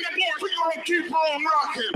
We gonna keep on rocking.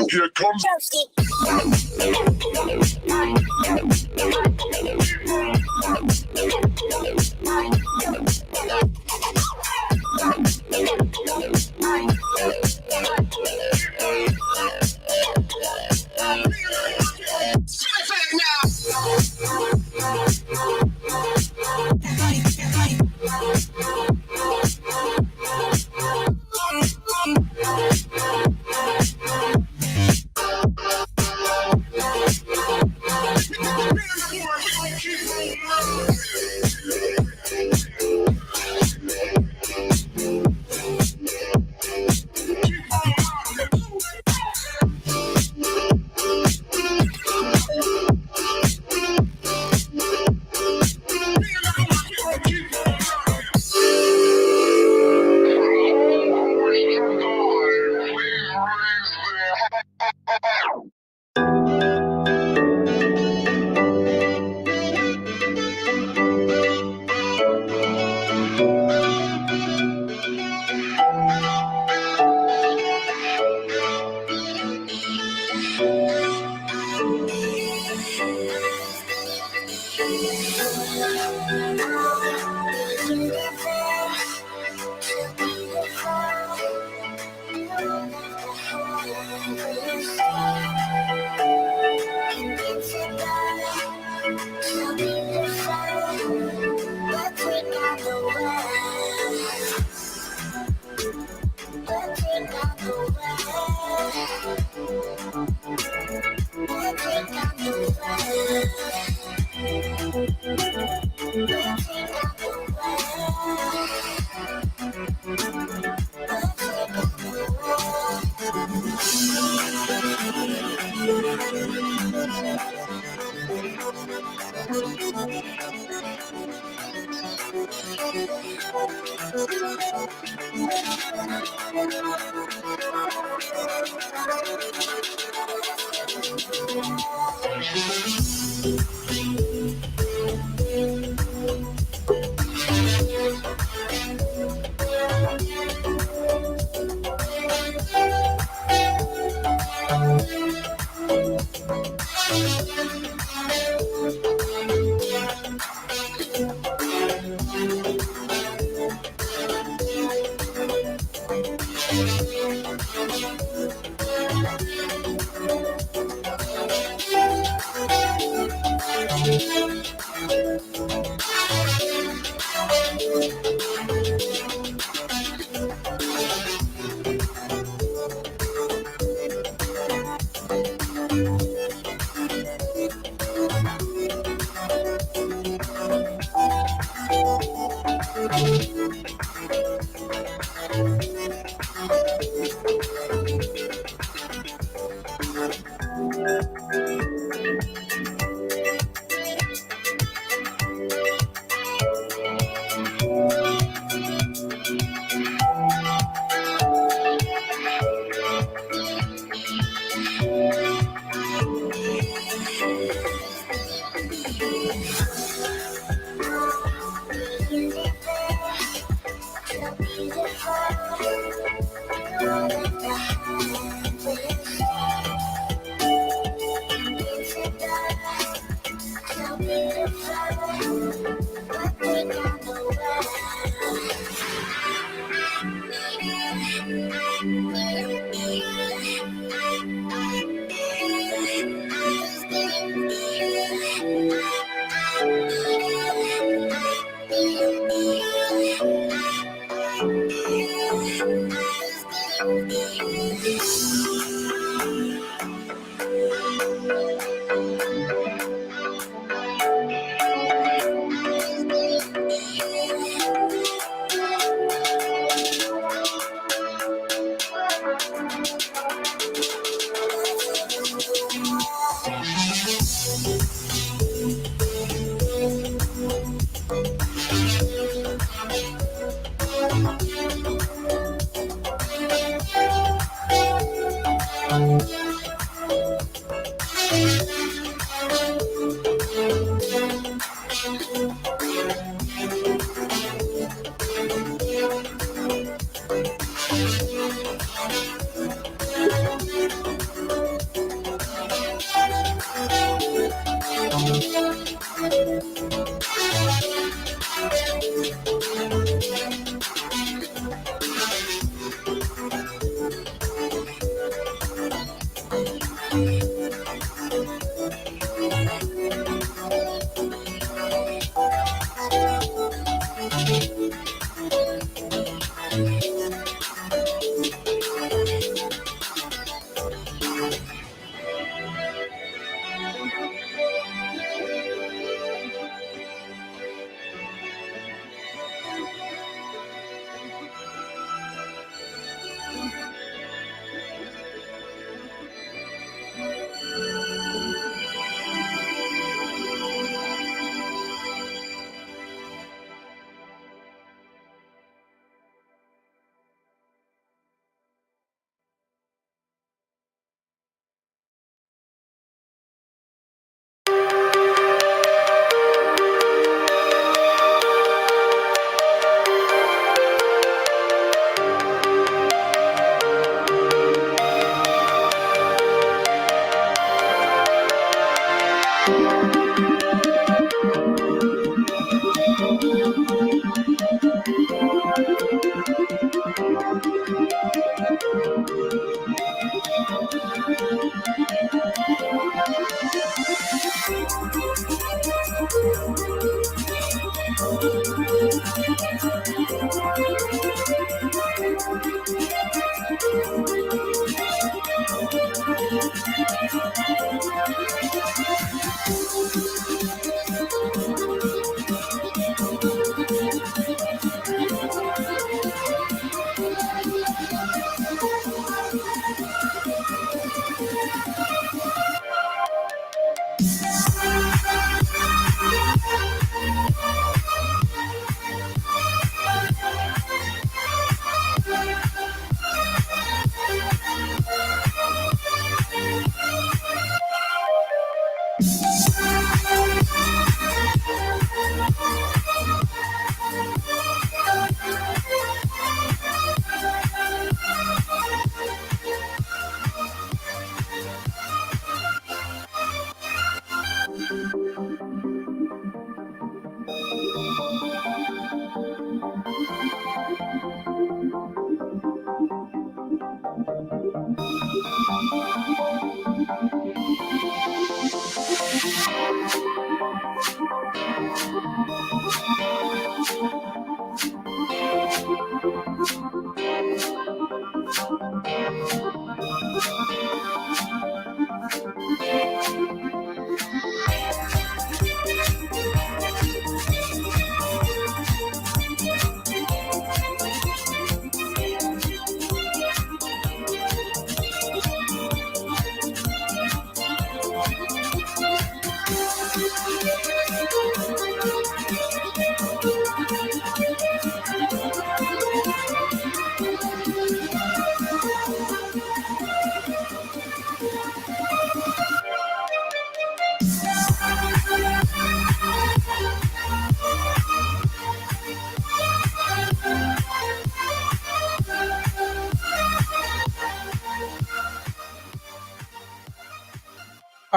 Here comes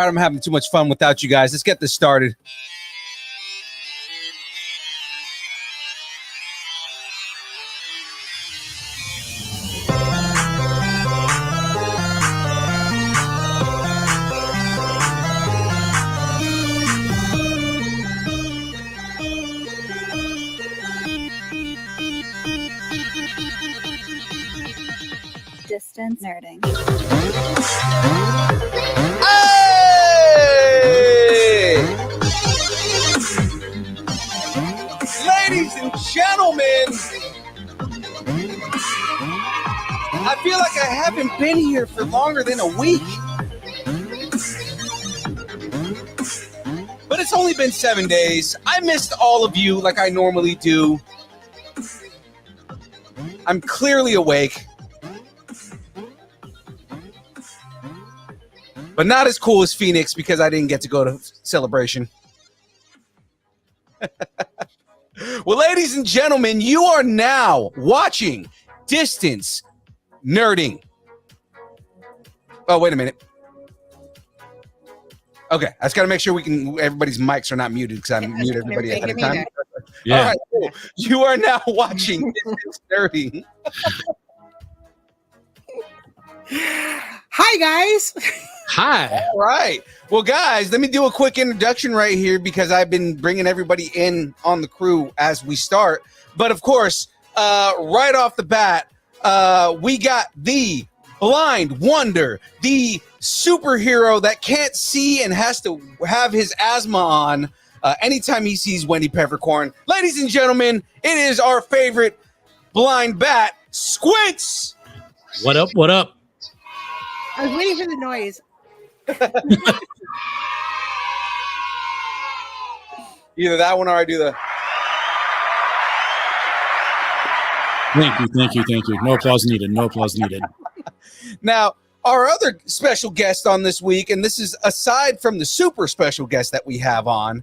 All right, I'm having too much fun without you guys. Let's get this started. Distance nerding. Hey! Ladies and gentlemen, I feel like I haven't been here for longer than a week. But it's only been 7 days. I missed all of you like I normally do. I'm clearly awake. But not as cool as Phoenix because I didn't get to go to Celebration. Well, ladies and gentlemen, you are now watching Distance Nerding. Oh, wait a minute. Okay, I just got to make sure everybody's mics are not muted because I mute everybody ahead of time. Yeah. All right, cool. You are now watching Distance Nerding. Hi, guys. Hi. All right. Well, guys, let me do a quick introduction right here because I've been bringing everybody in on the crew as we start. But of course, right off the bat, we got the blind wonder, the superhero that can't see and has to have his asthma on anytime he sees Wendy Peppercorn. Ladies and gentlemen, it is our favorite blind bat, Squints. What up? What up? I was waiting for the noise. Either that one or I do the... Thank you. No applause needed. Now, our other special guest on this week, and this is aside from the super special guest that we have on,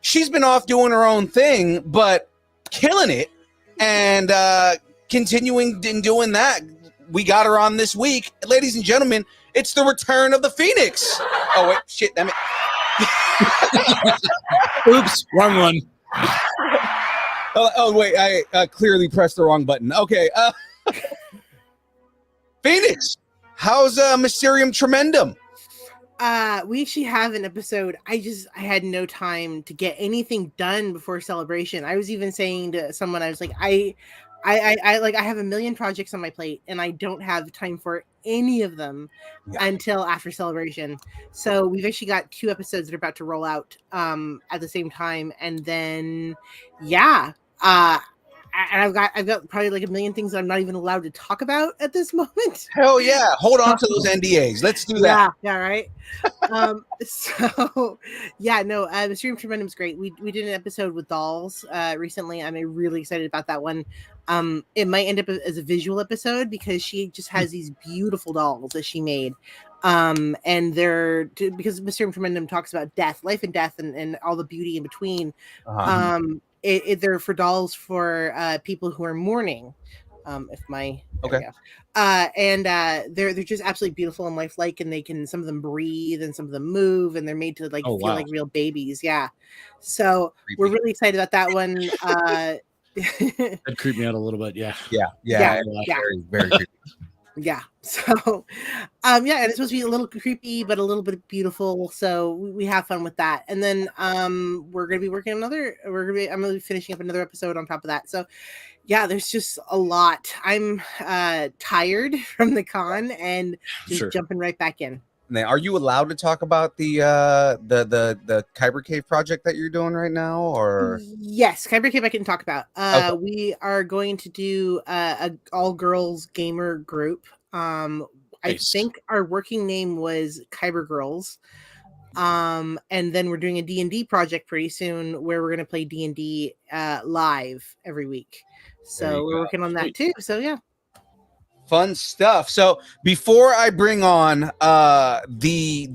she's been off doing her own thing, but killing it and continuing in doing that. We got her on this week. Ladies and gentlemen, it's the return of the Phoenix. Oh, wait, shit, damn it. Oops, wrong one. Oh, wait, I clearly pressed the wrong button. Okay. Phoenix, how's Mysterium Tremendum? We actually have an episode. I had no time to get anything done before Celebration. I was even saying to someone, I was like, I have a million projects on my plate and I don't have time for any of them until after Celebration. So we've actually got 2 episodes that are about to roll out at the same time. And then, and I've got probably like a million things that I'm not even allowed to talk about at this moment. Hell yeah. Hold on to those NDAs. Let's do that. Yeah, right. Mysterium Tremendum is great. We did an episode with dolls recently. I'm really excited about that one. It might end up as a visual episode because she just has these beautiful dolls that she made. And because Mysterium Tremendum talks about death, life and death, and all the beauty in between. They're for dolls for people who are mourning. They're just absolutely beautiful and lifelike, and some of them breathe and some of them move, and they're made to feel like real babies. Yeah, so we're really excited about that one. That creeped me out a little bit. Yeah. Very, very creepy. Yeah. So, and it's supposed to be a little creepy, but a little bit beautiful. So we have fun with that. And then, I'm going to be finishing up another episode on top of that. So yeah, there's just a lot. I'm, tired from the con and just jumping right back in. Now, are you allowed to talk about the Kyber Cave project that you're doing right now, or? Yes, Kyber Cave I can talk about. Okay. We are going to do a all girls gamer group. Nice. I think our working name was Kyber Girls. And then we're doing a D&D project pretty soon where we're going to play D&D live every week. So we're working on that too. So yeah. Fun stuff. So before I bring on the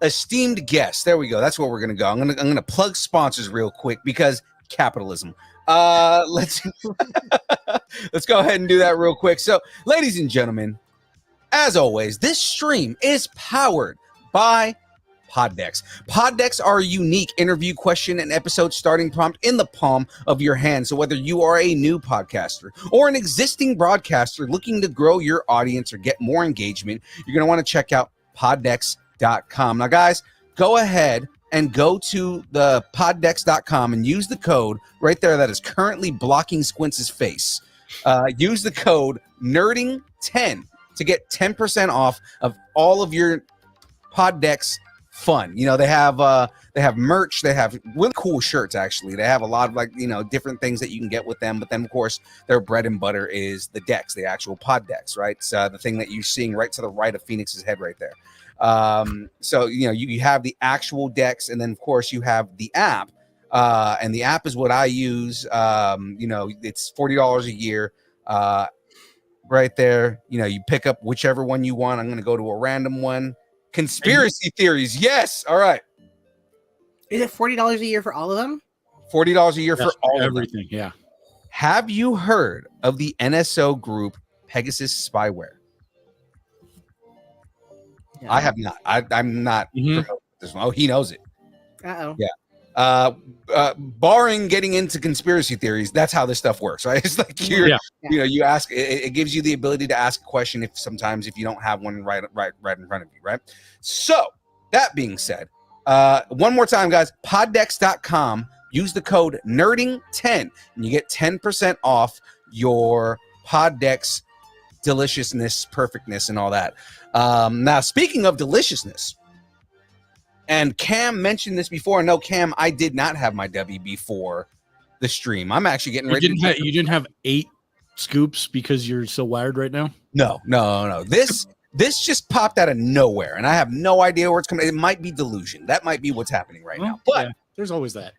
esteemed guest, there we go. That's where we're gonna go. I'm gonna plug sponsors real quick because capitalism. Let's go ahead and do that real quick. So, ladies and gentlemen, as always, this stream is powered by Poddecks. Poddecks are a unique interview question and episode starting prompt in the palm of your hand. So whether you are a new podcaster or an existing broadcaster looking to grow your audience or get more engagement, you're going to want to check out poddecks.com. Now, guys, go ahead and go to the poddecks.com and use the code right there that is currently blocking Squints' face. Use the code NERDING10 to get 10% off of all of your Poddecks fun. You know, they have merch, they have really cool shirts. Actually, they have a lot of, like, you know, different things that you can get with them, but then of course their bread and butter is the decks, the actual pod decks, right? So the thing that you're seeing right to the right of Phoenix's head right there. So you know, you have the actual decks, and then of course you have the app, and the app is what I use. You know, it's $40 a year, right there. You know, you pick up whichever one you want. I'm going to go to a random one. Conspiracy theories. Yes. All right. Is it $40 a year for all of them? $40 a year for all everything. of them. Yeah. Have you heard of the NSO group Pegasus Spyware? Yeah. I have not. I'm not. Mhm. This one. Oh, he knows it. Uh-oh. Yeah. Barring getting into conspiracy theories, that's how this stuff works, right? It's like you know, you ask. It gives you the ability to ask a question if you don't have one right in front of you, right? So that being said, one more time, guys, poddecks.com. Use the code NERDING10 and you get 10% off your Poddecks deliciousness, perfectness, and all that. Now, speaking of deliciousness, and Cam mentioned this before. No, Cam, I did not have my W before the stream. I'm actually getting ready. You didn't have 8 scoops because you're so wired right now? No. This just popped out of nowhere, and I have no idea where it's coming. It might be delusion. That might be what's happening right now. But yeah, there's always that.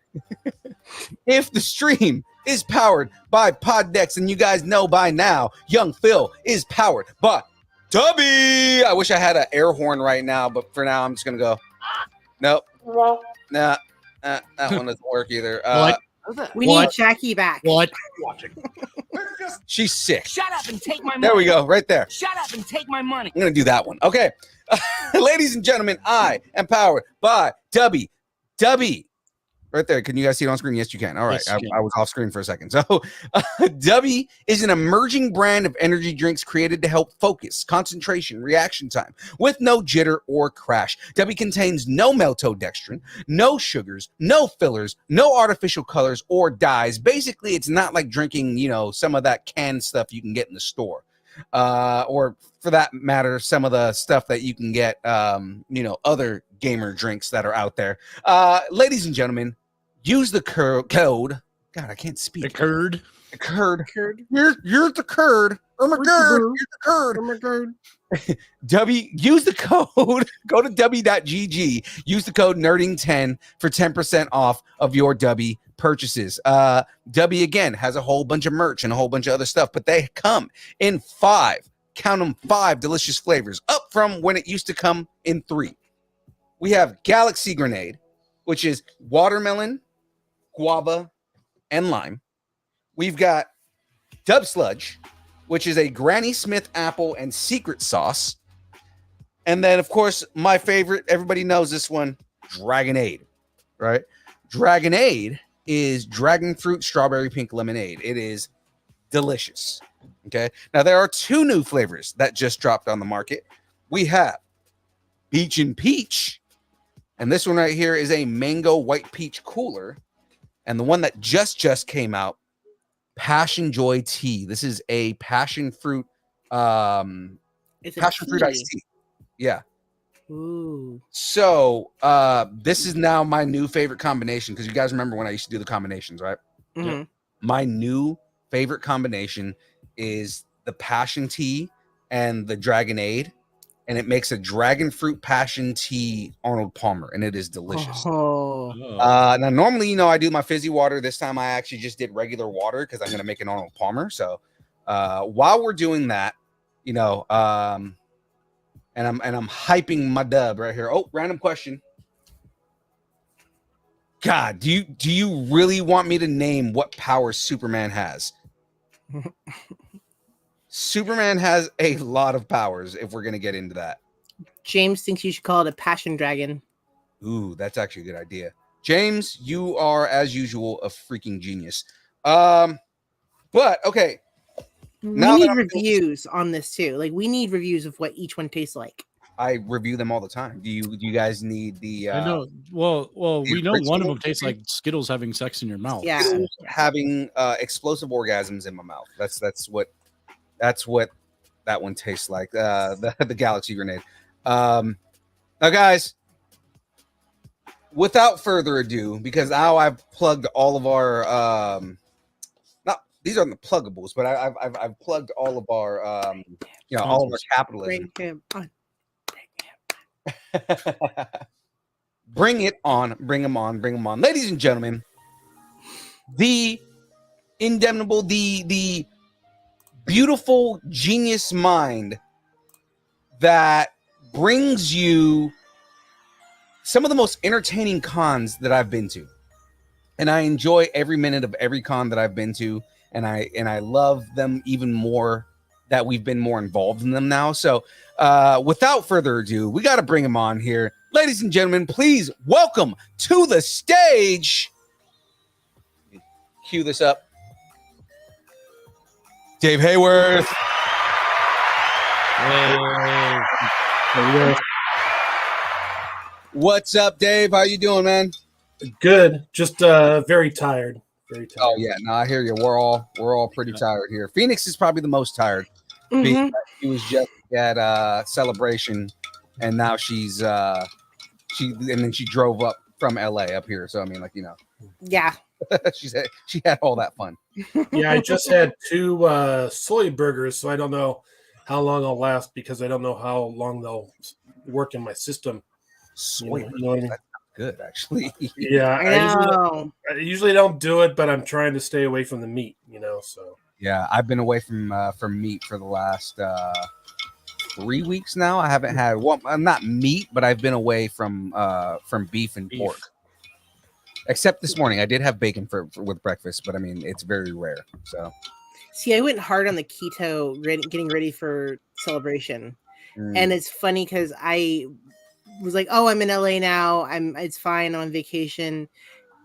if the stream is powered by Poddecks, and you guys know by now, Young Phil is powered by Tubby. I wish I had an air horn right now, but for now, I'm just gonna go. Nope. Nah. That one doesn't work either. We need Jackie back. What? She's sick. Shut up and take my money. There we go, right there. Shut up and take my money. I'm gonna do that one. Okay, ladies and gentlemen, I am powered by Tubby. Right there. Can you guys see it on screen? Yes, you can. All right. Yes, I was off screen for a second. So Dubby is an emerging brand of energy drinks created to help focus, concentration, reaction time with no jitter or crash. Dubby contains no maltodextrin, no sugars, no fillers, no artificial colors or dyes. Basically, it's not like drinking, you know, some of that canned stuff you can get in the store. Or for that matter, some of the stuff that you can get, you know, other gamer drinks that are out there. Ladies and gentlemen, use the code. God, I can't speak. The curd. The curd. You're the curd. Oh my god. You're the curd. Oh my god. W. Use the code. Go to w.gg. Use the code nerding10 for 10% off of your W purchases. W again has a whole bunch of merch and a whole bunch of other stuff, but they come in 5. Count them, 5 delicious flavors, up from when it used to come in 3. We have Galaxy Grenade, which is watermelon, guava, and lime. We've got Dub Sludge, which is a Granny Smith apple and secret sauce. And then, of course, my favorite, everybody knows this one, Dragonade, right? Dragonade is dragon fruit strawberry pink lemonade. It is delicious. Okay. Now, there are 2 new flavors that just dropped on the market. We have Peach and Peach. And this one right here is a mango white peach cooler. And the one that just came out, Passion Joy Tea. This is a passion fruit, It's passion fruit iced tea. Yeah. Ooh. So this is now my new favorite combination, because you guys remember when I used to do the combinations, right? Mm-hmm. My new favorite combination is the passion tea and the Dragonade, and it makes a dragon fruit passion tea Arnold Palmer, and it is delicious. Oh. Now, normally, you know, I do my fizzy water. This time I actually just did regular water because I'm going to make an Arnold Palmer. So while we're doing that, you know, and I'm hyping my dub right here. Oh, random question. God, do you really want me to name what powers Superman has? Superman has a lot of powers. If we're gonna get into that, James thinks you should call it a passion dragon. ooh, that's actually a good idea. James, you are as usual a freaking genius. But okay, now We that need I'm- reviews on this too. Like we need reviews of what each one tastes like. I review them all the time. Do you guys need the? I know. Well, the we know one of original them tastes like Skittles having sex in your mouth. Yeah. Skittles having explosive orgasms in my mouth. That's what that one tastes like. The Galaxy Grenade. Now, guys, without further ado, because now I've plugged all of our not these aren't the pluggables, but I've plugged all of our all of our capitalism. Break him on. Bring it on, bring them on, bring them on. Ladies and gentlemen, the indemnable, the beautiful genius mind that brings you some of the most entertaining cons that I've been to. And I enjoy every minute of every con that I've been to, and I love them even more that we've been more involved in them now. So without further ado, we got to bring him on here. Ladies and gentlemen, please welcome to the stage. Cue this up. Dave Haworth. What's up, Dave? How you doing, man? Good. Just very tired. Very tired. Oh yeah, no, I hear you. We're all pretty tired here. Phoenix is probably the most tired. Mhm. She was just at Celebration, and now she drove up from LA up here. So I mean, Yeah. she had all that fun. Yeah, I just had 2 soy burgers, so I don't know how long I'll last because I don't know how long they'll work in my system. Soy, You know what I mean? that's good actually. Yeah, I know. I usually don't do it, but I'm trying to stay away from the meat. So Yeah, I've been away from meat for the last 3 weeks now. I haven't had not meat, but I've been away from beef and pork. Except this morning, I did have bacon with breakfast, but I mean it's very rare. So See, I went hard on the keto, getting ready for Celebration, and it's funny because I was like, "Oh, I'm in LA now. It's fine. I'm on vacation."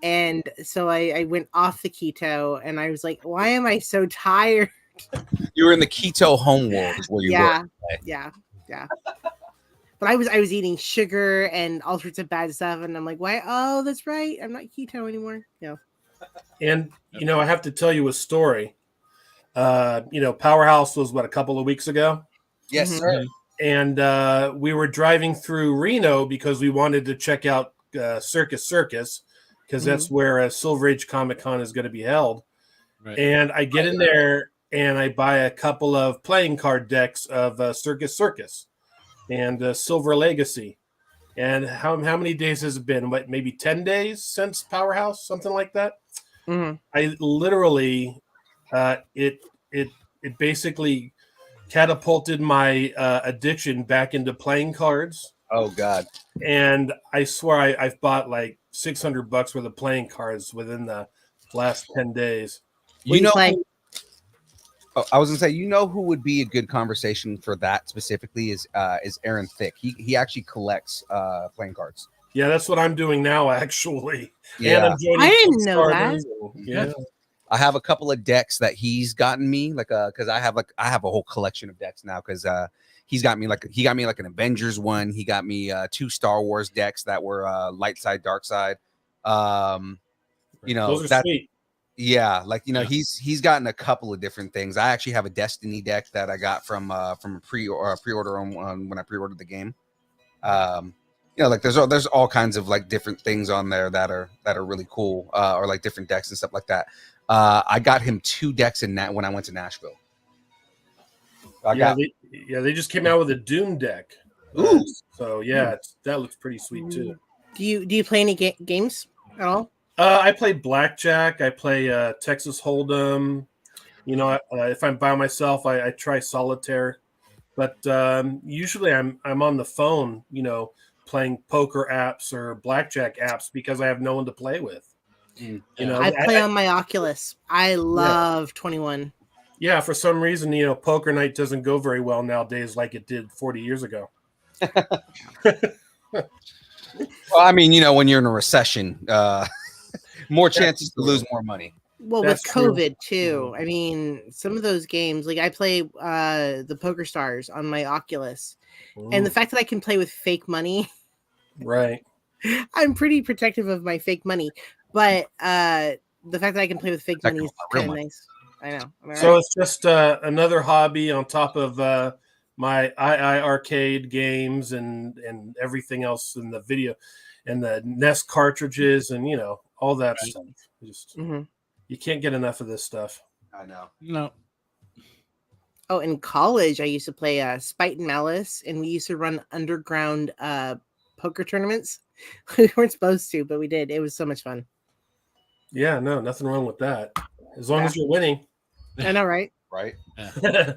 And so I went off the keto, and I was like, "Why am I so tired?" you were in the keto home world, is where you were. Yeah. But I was eating sugar and all sorts of bad stuff, and I'm like, "Why? Oh, that's right. I'm not keto anymore." Yeah. and I have to tell you a story. Powerhouse was a couple of weeks ago, Yes, Mhm. sir. and we were driving through Reno because we wanted to check out Circus Circus because that's where Silver Age Comic Con is going to be held. Right. And I get in there and I buy a couple of playing card decks of Circus Circus and Silver Legacy. And how many days has it been? Maybe 10 days since Powerhouse, something like that. Mhm. I literally, it basically catapulted my addiction back into playing cards. Oh God. And I swear I've bought like $600 worth of playing cards within the last 10 days. What do you play? I was gonna say, who would be a good conversation for that specifically is Aaron Thick. He actually collects playing cards. Yeah, that's what I'm doing now, actually. Yeah. And I'm joining I didn't know Kickstarters that. and- Yeah. I have a couple of decks that he's gotten me, because I have a whole collection of decks now, because he got me an Avengers one. He got me 2 Star Wars decks that were light side, dark side. Those are that sweet. yeah, he's gotten a couple of different things. I actually have a Destiny deck that I got from a pre-order on when I pre-ordered the game. There's all kinds of different things on there that are really cool, or different decks and stuff like that. I got him 2 decks when I went to Nashville. They just came out with a Doom deck. Ooh. So yeah, that looks pretty sweet too. Do you play any games at all? I play blackjack. I play Texas Hold'em. If I'm by myself, I try solitaire. But usually I'm on the phone, playing poker apps or blackjack apps because I have no one to play with. I play on my Oculus. I love 21. Yeah, for some reason, poker night doesn't go very well nowadays like it did 40 years ago. Well, I mean, when you're in a recession, more chances to lose more money. Well, That's with true. COVID too. I mean, some of those games, like I play the Poker Stars on my Oculus, and the fact that I can play with fake money, Right. I'm pretty protective of my fake money. But the fact that I can play with fake money is Real kind of money. nice. I know. Am I So right? it's just another hobby on top of my II arcade games and everything else in the video and the Nest cartridges and all that Right. stuff. Just Mhm. you can't get enough of this stuff. I know. No. Oh, in college, I used to play Spite and Malice, and we used to run underground poker tournaments. We weren't supposed to, but we did. It was so much fun. Yeah, no, nothing wrong with that. As long as you're winning. I know, right? Right? Yeah.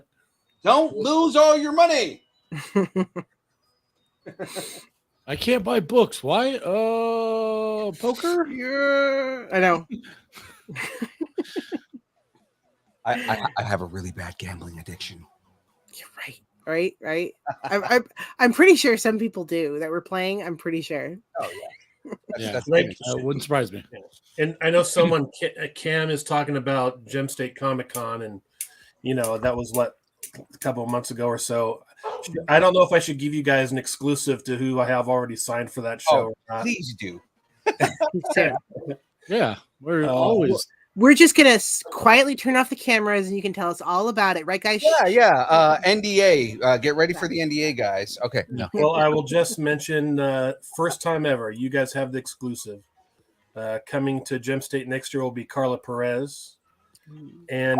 Don't lose all your money. I can't buy books. Why? Poker? Yeah, I know. I have a really bad gambling addiction. You're right. I'm pretty sure some people do that we're playing. I'm pretty sure. Oh yeah. Yeah. That's Like- Wouldn't surprise me. And I know someone, Cam, is talking about Gem State Comic Con, and that was a couple of months ago or so. I don't know if I should give you guys an exclusive to who I have already signed for that show. or not. Please do. So, Yeah. We're Oh. always. we're just gonna quietly turn off the cameras, and you can tell us all about it, right, guys? Yeah. NDA. Get ready for the NDA, guys. Okay. No. Well, I will just mention first time ever. You guys have the exclusive. Coming to Gem State next year will be Carla Perez. And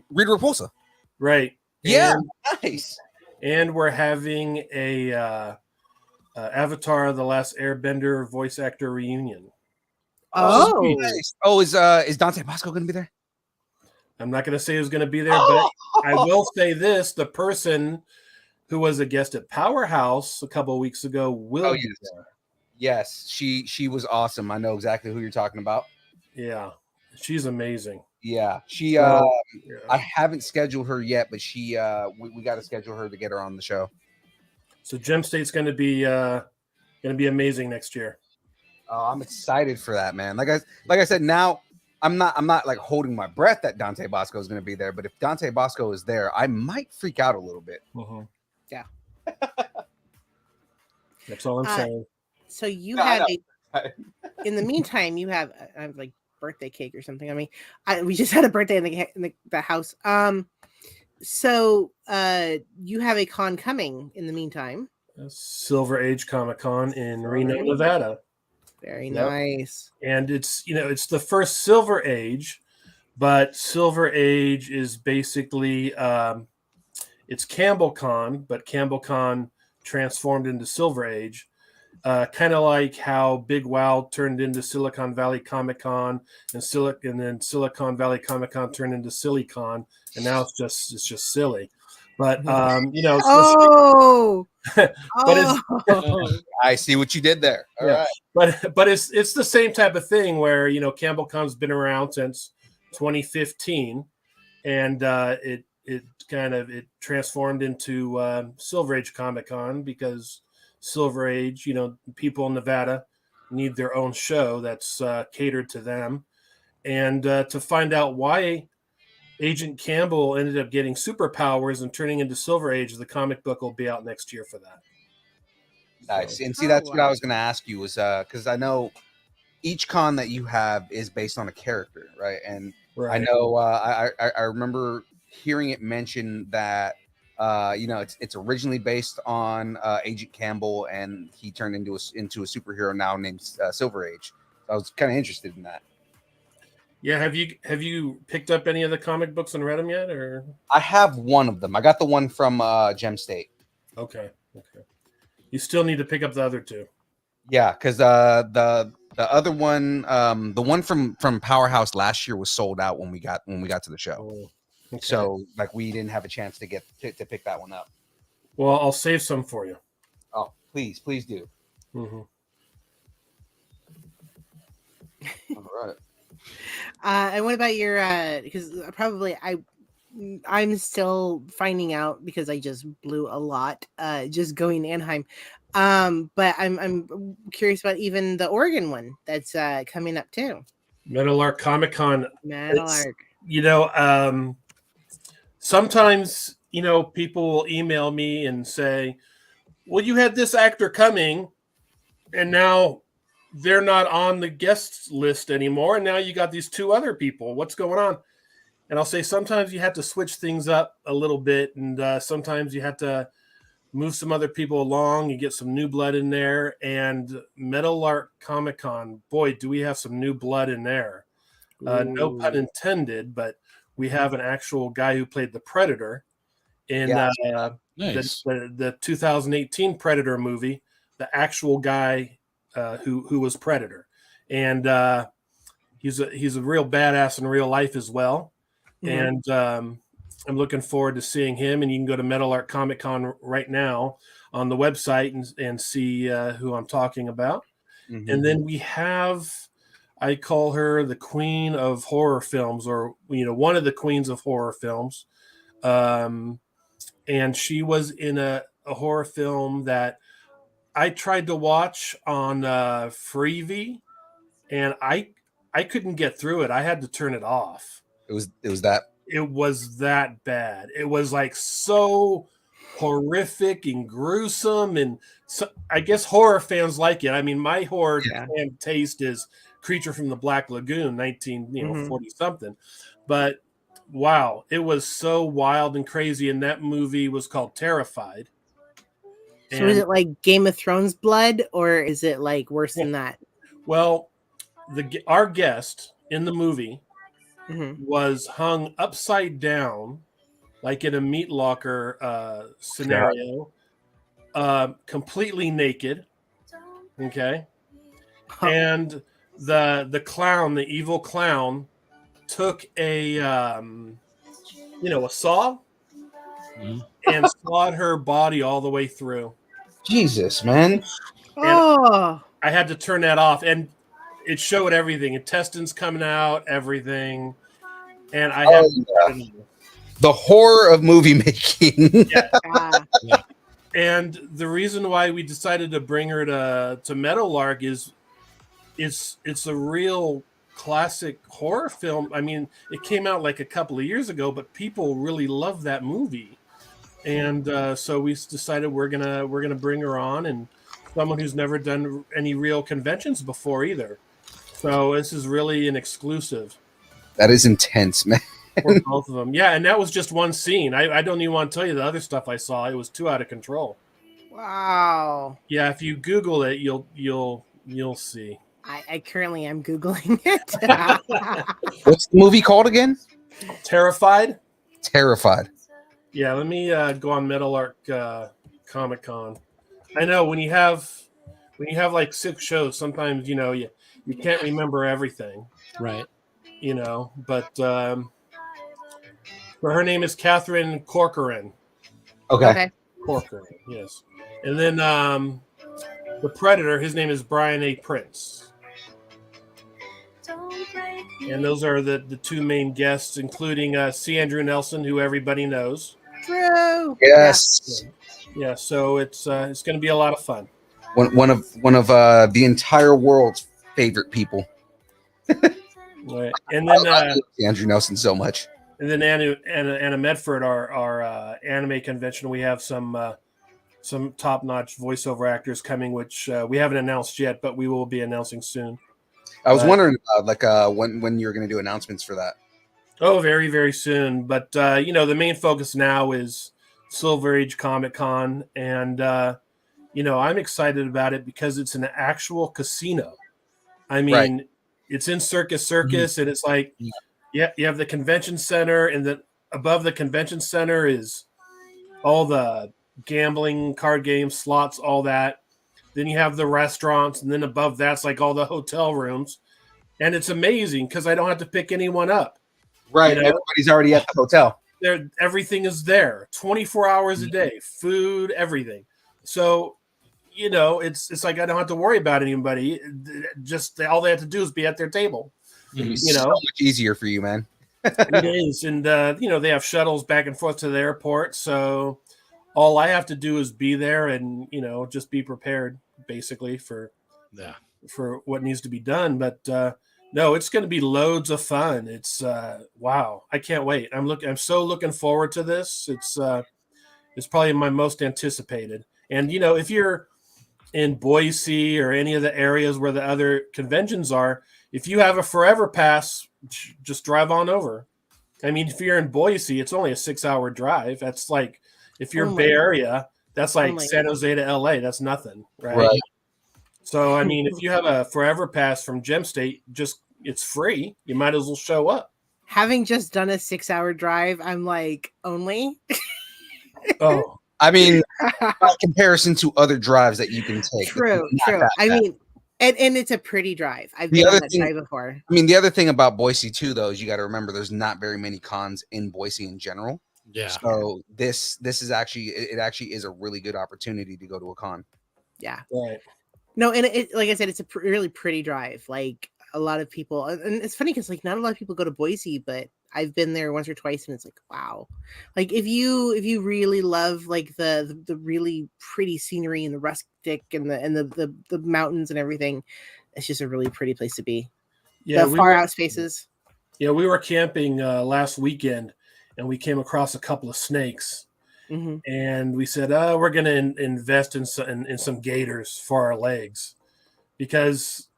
Rita Repulsa. right. Yeah. Nice. And we're having a Avatar: The Last Airbender voice actor reunion. Oh, Nice. Oh, is Dante Bosco going to be there? I'm not going to say who's going to be there, but I will say this: the person who was a guest at Powerhouse a couple of weeks ago will be there. Yes, she was awesome. I know exactly who you're talking about. Yeah, she's amazing. Yeah, she. So, I haven't scheduled her yet, but she. We got to schedule her to get her on the show. So Gem State's going to be amazing next year. Oh, I'm excited for that, man. Like I said, now I'm not like holding my breath that Dante Bosco is going to be there, but if Dante Bosco is there, I might freak out a little bit. Yeah. That's all I'm saying. so you No, I have in the meantime, you have like birthday cake or something. I mean, we just had a birthday in the house. So you have a con coming in the meantime. Silver Age Comic Con in Reno, Nevada. Very Yep. nice. And it's the first Silver Age, but Silver Age is basically it's Campbell Con, but Campbell Con transformed into Silver Age, kind of like how Big Wow turned into Silicon Valley Comic Con, and then Silicon Valley Comic Con turned into SillyCon, and now it's just silly. But it's I see what you did there. All Yeah. right. but it's the same type of thing where Campbell Con's been around since 2015, and it transformed into Silver Age Comic Con because Silver Age, people in Nevada need their own show that's catered to them, and to find out why Agent Campbell ended up getting superpowers and turning into Silver Age, the comic book will be out next year for that. Nice. And see, that's what I was going to ask you was because I know each con that you have is based on a character, right? And Right. I know I remember hearing it mentioned that it's originally based on Agent Campbell, and he turned into a superhero now named Silver Age. So I was kind of interested in that. Yeah, have you picked up any of the comic books and read them yet, or? I have one of them. I got the one from Gem State. Okay. You still need to pick up the other two. Yeah, because the other one, the one from Powerhouse last year was sold out when we got to the show. Oh, okay. So like we didn't have a chance to get to pick that one up. Well, I'll save some for you. Oh, please do. Mm-hmm. All right. And what about your? Because probably I'm still finding out because I just blew a lot just going to Anaheim. But I'm curious about even the Oregon one that's coming up too. Meadowlark Comic Con. Meadowlark. Sometimes people will email me and say, well, you had this actor coming and now they're not on the guest list anymore, and now you got these two other people. What's going on? And I'll say sometimes you have to switch things up a little bit, and sometimes you have to move some other people along. You get some new blood in there. And Meadowlark Comic Con, boy, do we have some new blood in there. No pun intended, but we have an actual guy who played the Predator in Nice. the 2018 Predator movie. The actual guy who was Predator, and he's a real badass in real life as well. And I'm looking forward to seeing him. And you can go to Meadowlark Comic Con right now on the website and see who I'm talking about. And then we have, I call her the queen of horror films, or one of the queens of horror films. And she was in a horror film that I tried to watch on Freevee, and I couldn't get through it. I had to turn it off. It was that. It was that bad. It was like so horrific and gruesome, and so I guess horror fans like it. I mean, my horror fan taste is Creature from the Black Lagoon, 1940 something. But wow, it was so wild and crazy, and that movie was called Terrified. So is it like Game of Thrones blood, or is it like worse than that? Well, our guest in the movie was hung upside down, like in a meat locker scenario, completely naked. Okay, and the clown, the evil clown, took a saw and sawed her body all the way through. Jesus, man. Oh, I had to turn that off, and it showed everything, intestines coming out, everything. And I have the horror of movie making. And the reason why we decided to bring her to Meadowlark is it's a real classic horror film. I mean, it came out like a couple of years ago, but people really love that movie. And so we decided we're gonna bring her on, and someone who's never done any real conventions before either. So this is really an exclusive. That is intense, man. For both of them. Yeah, and that was just one scene. I don't even want to tell you the other stuff I saw. It was too out of control. wow. Yeah, if you Google it, you'll see. I currently am Googling it. What's the movie called again? Terrified? Terrified. Yeah, let me go on Meadowlark Comic Con. I know when you have like 6 shows, sometimes you can't remember everything. Right. But her name is Catherine Corcoran. Okay. Corcoran, yes. And then the Predator, his name is Brian A. Prince. And those are the 2 main guests, including C. Andrew Nelson, who everybody knows. True. Yes. Yeah, so it's going to be a lot of fun. One of the entire world's favorite people. Right. And then Andrew Nelson so much. And then Anna Medford, our anime convention, we have some top-notch voiceover actors coming, which we haven't announced yet, but we will be announcing soon. I was wondering about when you're going to do announcements for that. Oh, very, very soon. But the main focus now is Silver Age Comic Con, and I'm excited about it because it's an actual casino. I mean, it's in Circus Circus, and it's like, you have the convention center, and then above the convention center is all the gambling, card games, slots, all that. Then you have the restaurants, and then above that's like all the hotel rooms. And it's amazing because I don't have to pick anyone up. Right. Everybody's already at the hotel. Everything is there 24 hours a day, food, everything. So, it's like I don't have to worry about anybody. Just all they have to do is be at their table. So much easier for you, man. It is, and they have shuttles back and forth to the airport. So all I have to do is be there, and just be prepared, basically for what needs to be done. But no, it's going to be loads of fun. It's wow, I can't wait. I'm so looking forward to this. It's probably my most anticipated. And if you're in Boise or any of the areas where the other conventions are, if you have a Forever Pass, just drive on over. I mean, if you're in Boise, it's only a 6-hour drive. That's like, if you're Bay Area, that's like San Jose to LA. That's nothing, right? So, I mean, if you have a Forever Pass from Gem State, it's free. You might as well show up. Having just done a 6-hour drive, I'm like, only? Oh, I mean, by comparison to other drives that you can take. True. I mean, and it's a pretty drive. I've been on that drive before. I mean, the other thing about Boise too, though, is you got to remember there's not very many cons in Boise in general. Yeah. So this is actually is a really good opportunity to go to a con. Yeah. Right. No, and it like I said, it's a really pretty drive. Like a lot of people, and it's funny because like not a lot of people go to Boise, but I've been there once or twice, and it's like, wow. Like if you really love like the really pretty scenery and the rustic and the mountains and everything, it's just a really pretty place to be. Yeah, the far out spaces. Yeah, we were camping last weekend, and we came across a couple of snakes, and we said, "Oh, we're going to invest in some gators for our legs," because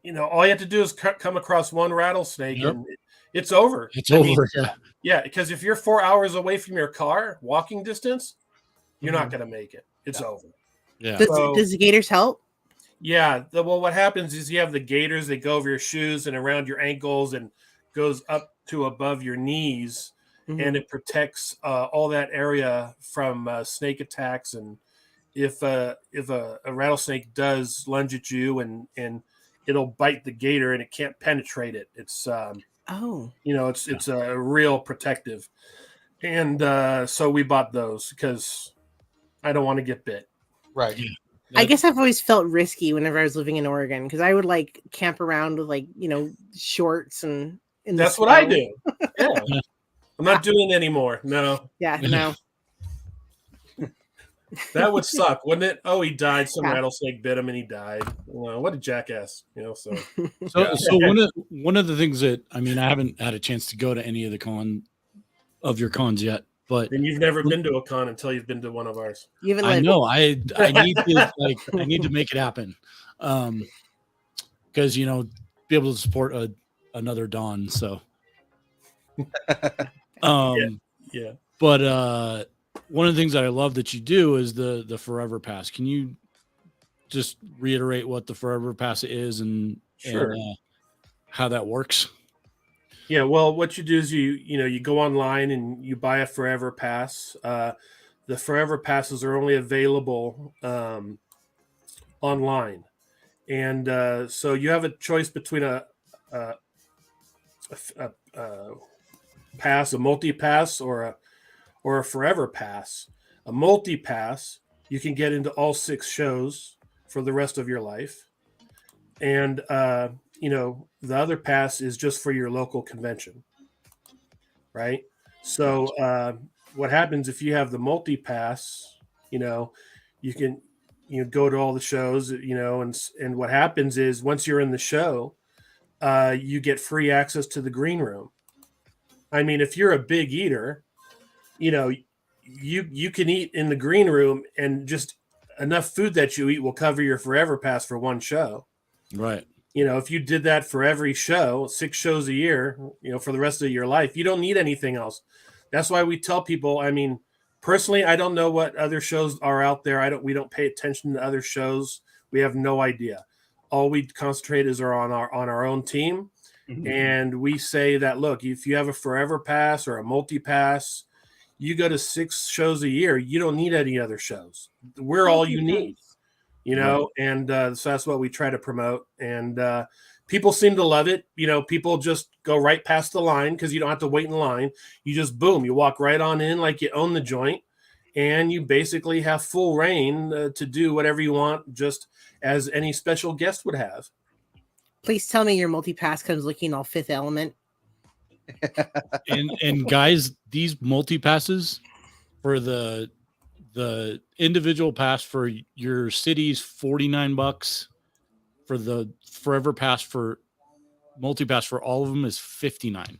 all you have to do is come across one rattlesnake, and it's over. It's over. Yeah, because if you're 4 hours away from your car, walking distance, you're not going to make it. It's over. Yeah. Does the gators help? Yeah. Well, what happens is you have the gators. They go over your shoes and around your ankles and goes up to above your knees, and it protects all that area from snake attacks. And if a rattlesnake does lunge at you, and it'll bite the gator, and it can't penetrate it. It's it's a real protective. And so we bought those because I don't want to get bit. Right. Yeah. I guess I've always felt risky whenever I was living in Oregon because I would like camp around with like, shorts and that's what I do. Yeah. I'm not doing it anymore. No. Yeah, no. That would suck, wouldn't it? Oh, he died. Some rattlesnake bit him and he died. Well, what a jackass, So one of the things that I haven't had a chance to go to any of your cons yet, but and you've never been to a con until you've been to one of ours. I know. I need to I need to make it happen, because be able to support another Dawn. So, yeah. But one of the things that I love that you do is the Forever Pass. Can you just reiterate what the Forever Pass is and how that works? Yeah, well, what you do is you go online and you buy a Forever Pass. The Forever Passes are only available online, and so you have a choice between a pass, a multi-pass, or a Forever Pass. A multi-pass, you can get into all 6 shows for the rest of your life, and the other pass is just for your local convention, right? So what happens if you have the multi-pass, you can go to all the shows, and what happens is once you're in the show, you get free access to the green room. I mean, if you're a big eater, you can eat in the green room, and just enough food that you eat will cover your Forever Pass for one show. Right. If you did that for every show, 6 shows a year, for the rest of your life, you don't need anything else. That's why we tell people, personally, I don't know what other shows are out there. We don't pay attention to other shows. We have no idea. All we concentrate is on our own team. And we say that, look, if you have a Forever Pass or a multi-pass, you go to 6 shows a year. You don't need any other shows. We're all you need. And so that's what we try to promote. And people seem to love it. People just go right past the line because you don't have to wait in line. You just, boom, you walk right on in like you own the joint, and you basically have full reign to do whatever you want, just as any special guest would have. Please tell me your multi-pass comes looking all Fifth Element. And guys, these multi passes for the individual pass for your city's $49. For the forever pass for multi pass for all of them is $59.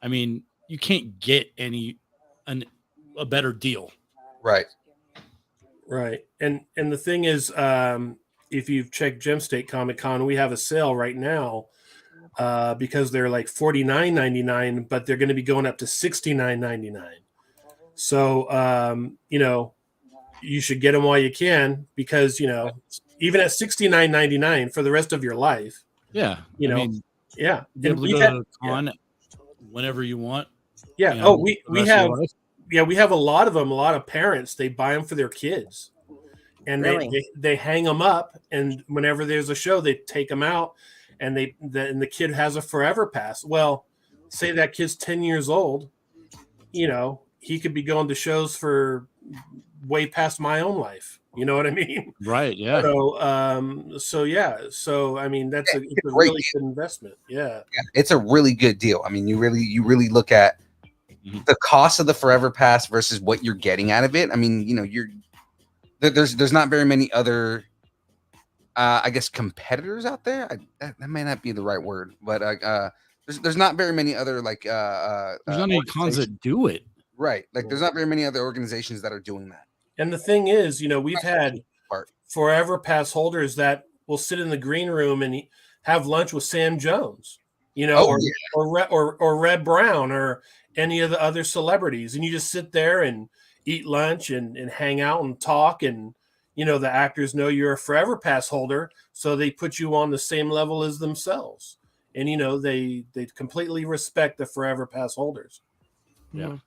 I mean, you can't get a better deal. Right. Right. And the thing is, if you've checked Gem State Comic Con, we have a sale right now because they're like $49.99, but they're going to be going up to $69.99. So, you should get them while you can, because, even at $69.99 for the rest of your life. Yeah. Yeah. You're able to go to the con whenever you want. Yeah. We have a lot of them. A lot of parents, they buy them for their kids, and they hang them up. And whenever there's a show, they take them out, and the kid has a forever pass. Well, say that kid's 10 years old, he could be going to shows for way past my own life. You know what I mean? Right. Yeah. So I mean, it's a really good investment. Yeah. It's a really good deal. I mean, you really look at the cost of the forever pass versus what you're getting out of it. I mean, there's not very many other, I guess, competitors out there. That may not be the right word, but there's not very many other there's not any cons that do it. Right. Like, there's not very many other organizations that are doing that. And the thing is, we've had forever pass holders that will sit in the green room and have lunch with Sam Jones, or Red Brown, or any of the other celebrities. And you just sit there and eat lunch and hang out and talk. And, the actors know you're a forever pass holder, so they put you on the same level as themselves. And, they completely respect the forever pass holders. Yeah.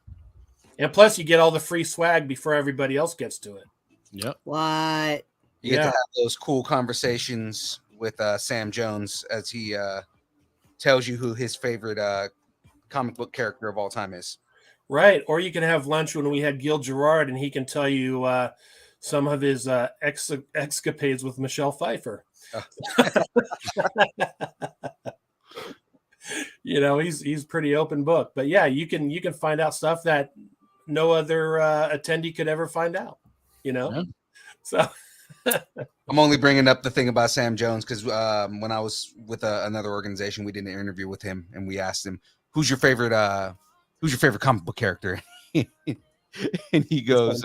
And plus, you get all the free swag before everybody else gets to it. Yep. What? You get to have those cool conversations with Sam Jones as he tells you who his favorite comic book character of all time is. Right. Or you can have lunch when we had Gil Gerard, and he can tell you some of his escapades with Michelle Pfeiffer. He's pretty open book. But yeah, you can find out stuff that no other attendee could ever find out. Yeah. So I'm only bringing up the thing about Sam Jones because when I was with another organization, we did an interview with him, and we asked him, who's your favorite comic book character? And he goes,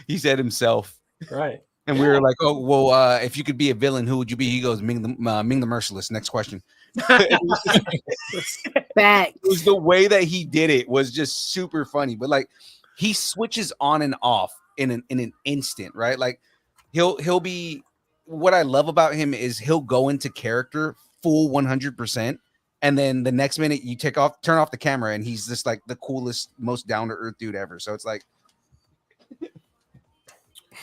he said himself. Right. And we were like, oh, well, if you could be a villain, who would you be? He goes, Ming the Merciless. Next question. Back. It was the way that he did it was just super funny. But like, he switches on and off in an instant, right? Like, he'll be. What I love about him is he'll go into character full 100%, and then the next minute you turn off the camera, and he's just like the coolest, most down to earth dude ever. So it's like.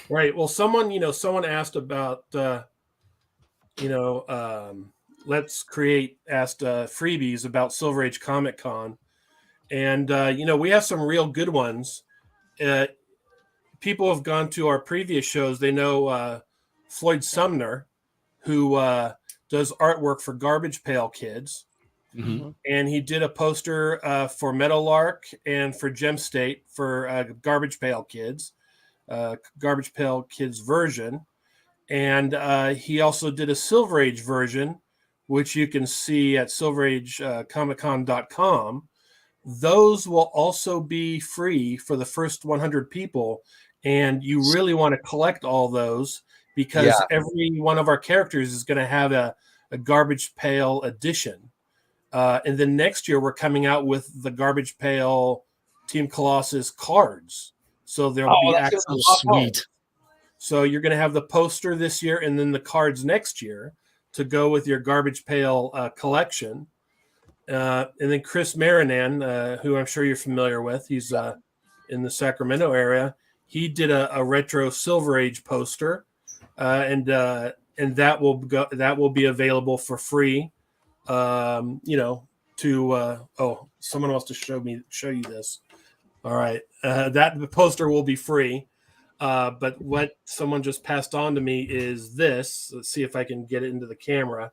Right. Well, someone asked about, Let's Create asked freebies about Silver Age Comic Con. And, we have some real good ones. People have gone to our previous shows. They know Floyd Sumner, who does artwork for Garbage Pail Kids. Mm-hmm. And he did a poster for Meadowlark and for Gem State for Garbage Pail Kids. Garbage Pail Kids version, and he also did a Silver Age version, which you can see at silveragecomiccon.com. Those will also be free for the first 100 people, and you really want to collect all those because every one of our characters is going to have a Garbage Pail edition. And then next year we're coming out with the Garbage Pail Team Colossus cards. So there'll be actual sweet. So you're going to have the poster this year and then the cards next year to go with your Garbage Pail collection. And then Chris Marinan, who I'm sure you're familiar with, he's in the Sacramento area. He did a retro Silver Age poster, and that will be available for free. Someone wants to show you this. All right. The poster will be free. But what someone just passed on to me is this. Let's see if I can get it into the camera.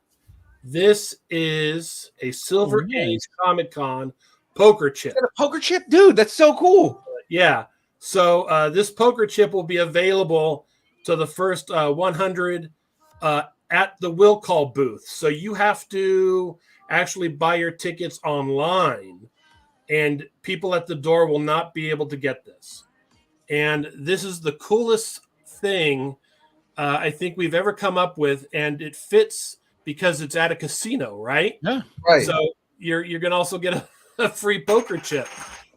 This is a Silver Oh, nice. Age Comic Con poker chip. Is that a poker chip, dude? That's so cool. Yeah. So this poker chip will be available to the first 100 at the will call booth. So you have to actually buy your tickets online, and people at the door will not be able to get this. And this is the coolest thing I think we've ever come up with, and it fits because it's at a casino, right? Yeah. Right. So you're going to also get a free poker chip,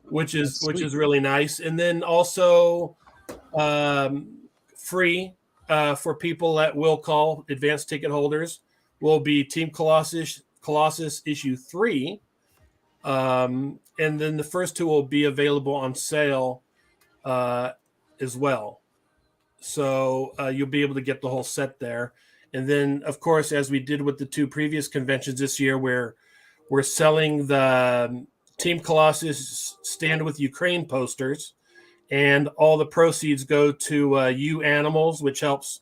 which is really nice. And then also free for people at will call advanced ticket holders will be Team Colossus issue 3. And then the first 2 will be available on sale as well. So you'll be able to get the whole set there. And then, of course, as we did with the 2 previous conventions this year, where we're selling the Team Colossus Stand with Ukraine posters, and all the proceeds go to You Animals, which helps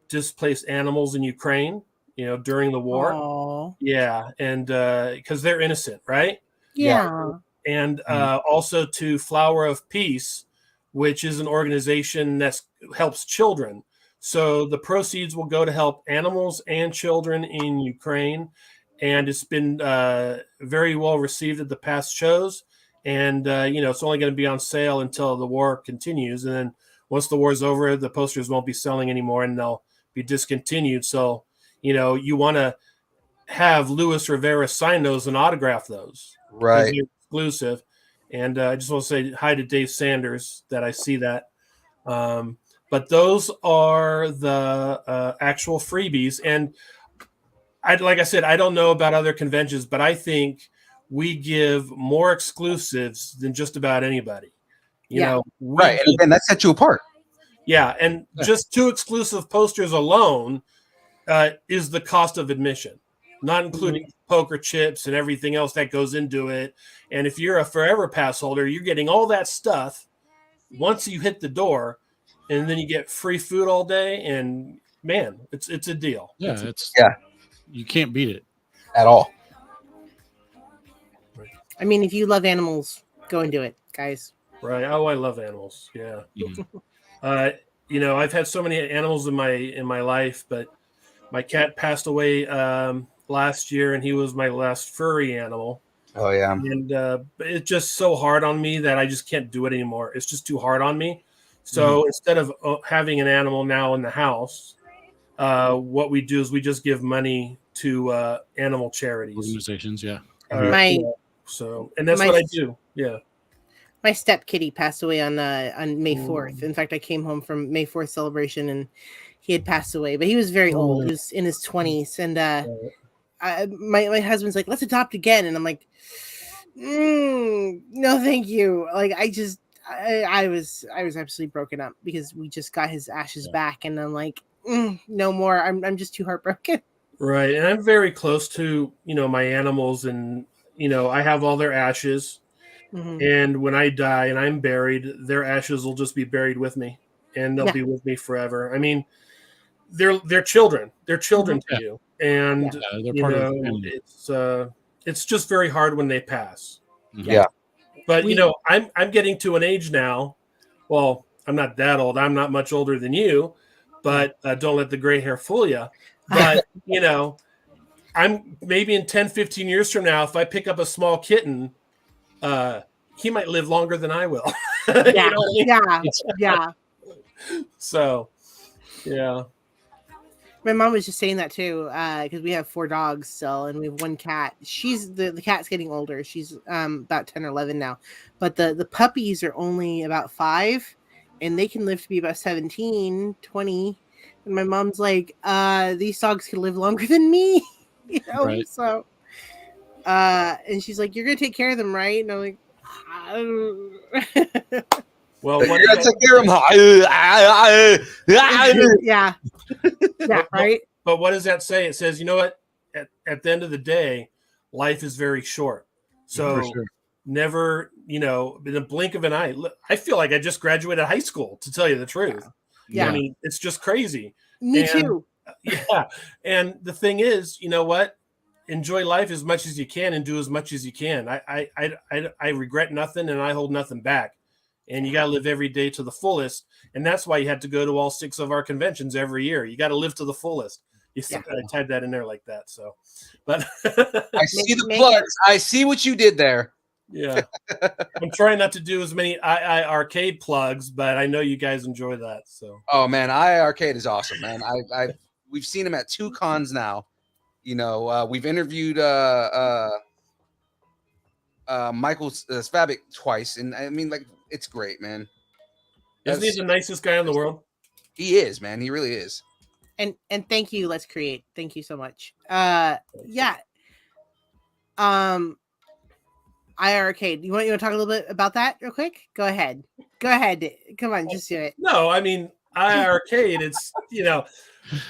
displaced animals in Ukraine, during the war. Aww. Yeah, and because they're innocent, right? Yeah. And also to Flower of Peace, which is an organization that helps children. So the proceeds will go to help animals and children in Ukraine. And it's been very well received at the past shows. And, it's only going to be on sale until the war continues. And then once the war's over, the posters won't be selling anymore and they'll be discontinued. So, you want to have Luis Rivera sign those and autograph those. Right. They're exclusive. And I just want to say hi to Dave Sanders that I see that. But those are the actual freebies. And like I said, I don't know about other conventions, but I think we give more exclusives than just about anybody. Right. And that sets you apart. Yeah. And just 2 exclusive posters alone is the cost of admission, not including poker chips and everything else that goes into it. And if you're a Forever Pass holder, you're getting all that stuff once you hit the door, and then you get free food all day. And man, it's a deal. Yeah. You can't beat it At all. I mean, if you love animals, go and do it, guys. Right. Oh, I love animals. Yeah. Mhm. I've had so many animals in my life, but my cat passed away last year, and he was my last furry animal. Oh, yeah. And it's just so hard on me that I just can't do it anymore. It's just too hard on me. So instead of having an animal now in the house, what we do is we just give money to animal charities. Organizations, yeah. And that's what I do. Yeah. My step kitty passed away on May 4th. In fact, I came home from May 4th celebration and he had passed away, but he was very old. He was in his 20s. And my husband's like, let's adopt again. And I'm like, no, thank you. Like, I was absolutely broken up because we just got his ashes back. And I'm like, no more. I'm just too heartbroken. Right. And I'm very close to, my animals, and, I have all their ashes. Mm-hmm. And when I die and I'm buried, their ashes will just be buried with me, and they'll be with me forever. I mean, they're children. They're children to you. And, they're part of the family. It's just very hard when they pass. Yeah. But, I'm getting to an age now. Well, I'm not that old. I'm not much older than you, but don't let the gray hair fool you. But, I'm maybe in 10, 15 years from now, if I pick up a small kitten, he might live longer than I will. Yeah. Yeah. So, yeah. My mom was just saying that too, because we have 4 dogs still, and we have 1 cat. She's the cat's getting older. She's about 10 or 11 now, but the puppies are only about 5, and they can live to be about 17, 20. And my mom's like, these dogs can live longer than me, Right. So, and she's like, "You're gonna take care of them, right?" And I'm like, Well, you're gonna take care of them. yeah, right. But what does that say? It says, you know what? At the end of the day, life is very short. So never, in the blink of an eye. I feel like I just graduated high school, to tell you the truth. Yeah. I mean, it's just crazy. Me too. Yeah. And the thing is, you know what? enjoy life as much as you can and do as much as you can. I regret nothing and I hold nothing back. And you got to live every day to the fullest. And that's why you had to go to all 6 of our conventions every year. You got to live to the fullest. I tied that in there like that. So, but I see the plugs. I see what you did there. Yeah. I'm trying not to do as many II arcade plugs, but I know you guys enjoy that. So, oh man, II arcade is awesome, man. We've seen him at 2 cons now. You know, we've interviewed Michael Spavik twice, and I mean, like, it's great, man. Isn't he the nicest guy in the world? He is, man. He really is. And thank you, Let's Create. Thank you so much. Yeah. iArcade. You want to talk a little bit about that real quick? Go ahead. Come on, just do it. No, I mean, iArcade, it's, you know,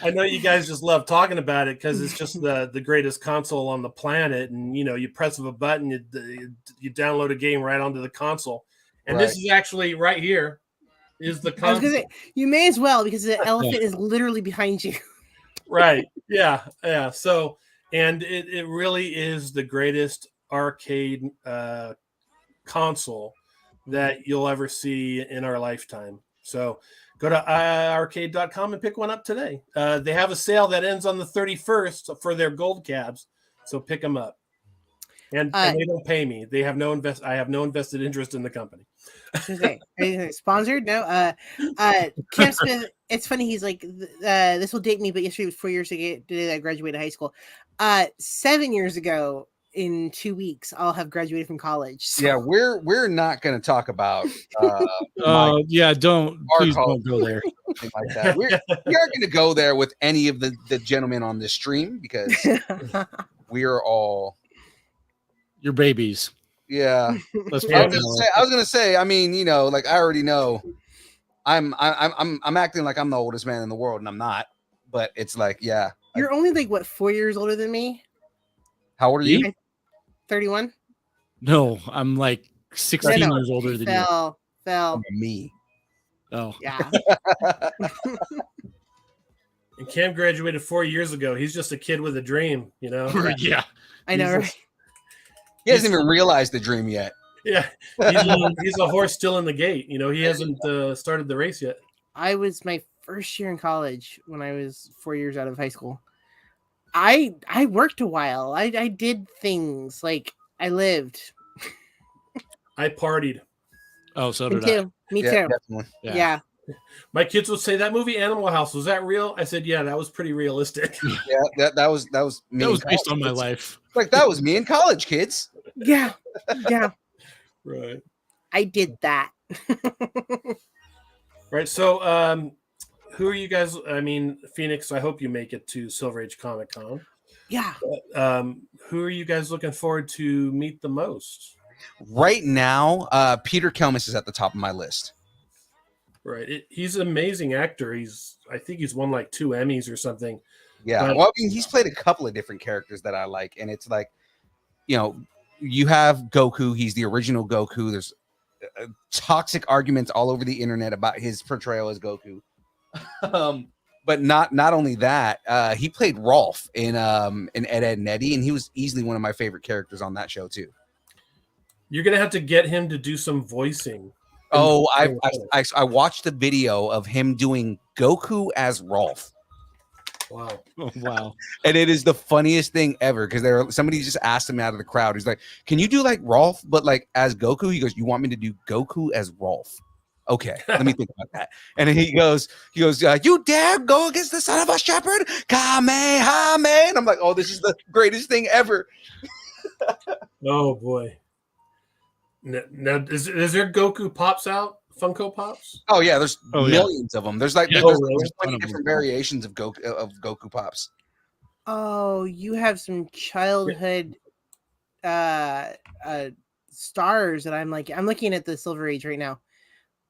I know you guys just love talking about it because it's just the greatest console on the planet. And, you know, you press of a button, you download a game right onto the console. And This is actually right here is the console. I was gonna say, you may as well, because the elephant is literally behind you. Right. Yeah. Yeah. So, and it really is the greatest arcade console that you'll ever see in our lifetime. So go to iarcade.com and pick one up today. They have a sale that ends on the 31st for their gold cabs. So pick them up. And they don't pay me. They have I have no invested interest in the company. Okay. Sponsored? No. Cam Smith, it's funny. He's like, this will date me, but yesterday was 4 years ago that I graduated high school. 7 years ago, in 2 weeks, I'll have graduated from college. So. Yeah, we're not going to talk about. Please don't go there. Like that. We aren't going to go there with any of the gentlemen on this stream because we are all your babies. Yeah, I was going to say. I mean, you know, like I already know. I'm acting like I'm the oldest man in the world, and I'm not. But it's like, yeah, you're only like what 4 years older than me. How old are you? 31. No, I'm like 16 years older than you. Fell. Me. Oh, yeah. And Cam graduated 4 years ago. He's just a kid with a dream, you know? Yeah. I know, right? He hasn't even realized the dream yet. Yeah. He's a horse still in the gate. You know, he hasn't started the race yet. I was my first year in college when I was 4 years out of high school. I worked a while. I did things like I lived. I partied. Oh, so did I. Me too. Yeah. My kids would say, that movie Animal House, was that real? I said, yeah, that was pretty realistic. Yeah, that was me. That was based on my life. Like that was me in college, kids. Yeah. Right. I did that. Right. So who are you guys? I mean, Phoenix, I hope you make it to Silver Age Comic Con. Yeah. Who are you guys looking forward to meet the most? Right now, Peter Kelmis is at the top of my list. Right. He's an amazing actor. I think he's won like 2 Emmys or something. Yeah. Well, I mean, he's played a couple of different characters that I like. And it's like, you know, you have Goku. He's the original Goku. There's toxic arguments all over the internet about his portrayal as Goku. But not only that, he played Rolf in Ed, Edd n Eddy, and he was easily one of my favorite characters on that show too. You're gonna have to get him to do some voicing. Oh, I watched the video of him doing Goku as Rolf. Wow. Oh, wow. And it is the funniest thing ever because somebody just asked him out of the crowd. He's like, "Can you do like Rolf, but like as Goku?" He goes, "You want me to do Goku as Rolf?" Okay, let me think about that. And then he goes, "You dare go against the son of a shepherd? Kamehameha!" And I'm like, "Oh, this is the greatest thing ever." Oh boy. Now, is there Goku Pops out? Funko Pops? Oh yeah, there's millions of them. There's like there's 20 different variations of Goku Pops. Oh, you have some childhood stars that I'm looking at the Silver Age right now.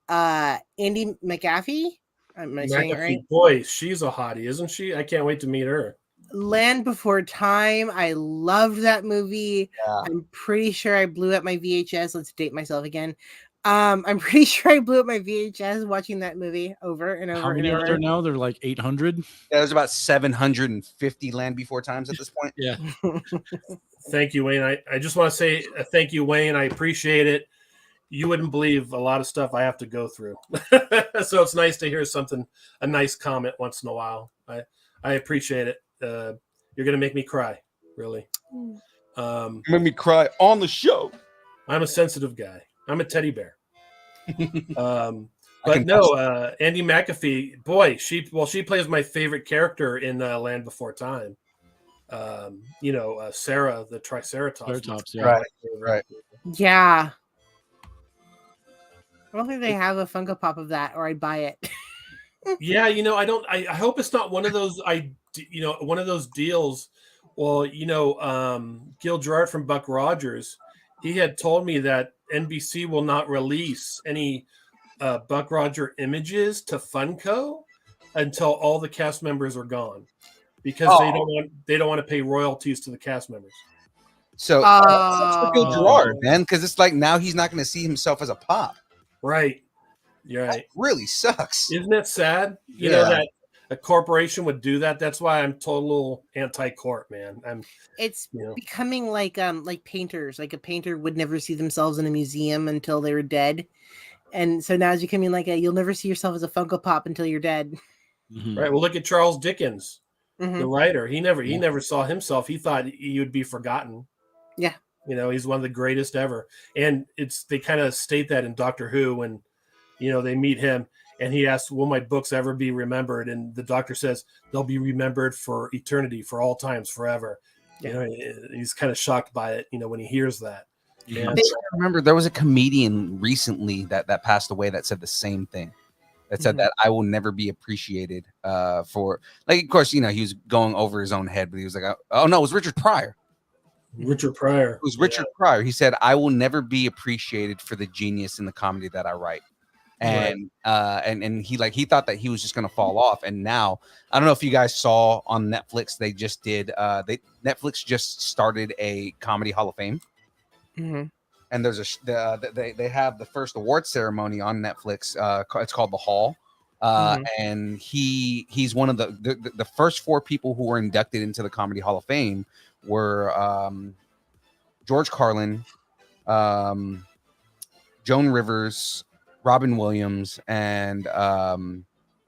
Andy McAfee. Am I saying it right? Boy, she's a hottie, isn't she? I can't wait to meet her. Land Before Time. I loved that movie. Yeah. I'm pretty sure I blew up my VHS. Let's date myself again. I'm pretty sure I blew up my VHS watching that movie over and over How and many are over. there now? They're like 800. Yeah, there's about 750 Land Before Times at this point. Yeah. Thank you, Wayne. I just want to say thank you, Wayne. I appreciate it. You wouldn't believe a lot of stuff I have to go through. So it's nice to hear a nice comment once in a while. I appreciate it. You're going to make me cry, really. Made me cry on the show. I'm a sensitive guy. I'm a teddy bear. can But no, Andy McAfee, boy, she plays my favorite character in Land Before Time. Sarah, the Triceratops. Triceratops, yeah. Right. Yeah. I don't think they have a Funko Pop of that, or I'd buy it. Yeah, I hope it's not one of those one of those deals. Well, Gil Gerard from Buck Rogers, he had told me that NBC will not release any Buck Roger images to Funko until all the cast members are gone, because they don't want to pay royalties to the cast members. So sucks for Gil Gerard, man, because it's like now he's not going to see himself as a pop. Right. You're right. That really sucks. Isn't it sad? You know that a corporation would do that. That's why I'm total anti-corp, man. It's becoming like painters. Like a painter would never see themselves in a museum until they were dead, and so now it's becoming like you'll never see yourself as a Funko Pop until you're dead. Mm-hmm. Right. Well, look at Charles Dickens, the writer. He never saw himself. He thought he would be forgotten. Yeah. He's one of the greatest ever. And they kind of state that in Doctor Who when, they meet him and he asks, will my books ever be remembered? And the doctor says, they'll be remembered for eternity, for all times, forever. Yeah. He's kind of shocked by it, when he hears that. Yeah. I remember there was a comedian recently that passed away that said the same thing. That said that I will never be appreciated for, like, of course, he was going over his own head, but he was like, oh no, it was Richard Pryor. Richard Pryor. It was Richard Pryor. He said, I will never be appreciated for the genius in the comedy that I write. And and he thought that he was just gonna fall off. And now I don't know if you guys saw on Netflix, they just did Netflix just started a comedy Hall of Fame. And there's they have the first award ceremony on Netflix. It's called The Hall. And he's one of the first 4 people who were inducted into the Comedy Hall of Fame were George Carlin, Joan Rivers, Robin Williams, and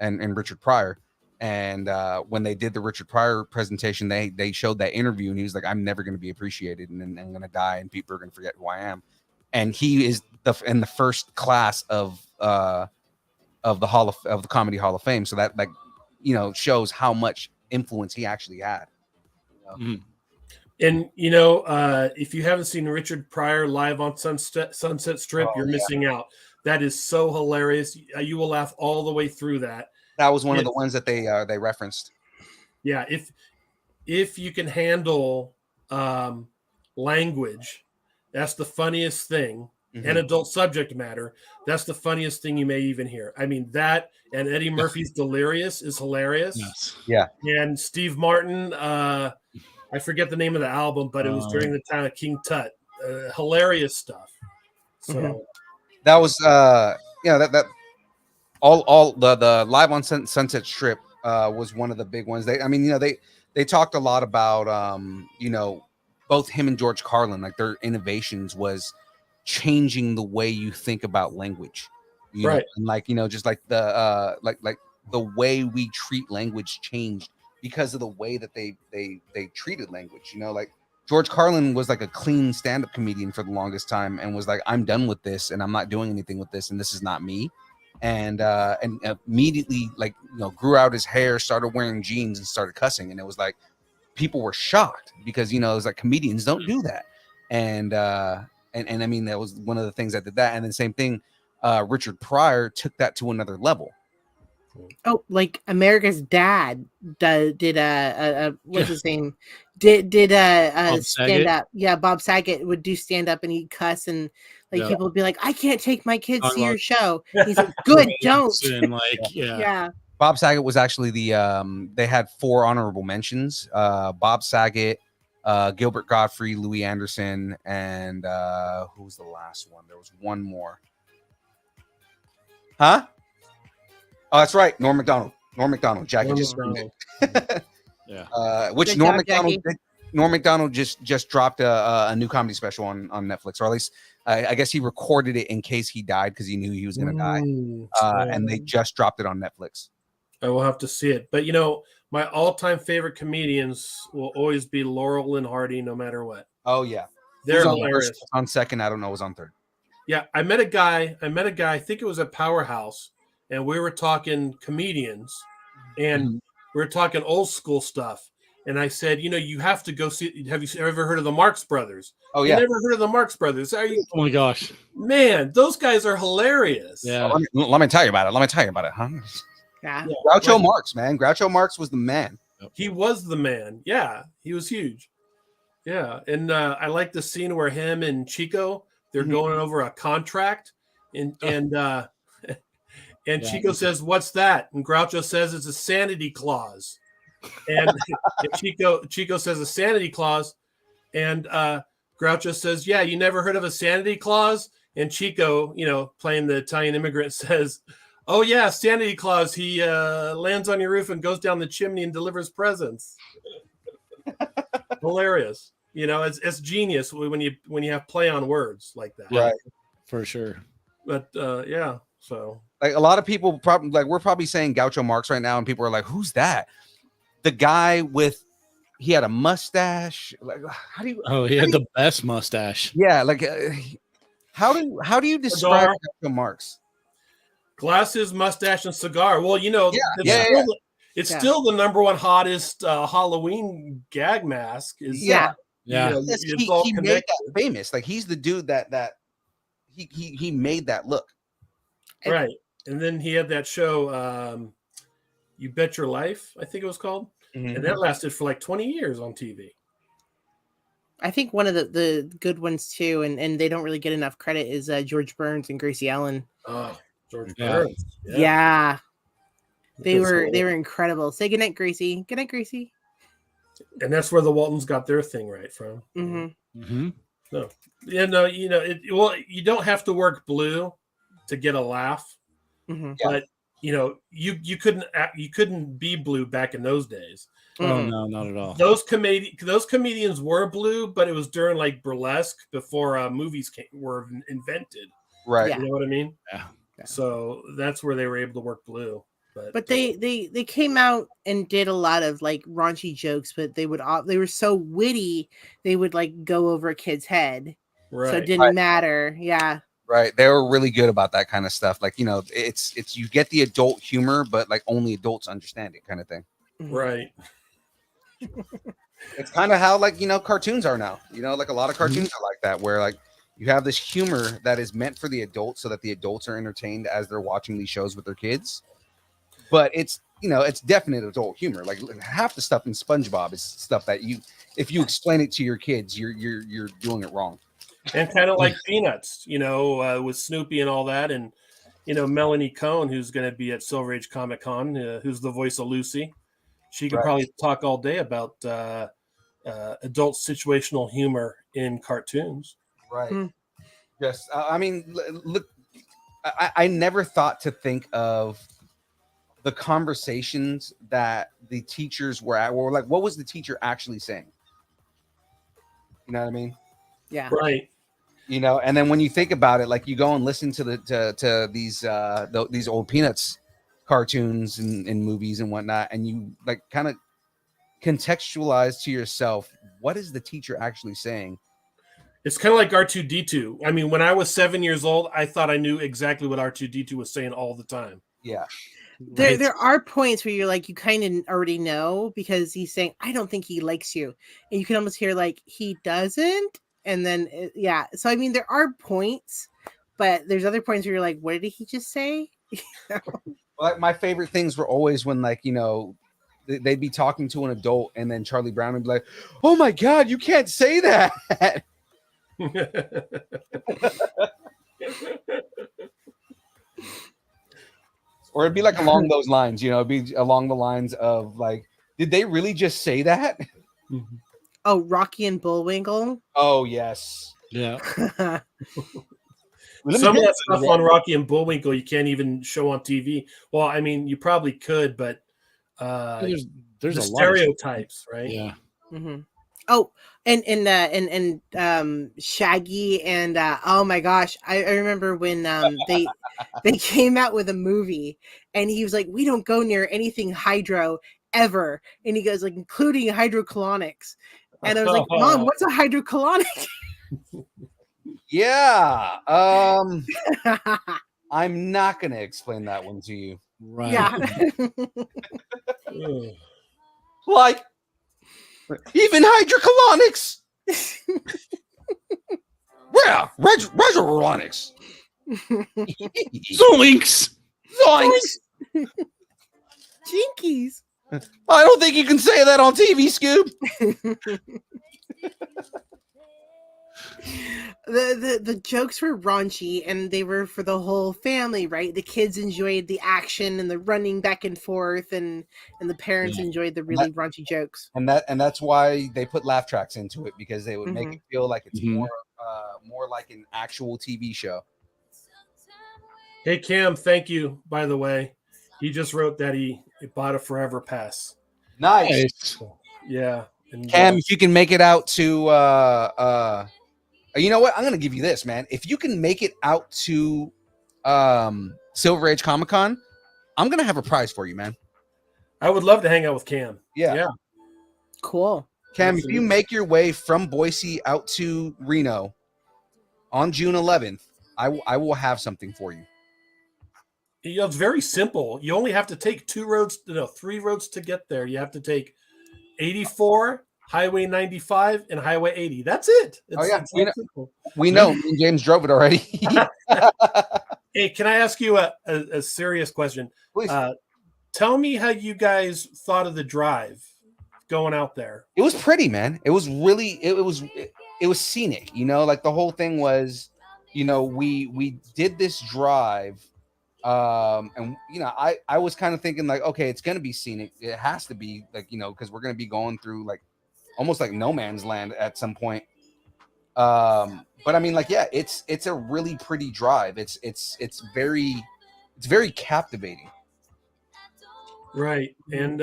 Richard Pryor. And when they did the Richard Pryor presentation, they showed that interview, and he was like, "I'm never going to be appreciated, and I'm going to die, and people are going to forget who I am." And he is in the first class of the Comedy Hall of Fame. So that shows how much influence he actually had. And if you haven't seen Richard Pryor live on Sunset Strip, you're missing out. That is so hilarious. You will laugh all the way through that. That was one of the ones that they referenced. Yeah, if you can handle language, that's the funniest thing. And adult subject matter, that's the funniest thing you may even hear. I mean, that and Eddie Murphy's Delirious is hilarious. Yes. Yeah. And Steve Martin, I forget the name of the album, but it was during the time of King Tut. Hilarious stuff. So that was that all the live on Sunset Strip was one of the big ones. They talked a lot about both him and George Carlin, like their innovations was changing the way you think about language, right? And just like the the way we treat language changed because of the way that they treated language. Like George Carlin was like a clean stand-up comedian for the longest time and was like, I'm done with this and I'm not doing anything with this and this is not me. And immediately grew out his hair, started wearing jeans and started cussing. And it was like people were shocked because it was like comedians don't do that. And I mean, that was one of the things that did that. And then same thing, Richard Pryor took that to another level. Oh, like America's Dad did what's his name? Did stand up. Yeah, Bob Saget would do stand up and he'd cuss and people would be like, I can't take my kids to your show. He's like, good, don't. Yeah. Bob Saget was actually they had 4 honorable mentions. Bob Saget, Gilbert Godfrey, Louis Anderson, and who was the last one? There was one more. Huh? Oh, that's right. Norm Macdonald. Jackie Norm just Macdonald. Yeah. which Good Norm job, Macdonald Jackie. Norm Macdonald just dropped a new comedy special on Netflix, or at least I guess he recorded it in case he died because he knew he was going to die. And they just dropped it on Netflix. I will have to see it. But my all-time favorite comedians will always be Laurel and Hardy, no matter what. Oh yeah, They're Who's on hilarious. first, on second. I don't know. Was on third. Yeah, I met a guy. I think it was at Powerhouse, and we were talking comedians, and we were talking old school stuff. And I said, you have to go see. Have you ever heard of the Marx Brothers? Oh yeah. You never heard of the Marx Brothers? Are you? Oh my gosh. Man, those guys are hilarious. Yeah. Let me tell you about it. Huh? Yeah. Groucho Marx, man. Groucho Marx was the man. He was the man. Yeah, he was huge. Yeah, and I like the scene where him and Chico they're going over a contract, and Chico says, "What's that?" And Groucho says, "It's a sanity clause." And Chico says, "A sanity clause," and Groucho says, "Yeah, you never heard of a sanity clause?" And Chico, playing the Italian immigrant, says, "Oh yeah, sanity clause. He lands on your roof and goes down the chimney and delivers presents." Hilarious. It's genius when you have play on words like that. Right. For sure. But yeah, so Like a lot of people probably we're probably saying Groucho Marx right now, and people are like, "Who's that?" The guy he had a mustache. Like, how do you? Oh, he had the best mustache. Yeah, like how do you describe Groucho Marx? glasses, mustache, and cigar. Well, it's still the number one hottest Halloween gag mask. Yeah. Yes, it's all he made connected. that famous. Like he's the dude that he made that look. Right. And then he had that show, You Bet Your Life, I think it was called. And that lasted for like 20 years on TV. I think one of the good ones too, and they don't really get enough credit, is George Burns and Gracie Allen. Oh, George Yeah. Burns. Yeah. They Because, were incredible. Say goodnight, Gracie. Good night, Gracie. and that's where the Waltons got their thing right from. Mm-hmm. Mm-hmm. Well, you don't have to work blue to get a laugh, Mm-hmm. but you couldn't be blue back in those days. Oh no, not at all. Those comedians were blue, but it was during like burlesque before movies were invented. Right. Yeah. You know what I mean? Yeah. So that's where they were able to work blue. But they came out and did a lot of like raunchy jokes, but they were so witty they would like go over a kid's head, right. so it didn't matter. Yeah. Right. They were really good about that kind of stuff. Like, it's you get the adult humor, but like only adults understand it kind of thing. Right. It's kind of how cartoons are now. Like a lot of cartoons are like that, where like you have this humor that is meant for the adults so that the adults are entertained as they're watching these shows with their kids. But it's definite adult humor. Like half the stuff in SpongeBob is stuff that if you explain it to your kids, you're doing it wrong. And kind of like Peanuts, with Snoopy and all that, and Melanie Cohn, who's going to be at Silver Age Comic Con, who's the voice of Lucy. She could probably talk all day about adult situational humor in cartoons. Right. Yes. I mean, look, I never thought to think of the conversations that the teachers were at. Were like, what was the teacher actually saying? You know what I mean? Yeah. Right. And then when you think about it, like you go and listen to these old Peanuts cartoons and movies and whatnot, and you like kind of contextualize to yourself, what is the teacher actually saying? It's kind of like R2-D2. I mean, when I was 7 years old, I thought I knew exactly what R2-D2 was saying all the time. Yeah. There are points where you're like, you kind of already know, because he's saying, I don't think he likes you. And you can almost hear like, he doesn't. And then, yeah. So, I mean, there are points, but there's other points where you're like, what did he just say? Like my favorite things were always when they'd be talking to an adult, and then Charlie Brown would be like, oh my God, you can't say that. Or it'd be like along those lines, it'd be along the lines of like, did they really just say that? Oh, Rocky and Bullwinkle. Oh, yes. Yeah. Some of that stuff on Rocky and Bullwinkle you can't even show on TV. Well, I mean, you probably could, but there's the a lot of stereotypes, right? Yeah. Mm-hmm. Oh, and Shaggy and oh my gosh, I remember when they came out with a movie and he was like, we don't go near anything hydro ever, and he goes like including hydrocolonics, and I was like, Mom, what's a hydrocolonic? Yeah. I'm not gonna explain that one to you. Right. Yeah. Like even hydrocolonics. Yeah, hydrocolonics. Zoinks! Zoinks! Jinkies. I don't think you can say that on TV, Scoob. The jokes were raunchy and they were for the whole family, right? The kids enjoyed the action and the running back and forth, and the parents enjoyed the really raunchy jokes. And that's why they put laugh tracks into it, because they would make it feel like it's more like an actual TV show. Hey Cam, thank you, by the way. He just wrote that he bought a Forever Pass. Nice. Yeah. And, Cam, if you can make it out to you know what? I'm gonna give you this, man. If you can make it out to Silver Age Comic Con, I'm gonna have a prize for you, man. I would love to hang out with Cam. Yeah. Cool. Cam, if you make your way from Boise out to Reno on June 11th, I will have something for you. You know, it's very simple. You only have to take 3 roads to get there. You have to take 84, Highway 95, and Highway 80. That's it. We know. Me and James drove it already. Hey, can I ask you a serious question? Please. Tell me how you guys thought of the drive going out there. It was pretty, man. It was really it was scenic, you know, like the whole thing was, you know, we did this drive. And you know, I was kind of thinking like, okay, it's gonna be scenic. It has to be, like, you know, because we're gonna be going through like almost like no man's land at some point. But I mean, like, yeah, it's a really pretty drive. It's very captivating. Right. And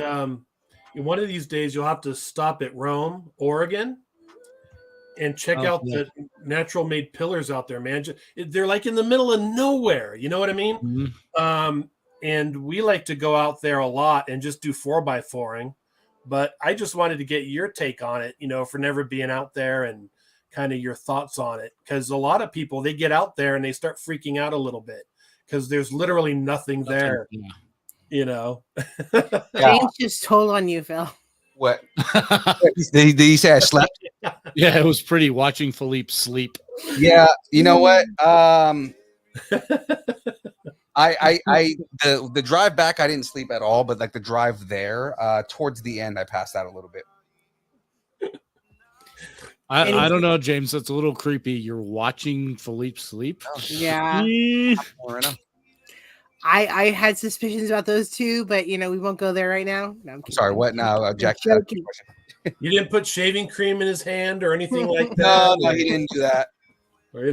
one of these days you'll have to stop at Rome, Oregon, and check out the natural made pillars out there, man. They're like in the middle of nowhere. You know what I mean? Mm-hmm. And we like to go out there a lot and just do 4x4ing. But I just wanted to get your take on it, you know, for never being out there, and kind of your thoughts on it. Because a lot of people, they get out there and they start freaking out a little bit because there's literally nothing there, you know. James just told on you, Phil. What? Did he say I slept? Yeah, it was pretty watching Philippe sleep. Yeah, you know what? The drive back, I didn't sleep at all, but like the drive there, towards the end, I passed out a little bit. I don't know, James. That's a little creepy. You're watching Philippe sleep. Yeah. I had suspicions about those two, but you know, we won't go there right now. No, I'm sorry. What now, Jack? You didn't put shaving cream in his hand or anything like that? No, he didn't do that. You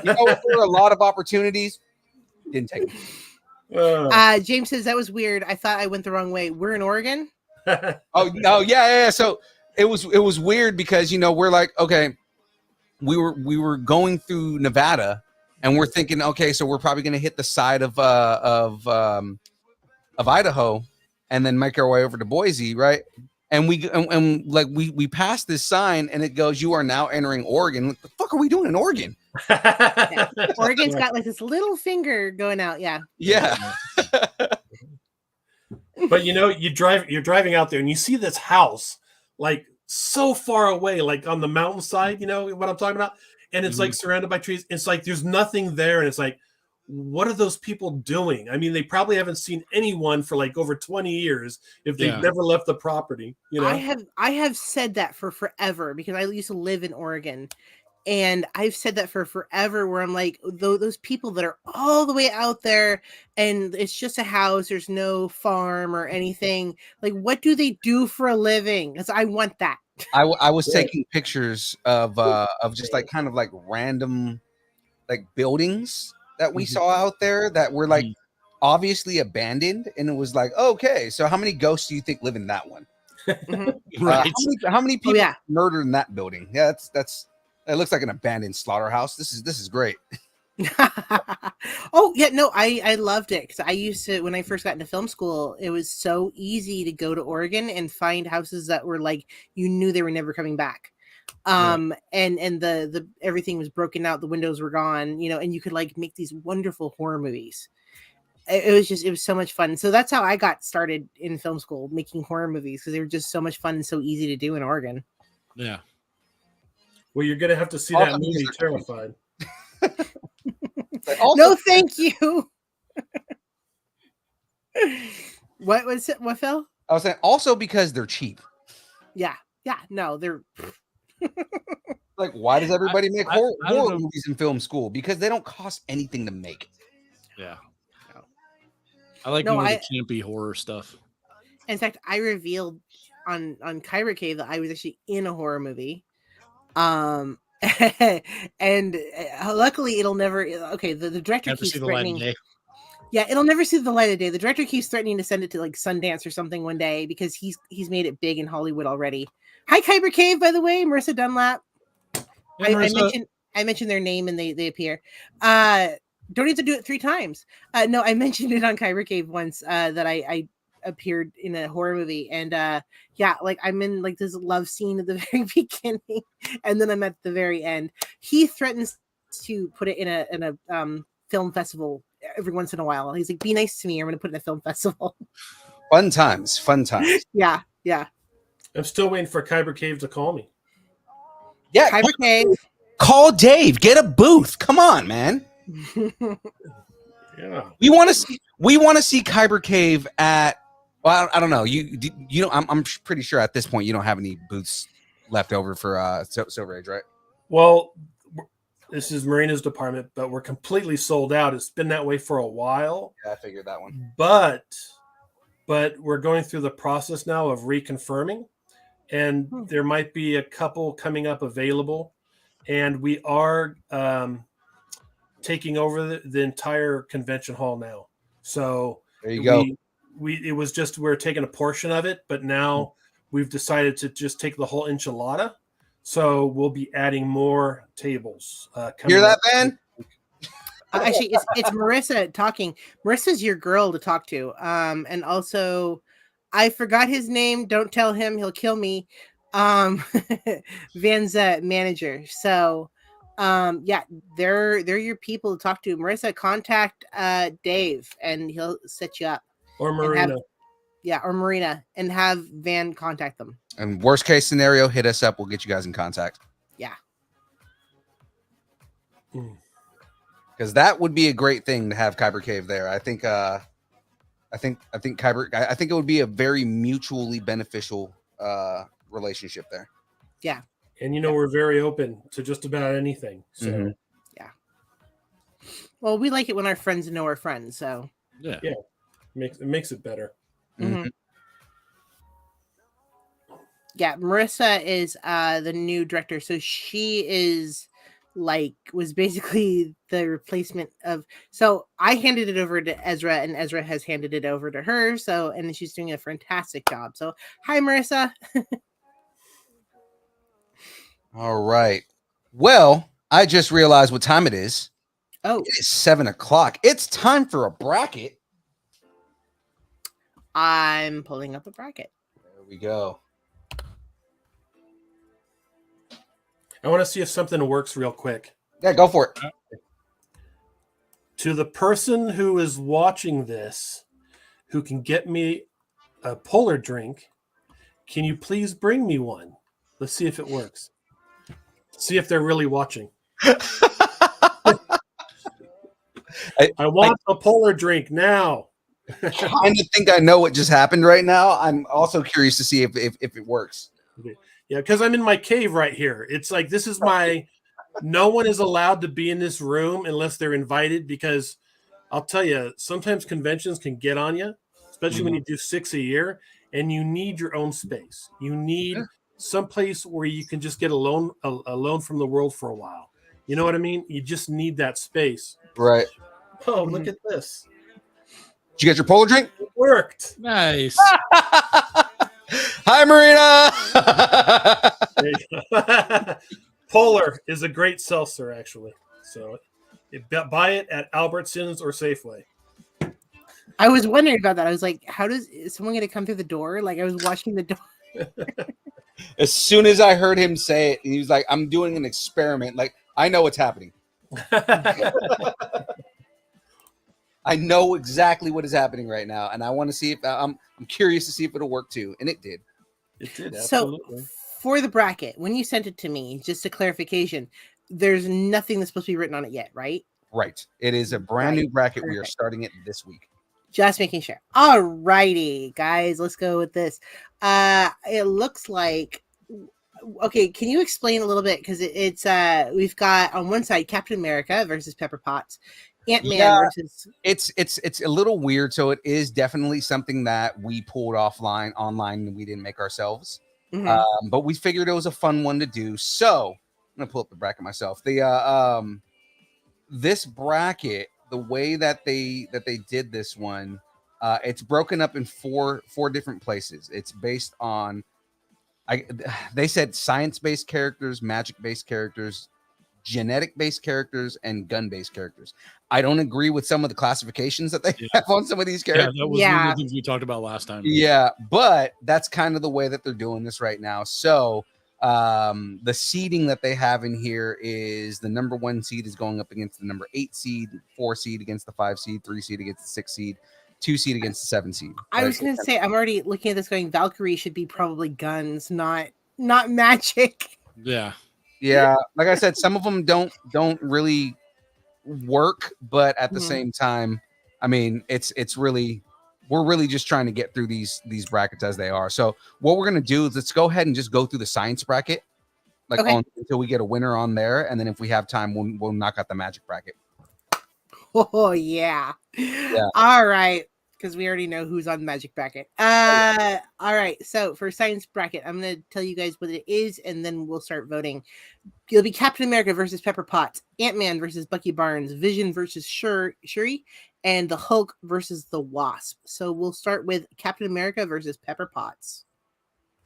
know, there were a lot of opportunities. Didn't take it. James says that was weird. I thought I went the wrong way. We're in Oregon. Oh no, yeah. So it was weird because, you know, we're like, okay, we were going through Nevada. And we're thinking, okay, so we're probably going to hit the side of Idaho, and then make our way over to Boise, right? And we passed this sign, and it goes, "You are now entering Oregon." What the fuck are we doing in Oregon? Yeah. Oregon's got like this little finger going out. Yeah. Yeah. But you know, you're driving out there, and you see this house like so far away, like on the mountainside. You know what I'm talking about? And it's like surrounded by trees. It's like there's nothing there. And it's like, what are those people doing? I mean, they probably haven't seen anyone for like over 20 years if they've never left the property. You know, I have said that for forever because I used to live in Oregon. And I've said that for forever, where I'm like, those people that are all the way out there and it's just a house, there's no farm or anything. Like, what do they do for a living? Because I want that. I was taking pictures of just like kind of like random like buildings that we Mhm. saw out there that were like Mhm. obviously abandoned, and it was like, okay, so how many ghosts do you think live in that one? Mhm. Right. How many Oh, people yeah. murdered in that building? Yeah, that's it looks like an abandoned slaughterhouse. This is great. Oh yeah, no, I loved it because I used to when I first got into film school. It was so easy to go to Oregon and find houses that were like you knew they were never coming back. And the everything was broken out, the windows were gone, and you could like make these wonderful horror movies. It was so much fun. So that's how I got started in film school, making horror movies because they were just so much fun and so easy to do in Oregon. Yeah. Well, you're gonna have to see Also that movie. because they're- Terrified. Like, also, No, thank you. What was it? What, Phil? I was saying also because they're cheap. Yeah. No, they're Like, why does everybody make I horror don't know. movies in film school? Because they don't cost anything to make. Yeah. I like No, more I- the campy horror stuff. in fact, I revealed on Kyra Cave that I was actually in a horror movie. And luckily it'll never okay, the director Never keeps see the light of threatening. day. Yeah, it'll never see the light of day. The director keeps threatening to send it to like Sundance or something one day because he's made it big in Hollywood already. Hi, Kyber Cave, by the way, Marissa Dunlap. Hey, Marissa. I mentioned their name and they appear. Don't need to do it 3 times. No, I mentioned it on Kyber Cave once that I appeared in a horror movie, and yeah, like I'm in like this love scene at the very beginning, and then I'm at the very end. He threatens to put it in a film festival every once in a while. He's like, "Be nice to me, or I'm going to put it in a film festival." Fun times. Yeah. I'm still waiting for Kyber Cave to call me. Yeah, Kyber Cave. call Dave. Get a booth. Come on, man. Yeah. We want to see Kyber Cave at. Well, I don't know. You know, I'm pretty sure at this point you don't have any booths left over for Silver Age, right? Well, this is Marina's department, but we're completely sold out. It's been that way for a while, Yeah, I figured that one. but we're going through the process now of reconfirming, and there might be a couple coming up available, and we are taking over the entire convention hall now. So There you go. It was just we're taking a portion of it, but now we've decided to just take the whole enchilada. So we'll be adding more tables. Hear that, up. man? Actually, it's Marissa talking. Marissa's your girl to talk to. And also, I forgot his name. Don't tell him; he'll kill me. Van's manager. So, yeah, they're your people to talk to. Marissa, contact Dave, and he'll set you up. Or And Marina. or Marina, and have Van contact them. And worst case scenario, hit us up. We'll get you guys in contact. Yeah. Because that would be a great thing to have Kyber Cave there. I think Kyber. I think it would be a very mutually beneficial relationship there. Yeah. And we're very open to just about anything. So Mhm. Well, we like it when our friends know our friends. So. Yeah. it makes it better. Mm-hmm. Yeah, Marissa is the new director, so she was basically the replacement of. So I handed it over to Ezra, and Ezra has handed it over to her. So and she's doing a fantastic job. So hi, Marissa. All right. Well, I just realized what time it is. Oh, It is 7:00. It's time for a bracket. I'm pulling up a bracket. There we go. I want to see if something works real quick. Yeah, go for it. To the person who is watching this, who can get me a polar drink, can you please bring me one? Let's see if it works. See if they're really watching. I want a polar drink now. I kind of think I know what just happened right now. I'm also curious to see if it works. Yeah, because I'm in my cave right here. It's like this is no one is allowed to be in this room unless they're invited, because I'll tell you, sometimes conventions can get on you, especially when you do 6 a year, and you need your own space. You need some place where you can just get alone from the world for a while. You know what I mean? You just need that space. Right. Oh, look at this. Did you get your polar drink? It worked. Nice. Hi, Marina. There you go. Polar is a great seltzer, actually. So buy it at Albertsons or Safeway. I was wondering about that. I was like, is someone going to come through the door? Like I was watching the door. As soon as I heard him say it, he was like, "I'm doing an experiment. Like I know what's happening. I know exactly what is happening right now, and I want to see if I'm curious to see if it'll work too." And it did. It did, So absolutely. for the bracket, when you sent it to me, just a clarification, there's nothing that's supposed to be written on it yet, right? Right. It is a brand new Right. bracket. We are Perfect. starting it this week. Just making sure. All righty, guys, let's go with this. It looks like, okay, can you explain a little bit? Because it's we've got on one side Captain America versus Pepper Potts, Ant-Man Yeah. versus It's a little weird. So it is definitely something that we pulled online and we didn't make ourselves. Mhm. But we figured it was a fun one to do. So I'm gonna pull up the bracket myself. The this bracket, the way that they did this one, it's broken up in four different places. It's based on they said science-based characters, magic-based characters, genetic-based characters, and gun-based characters. I don't agree with some of the classifications that they have on some of these Yeah, characters. that was one of the things we talked about last time. Yeah, but that's kind of the way that they're doing this right now. So the seeding that they have in here is the number 1 seed is going up against the number 8 seed, 4 seed against the 5 seed, 3 seed against the 6 seed, 2 seed against the 7 seed. I was gonna say, I'm already looking at this going, Valkyrie should be probably guns, not magic. Yeah. Yeah, like I said, some of them don't really work, but at the Mhm. same time, I mean, we're really just trying to get through these brackets as they are. So what we're gonna do is let's go ahead and just go through the science bracket, like Okay. until we get a winner on there, and then if we have time, we'll knock out the magic bracket. Oh yeah. All right. Because we already know who's on the magic bracket. All right. So for science bracket, I'm gonna tell you guys what it is, and then we'll start voting. It'll be Captain America versus Pepper Potts, Ant-Man versus Bucky Barnes, Vision versus Shuri, and the Hulk versus the Wasp. So we'll start with Captain America versus Pepper Potts.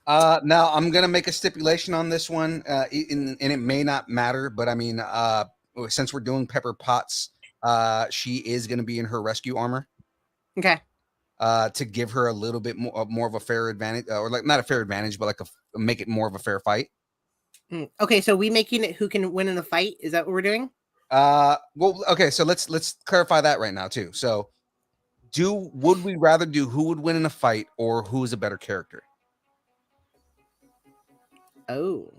Now I'm gonna make a stipulation on this one, and it may not matter, but I mean, since we're doing Pepper Potts, she is gonna be in her rescue armor. Okay. To give her a little bit more of a fair advantage, or like not a fair advantage, but like make it more of a fair fight. Okay, so we making it who can win in a fight? Is that what we're doing? Well, okay, so let's clarify that right now too. So, would we rather do who would win in a fight or who is a better character? Oh.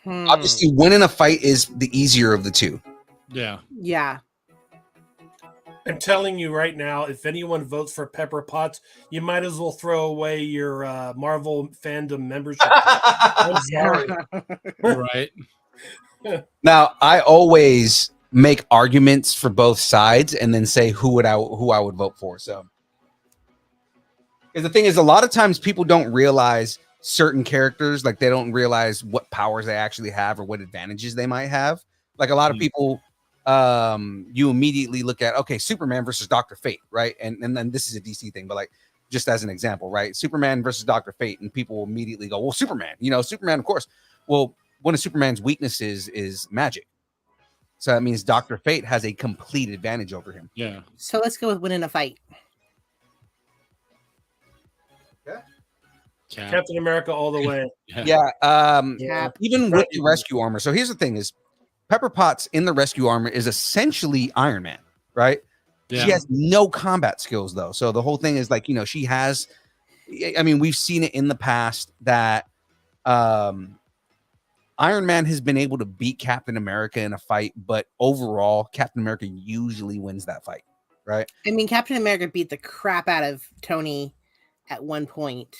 Obviously, winning a fight is the easier of the two. Yeah. Yeah. I'm telling you right now, if anyone votes for Pepper Potts, you might as well throw away your Marvel fandom membership. I'm sorry. Right. Now, I always make arguments for both sides and then say who I would vote for. So, because the thing is, a lot of times people don't realize certain characters, like they don't realize what powers they actually have or what advantages they might have. Like a lot of people, you immediately look at, okay, Superman versus Dr. Fate, right? And then this is a DC thing, but like just as an example, right? Superman versus Dr. Fate, and people will immediately go, well, Superman, Superman, of course. Well, one of Superman's weaknesses is magic. So that means Dr. Fate has a complete advantage over him. Yeah. So let's go with winning a fight. Captain America all the way. Yeah. Cap. Even with the rescue armor. So here's the thing is Pepper Potts in the rescue armor is essentially Iron Man, right? Yeah. She has no combat skills though. So the whole thing is like, she has, I mean, we've seen it in the past that Iron Man has been able to beat Captain America in a fight, but overall Captain America usually wins that fight, right? I mean, Captain America beat the crap out of Tony at one point.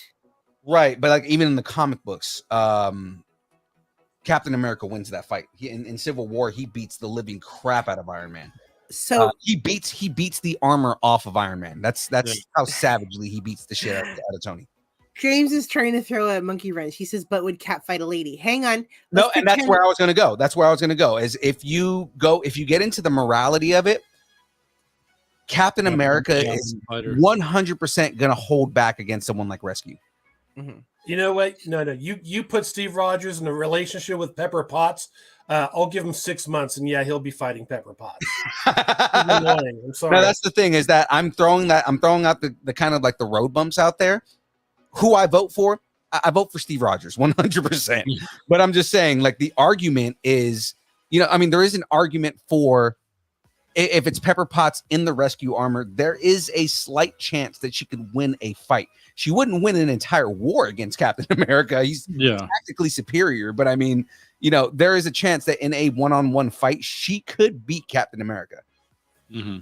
Right, but like even in the comic books, Captain America wins that fight. In Civil War, he beats the living crap out of Iron Man. So he beats the armor off of Iron Man. That's how savagely he beats the shit out of Tony. James is trying to throw a monkey wrench. He says, "But would Cap fight a lady?" Hang on. No, Let's and that's pretend- where I was going to go. That's where I was going to go. Is if you get into the morality of it, Captain America is 100% going to hold back against someone like Rescue. Mhm. You know what? No. You put Steve Rogers in a relationship with Pepper Potts. I'll give him 6 months, and yeah, he'll be fighting Pepper Potts. He's annoying. I'm sorry. No, that's the thing is that I'm throwing out the kind of like the road bumps out there. Who I vote for? I vote for Steve Rogers 100%. But I'm just saying, like, the argument is, I mean, there is an argument for if it's Pepper Potts in the rescue armor, there is a slight chance that she could win a fight. She wouldn't win an entire war against Captain America. He's tactically superior, but I mean, there is a chance that in a one-on-one fight, she could beat Captain America. Mm-hmm.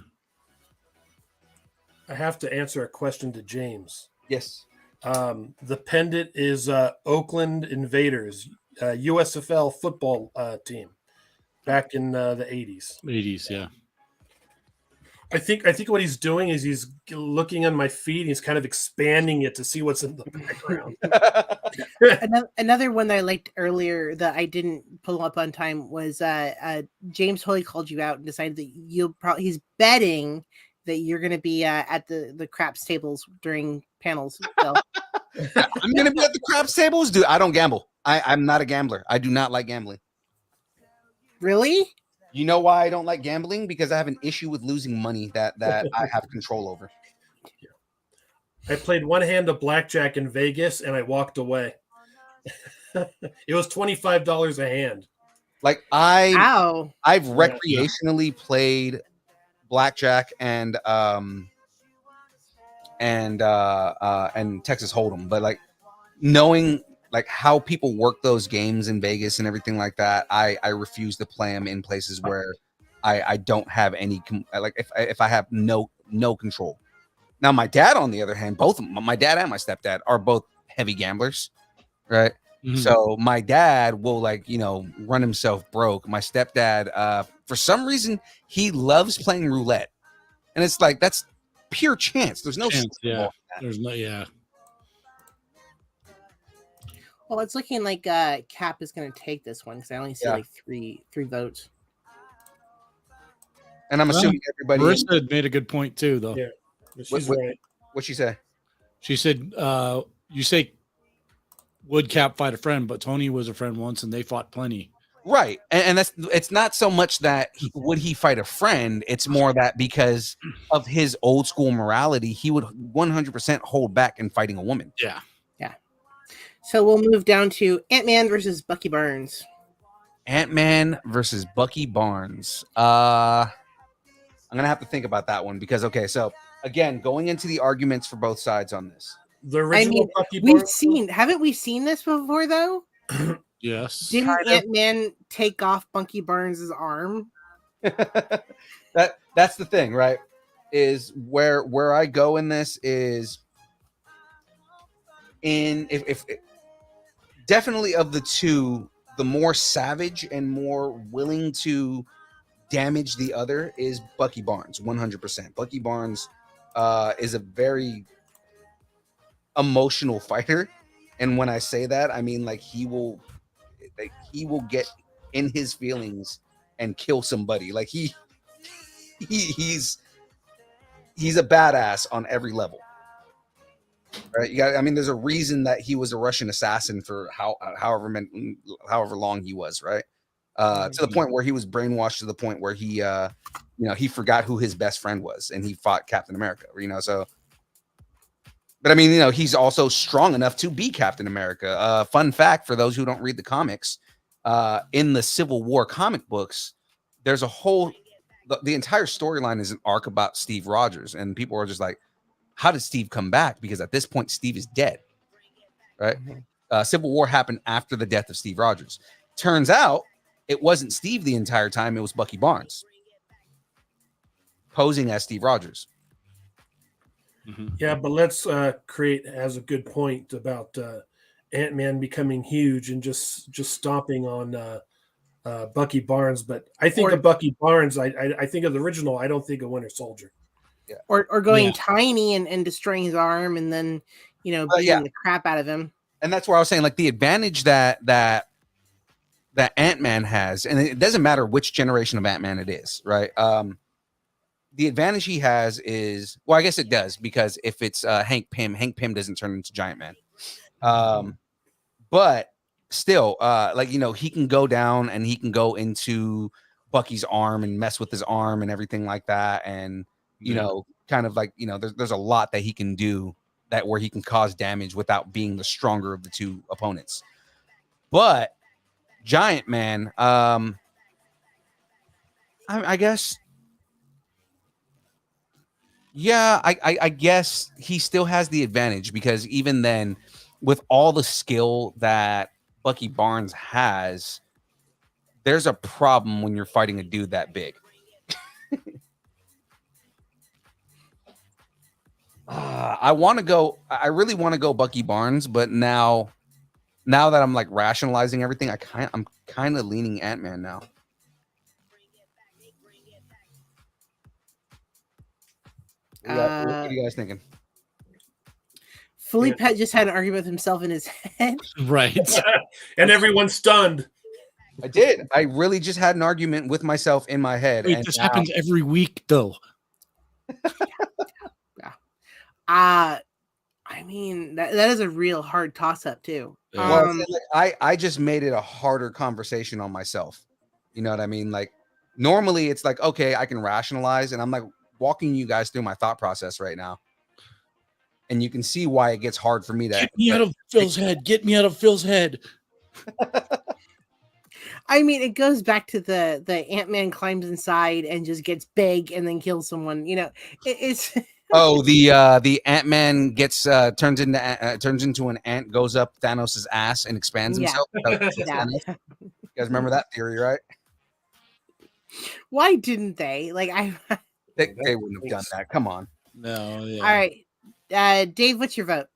I have to answer a question to James. Yes. The pendant is Oakland Invaders, USFL football team back in the 80s. 80s, yeah. I think what he's doing is he's looking on my feed and he's kind of expanding it to see what's in the background. Another one that I liked earlier that I didn't pull up on time was James totally called you out and decided that he's betting that you're going to be at the craps tables during panels. So. I'm going to be at the craps tables? Dude, I don't gamble. I'm not a gambler. I do not like gambling. Really? You know why I don't like gambling? Because I have an issue with losing money that I have control over. I played one hand of blackjack in Vegas and I walked away. It was $25 a hand. Like I've recreationally played blackjack and Texas Hold'em, but like knowing like how people work those games in Vegas and everything like that, I refuse to play them in places where I don't have any if I have no control. Now my dad, on the other hand, both of them, my dad and my stepdad are both heavy gamblers, right? Mm-hmm. So my dad will run himself broke. My stepdad, for some reason, he loves playing roulette, and it's like that's pure chance. There's no chance. Yeah, there's no. Yeah. Well, it's looking like Cap is going to take this one because I only see like three votes. And I'm assuming everybody. Marissa had made a good point too, though. Yeah, she's right. What'd she say? She said, "You say would Cap fight a friend, but Tony was a friend once, and they fought plenty." Right, and it's not so much that would he fight a friend. It's more that because of his old school morality, he would 100% hold back in fighting a woman. Yeah. So we'll move down to Ant-Man versus Bucky Barnes. Ant-Man versus Bucky Barnes. I'm gonna have to think about that one because so again, going into the arguments for both sides on this. The original Bucky Barnes. Haven't we seen this before though? Yes. Didn't Ant-Man take off Bucky Barnes' arm? That's the thing, right? Is where I go in this is if definitely of the two, the more savage and more willing to damage the other is Bucky Barnes, 100%. Bucky Barnes is a very emotional fighter, and when I say that, I mean like he will get in his feelings and kill somebody. Like he's a badass on every level. Right, there's a reason that he was a Russian assassin for however long he was, right? To the point where he was brainwashed to the point where he he forgot who his best friend was and he fought Captain America, so. But he's also strong enough to be Captain America. Fun fact for those who don't read the comics, in the Civil War comic books, there's the entire storyline is an arc about Steve Rogers, and people are just like, how did Steve come back? Because at this point, Steve is dead, right? Mm-hmm. Civil War happened after the death of Steve Rogers. Turns out it wasn't Steve the entire time. It was Bucky Barnes posing as Steve Rogers. Mm-hmm. Yeah, but let's create has a good point about Ant-Man becoming huge and just stomping on Bucky Barnes. But I think of Bucky Barnes. I think of the original. I don't think of Winter Soldier. Yeah. Or going tiny and destroying his arm and then beating yeah. the crap out of him. And that's where I was saying, like, the advantage that Ant-Man has, and it doesn't matter which generation of Ant-Man it is, right? The advantage he has is, well, I guess it does, because if it's Hank Pym doesn't turn into Giant Man. But still, he can go down and he can go into Bucky's arm and mess with his arm and everything like that. And, kind of like, there's a lot that he can do where he can cause damage without being the stronger of the two opponents. But Giant Man, I guess, yeah, I guess he still has the advantage, because even then, with all the skill that Bucky Barnes has, there's a problem when you're fighting a dude that big. I really want to go Bucky Barnes, but now that I'm like rationalizing everything, I'm kind of leaning Ant-Man now. What are you guys thinking? Philippe had just had an argument with himself in his head. Right. And everyone's stunned. I did. I really just had an argument with myself in my head. Wait, this happens every week, though. I mean, that is a real hard toss-up, too. Well, I just made it a harder conversation on myself. You know what I mean? Like, normally it's like, okay, I can rationalize, and I'm like walking you guys through my thought process right now. And you can see why it gets hard for me to get me out of Phil's head. Get me out of Phil's head. I mean, it goes back to the Ant-Man climbs inside and just gets big and then kills someone. It's oh, the Ant-Man gets turns into an ant, goes up Thanos' ass and expands himself. Yeah. You guys remember that theory, right? Why didn't they? They wouldn't have done that. Come on. No. Yeah. All right. Dave, what's your vote?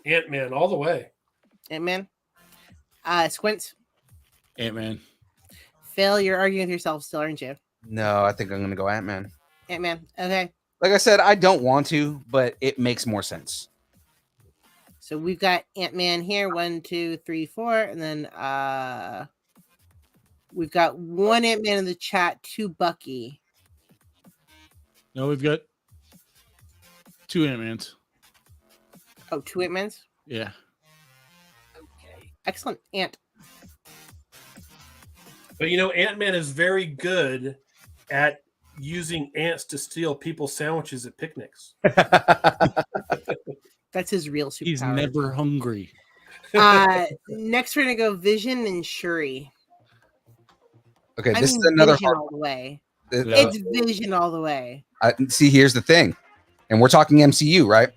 Ant-Man all the way. Ant-Man. Squints. Ant-Man. Phil, you're arguing with yourself still, aren't you? No, I think I'm gonna go Ant-Man. Ant-Man. Okay. Like I said, I don't want to, but it makes more sense. So we've got Ant-Man here. 1, 2, 3, 4, and then we've got one Ant-Man in the chat, 2 Bucky. No, we've got 2 Ant-Mans. Oh, 2 Ant-Mans? Yeah. Okay. Excellent. Ant. But Ant-Man is very good at using ants to steal people's sandwiches at picnics. That's his real superpower. He's never hungry. Next, we're going to go Vision and Shuri. Okay, this is another Vision hard all the way. Yeah. It's Vision all the way. See, here's the thing, and we're talking MCU, right?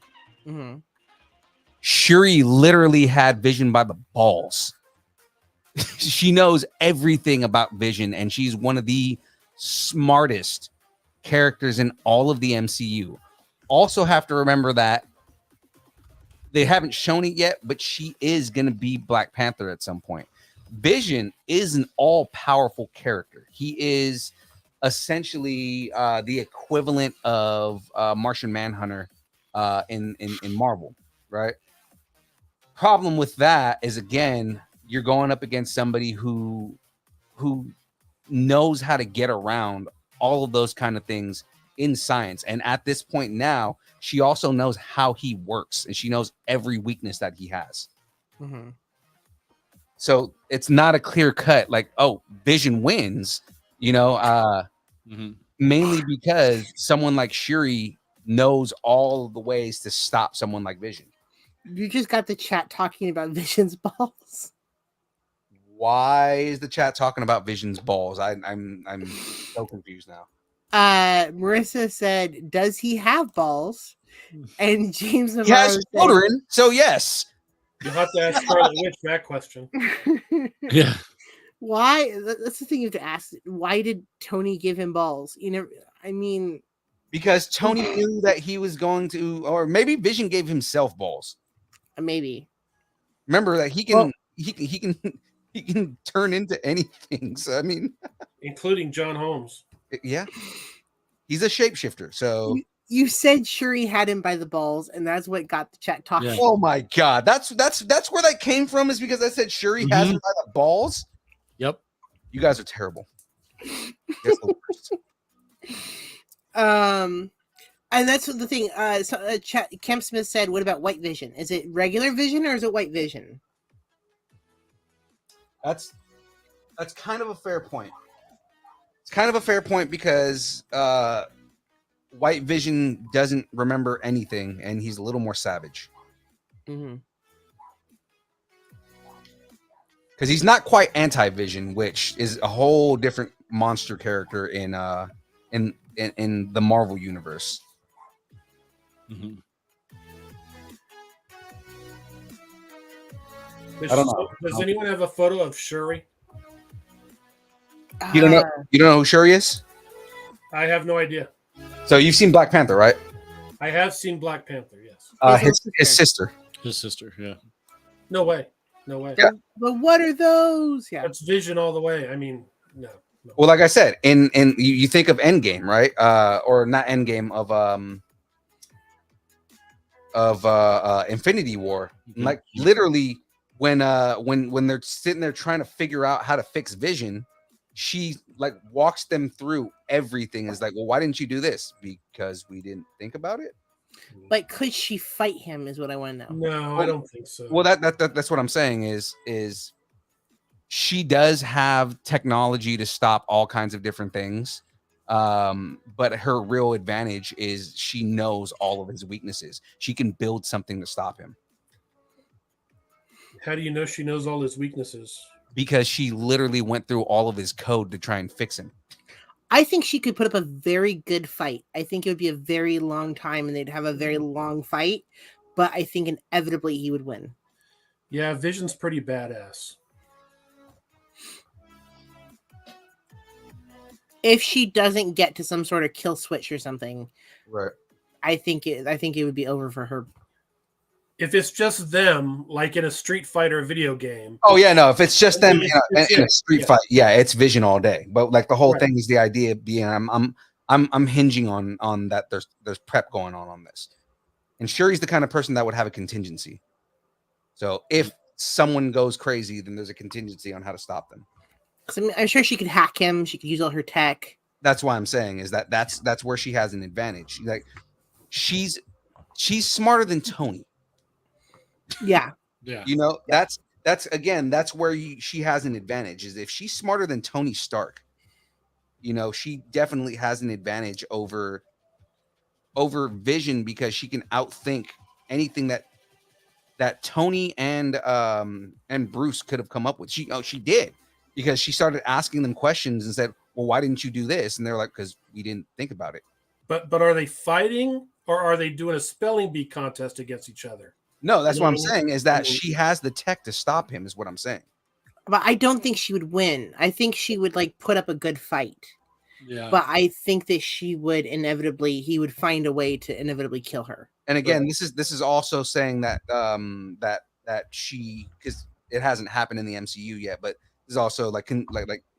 Mm-hmm. Shuri literally had Vision by the balls. She knows everything about Vision, and she's one of the smartest characters in all of the MCU. Also have to remember that they haven't shown it yet, but she is going to be Black Panther at some point. Vision is an all-powerful character. He is essentially the equivalent of Martian Manhunter in Marvel, right? Problem with that is, again, you're going up against somebody who knows how to get around all of those kind of things in science. And at this point now, she also knows how he works, and she knows every weakness that he has. Mm-hmm. So it's not a clear cut, like, oh, Vision wins, mainly because someone like Shuri knows all the ways to stop someone like Vision. You just got the chat talking about Vision's balls. Why is the chat talking about Vision's balls? I'm so confused now. Marissa said, "Does he have balls?" And James He has Navarro children, so yes. You'll have to ask Scarlet Witch that question. said, Yeah. Why? That's the thing you have to ask. Why did Tony give him balls? Because Tony knew that he was going to, or maybe Vision gave himself balls. Maybe. Remember that he can turn into anything. So including John Holmes. yeah, he's a shapeshifter. So You said Shuri had him by the balls, and that's what got the chat talking. Yeah. Oh my god, that's where that came from. Is because I said Shuri has him by the balls. Yep. You guys are terrible. You're the worst. And that's the thing. Camp Smith said, "What about white vision? Is it regular vision or is it white vision?" That's kind of a fair point. It's kind of a fair point because White Vision doesn't remember anything, and he's a little more savage. Mm-hmm. Because he's not quite anti-Vision, which is a whole different monster character in the Marvel universe. Mm-hmm. I don't know. Does anyone have a photo of Shuri? You don't know? You don't know who Shuri is? I have no idea. So you've seen Black Panther, right? I have seen Black Panther. Yes. His sister. His sister. Yeah. No way. No way. Yeah. But what are those? Yeah. That's Vision all the way. I mean, no. Well, like I said, in you think of Endgame, right? Or not Endgame of Infinity War. Mhm. Like literally, when they're sitting there trying to figure out how to fix Vision, she like walks them through everything. Is like, well, why didn't you do this? Because we didn't think about it. Like, could she fight him? Is what I want to know. No, I don't think so. Well, that's what I'm saying is she does have technology to stop all kinds of different things. But her real advantage is she knows all of his weaknesses. She can build something to stop him. How do you know she knows all his weaknesses? Because she literally went through all of his code to try and fix him. I think she could put up a very good fight. I think it would be a very long time and they'd have a very long fight, but I think inevitably he would win. Yeah, Vision's pretty badass. If she doesn't get to some sort of kill switch or something, Right. I think it would be over for her. If it's just them, like in a Street Fighter video game. Oh yeah, no. If it's just them in a street yeah. fight, yeah, it's Vision all day. But like the whole Right. thing is the idea being, I'm hinging on that. There's prep going on this, and Shuri's the kind of person that would have a contingency. So if someone goes crazy, then there's a contingency on how to stop them. I mean, I'm sure she could hack him. She could use all her tech. That's why I'm saying is that's where she has an advantage. Like she's smarter than Tony. Yeah. Yeah. You know, that's where she has an advantage. Is if she's smarter than Tony Stark, you know, she definitely has an advantage over Vision because she can outthink anything that Tony and Bruce could have come up with. She did, because she started asking them questions and said, well, why didn't you do this? And they're like, because we didn't think about it. But are they fighting or are they doing a spelling bee contest against each other? No, that's what I'm saying is that she has the tech to stop him, is what I'm saying. But I don't think she would win. I think she would like put up a good fight. Yeah. But I think that he would find a way to inevitably kill her. And again, this is also saying that that she, because it hasn't happened in the MCU yet, but is also like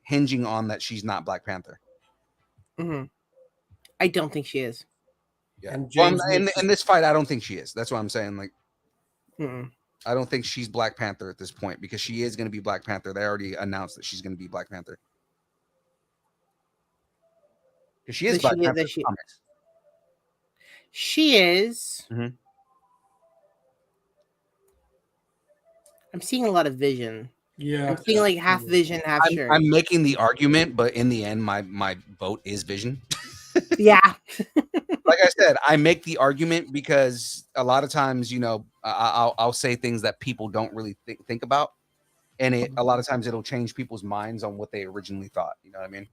hinging on that she's not Black Panther. Mm-hmm. I don't think she is. Yeah. And Well, James in this fight, I don't think she is. That's what I'm saying. Like, Mm-mm. I don't think she's Black Panther at this point because she is going to be Black Panther. They already announced that she's going to be Black Panther. Because she is That Black she is- Panther that she- in comics. She is. Mhm. I'm seeing a lot of Vision. Yeah. I'm seeing like half Vision, half Shuri. I'm making the argument, but in the end, my vote is Vision. Yeah. Like I said, I make the argument because a lot of times, you know, I'll say things that people don't really think about, and a lot of times it'll change people's minds on what they originally thought. You know what I mean?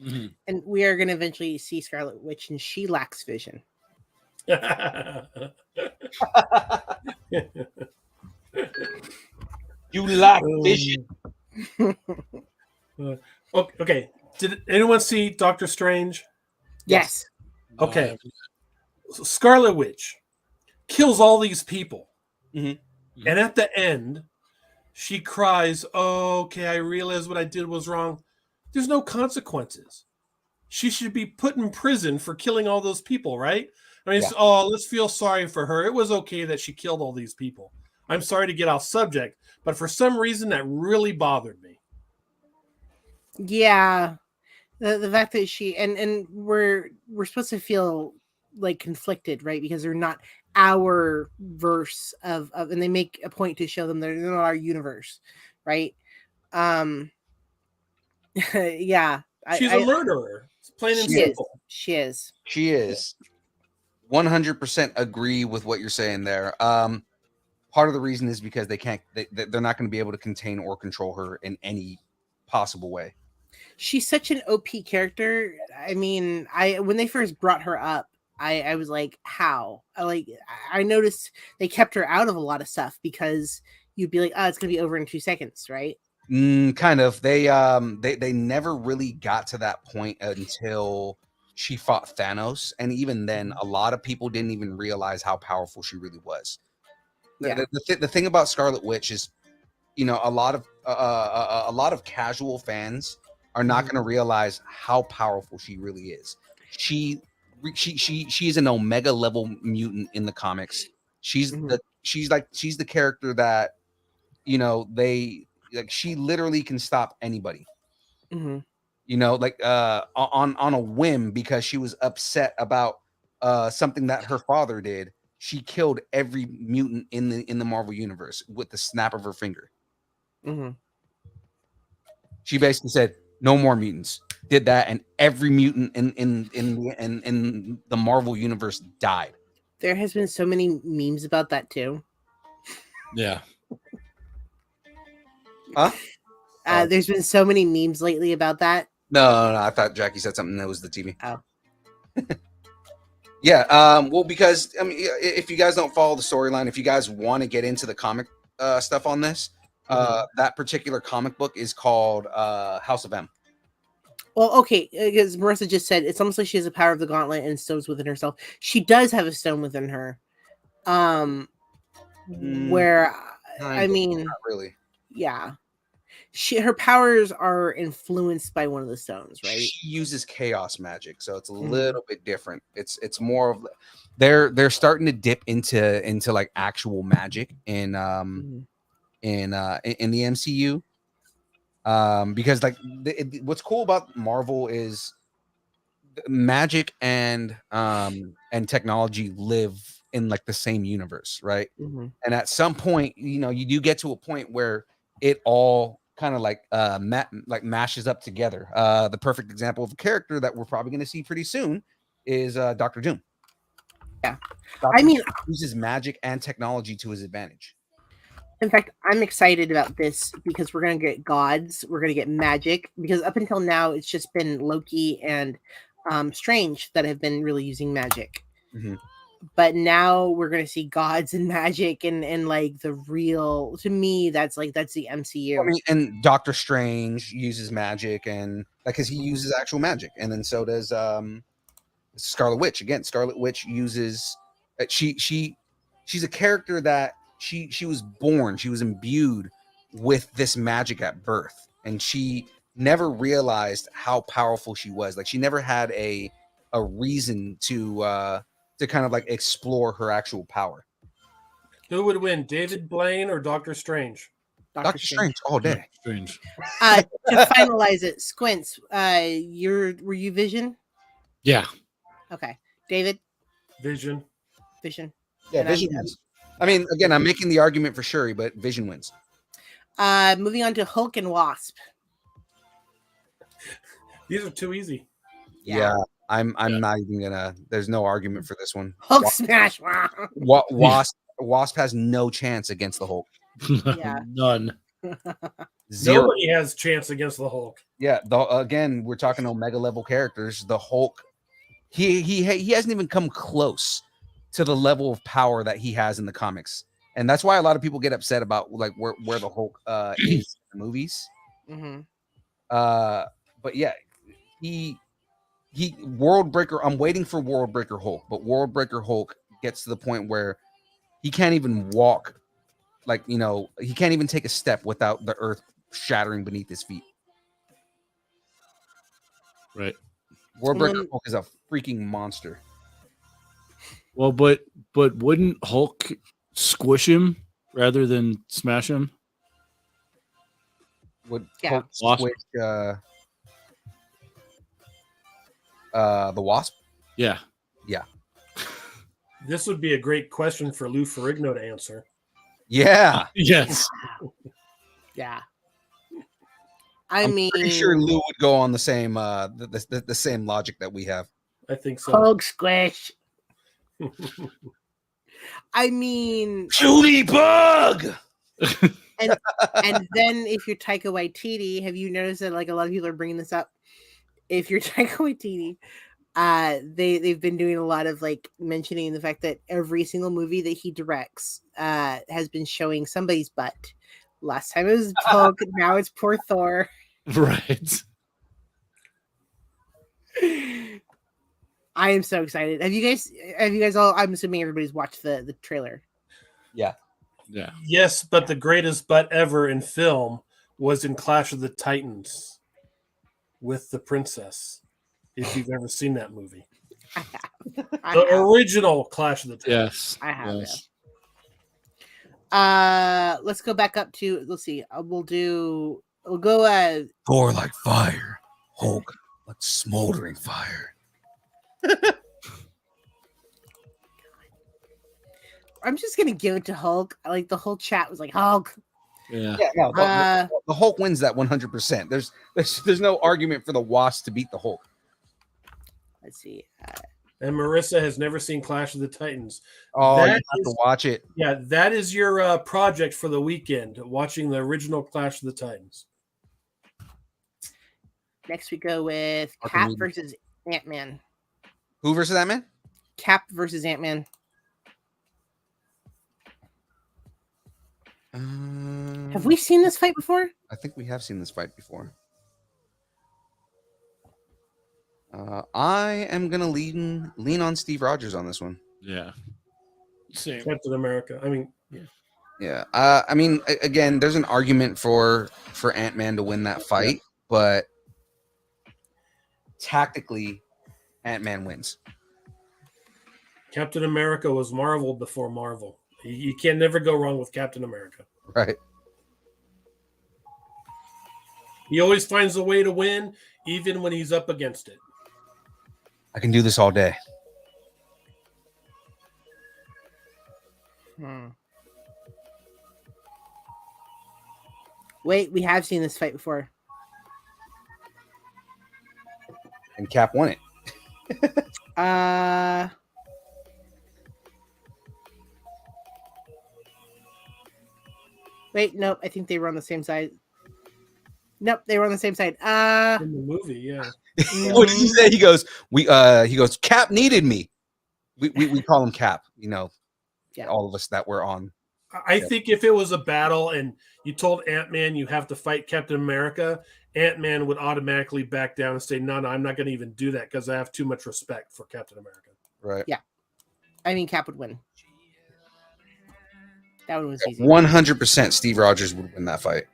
Mhm. And we are going to eventually see Scarlet Witch, and she lacks vision. You lack vision. Okay. Did anyone see Doctor Strange? Yes. Okay. Scarlet Witch kills all these people. Mhm. And at the end, she cries, "Oh, okay, I realized what I did was wrong." There's no consequences. She should be put in prison for killing all those people, right? I mean, let's feel sorry for her. It was okay that she killed all these people. I'm sorry to get off subject, but for some reason that really bothered me. Yeah, the fact that she and we're supposed to feel like conflicted, right? Because they're not our verse of and they make a point to show them they're not our universe, right? Yeah, She's a murderer. It's plain and simple. She is. She is. 100% agree with what you're saying there. Part of the reason is because they're not going to be able to contain or control her in any possible way. She's such an OP character. I mean, when they first brought her up, I was like, how? I noticed they kept her out of a lot of stuff because you'd be like, oh, it's gonna be over in 2 seconds, right? Kind of. They never really got to that point until she fought Thanos, and even then, a lot of people didn't even realize how powerful she really was. Yeah. The thing about Scarlet Witch is, a lot of casual fans are not going to realize how powerful she really is. She is an Omega level mutant in the comics. She's the character that she literally can stop anybody. Mm-hmm. On a whim, because she was upset about something that her father did. She killed every mutant in the Marvel universe with the snap of her finger. Mm-hmm. She basically said, "No more mutants." Did that, and every mutant in the Marvel universe died. There has been so many memes about that too. Yeah. Huh? There's been so many memes lately about that. No, I thought Jackie said something that was the TV. Oh. Yeah. Well, because I mean, if you guys don't follow the storyline, if you guys want to get into the comic stuff on this, that particular comic book is called House of M. Well, okay, because Marissa just said it's almost like she has the power of the gauntlet and stones within herself. She does have a stone within her. Where I mean, not really. Yeah. Her powers are influenced by one of the stones, right? She uses chaos magic, so it's a little bit different. It's more of they're starting to dip into like actual magic in the MCU. Because like what's cool about Marvel is magic and technology live in like the same universe, right? Mm-hmm. And at some point, you do get to a point where it all kind of like mashes up together. The perfect example of a character that we're probably going to see pretty soon is Dr. Doom. Yeah. Dr. Doom uses magic and technology to his advantage. In fact, I'm excited about this because we're going to get gods. We're going to get magic, because up until now, it's just been Loki and Strange that have been really using magic. Mm-hmm. But now we're going to see gods and magic and like the real, to me, that's the MCU. I mean, and Doctor Strange uses magic, and because he uses actual magic. And then so does Scarlet Witch. Again, Scarlet Witch uses, she's a character that she was born, she was imbued with this magic at birth, and she never realized how powerful she was. Like, she never had a reason to kind of like explore her actual power. Who would win, David Blaine or Doctor Strange? Doctor Strange all day. Strange. To finalize it, Squints, were you Vision? Yeah. Okay. David? Vision. Yeah, Vision wins. I mean, again, I'm making the argument for Shuri, but Vision wins. Moving on to Hulk and Wasp. These are too easy. Yeah. I'm not even gonna. There's no argument for this one. Hulk smash. Wasp has no chance against the Hulk. Yeah. None. Zero. Nobody has chance against the Hulk. Yeah. Again, we're talking Omega level characters. The Hulk, he hasn't even come close to the level of power that he has in the comics, and that's why a lot of people get upset about like where the Hulk is in the movies. Mm-hmm. But yeah, he World Breaker. I'm waiting for World Breaker Hulk, but World Breaker Hulk gets to the point where he can't even walk. Like, he can't even take a step without the earth shattering beneath his feet. Right. World Breaker Hulk is a freaking monster. Well, but wouldn't Hulk squish him rather than smash him? Would Yeah. Hulk Wasp. switch the Wasp? Yeah. This would be a great question for Lou Ferrigno to answer. Yeah. Yes. Yeah. I'm mean, pretty sure Lou would go on the same the same logic that we have. I think so. Hulk squish. I mean, Judy Bug. and then if you're Taika Waititi, have you noticed that like a lot of people are bringing this up? If you're Taika Waititi, they've been doing a lot of like mentioning the fact that every single movie that he directs has been showing somebody's butt. Last time it was Hulk, now it's poor Thor. Right. I am so excited. Have you guys all? I'm assuming everybody's watched the trailer. Yeah. Yeah. Yes, but the greatest butt ever in film was in Clash of the Titans with the princess. If you've ever seen that movie, I the have. original Clash of the Titans. Yes. I have. Yes. Let's go back up to. Let's see. We'll go. Thor like fire. Hulk like smoldering fire. I'm just gonna give it to Hulk. Like the whole chat was like Hulk. Yeah. Yeah, no, the Hulk wins that 100%. There's no argument for the Wasp to beat the Hulk. Let's see. And Marissa has never seen Clash of the Titans. Oh, That you have to watch it. Yeah, that is your project for the weekend, watching the original Clash of the Titans. Next we go with Okay, Cap we- versus Ant-Man. Who versus that man? Cap versus Ant-Man. Have we seen this fight before? I think we have seen this fight before. I am gonna lean on Steve Rogers on this one. Yeah. Same. Captain America. I mean, Yeah. I mean, again, there's an argument for Ant-Man to win that fight, but tactically, Ant-Man wins. Captain America was Marvel before Marvel. You can never go wrong with Captain America. Right. He always finds a way to win, even when he's up against it. I can do this all day. Wait, we have seen this fight before. And Cap won it. Wait, nope. I think they were on the same side. Nope, they were on the same side. In the movie, yeah. What did he say? He goes, Cap needed me. We call him Cap, you know. Yeah. All of us that were on. I think if it was a battle and you told Ant-Man you have to fight Captain America, Ant-Man would automatically back down and say, no, I'm not going to even do that because I have too much respect for Captain America. Right. Yeah. I mean, Cap would win. That one was easy. 100% Steve Rogers would win that fight.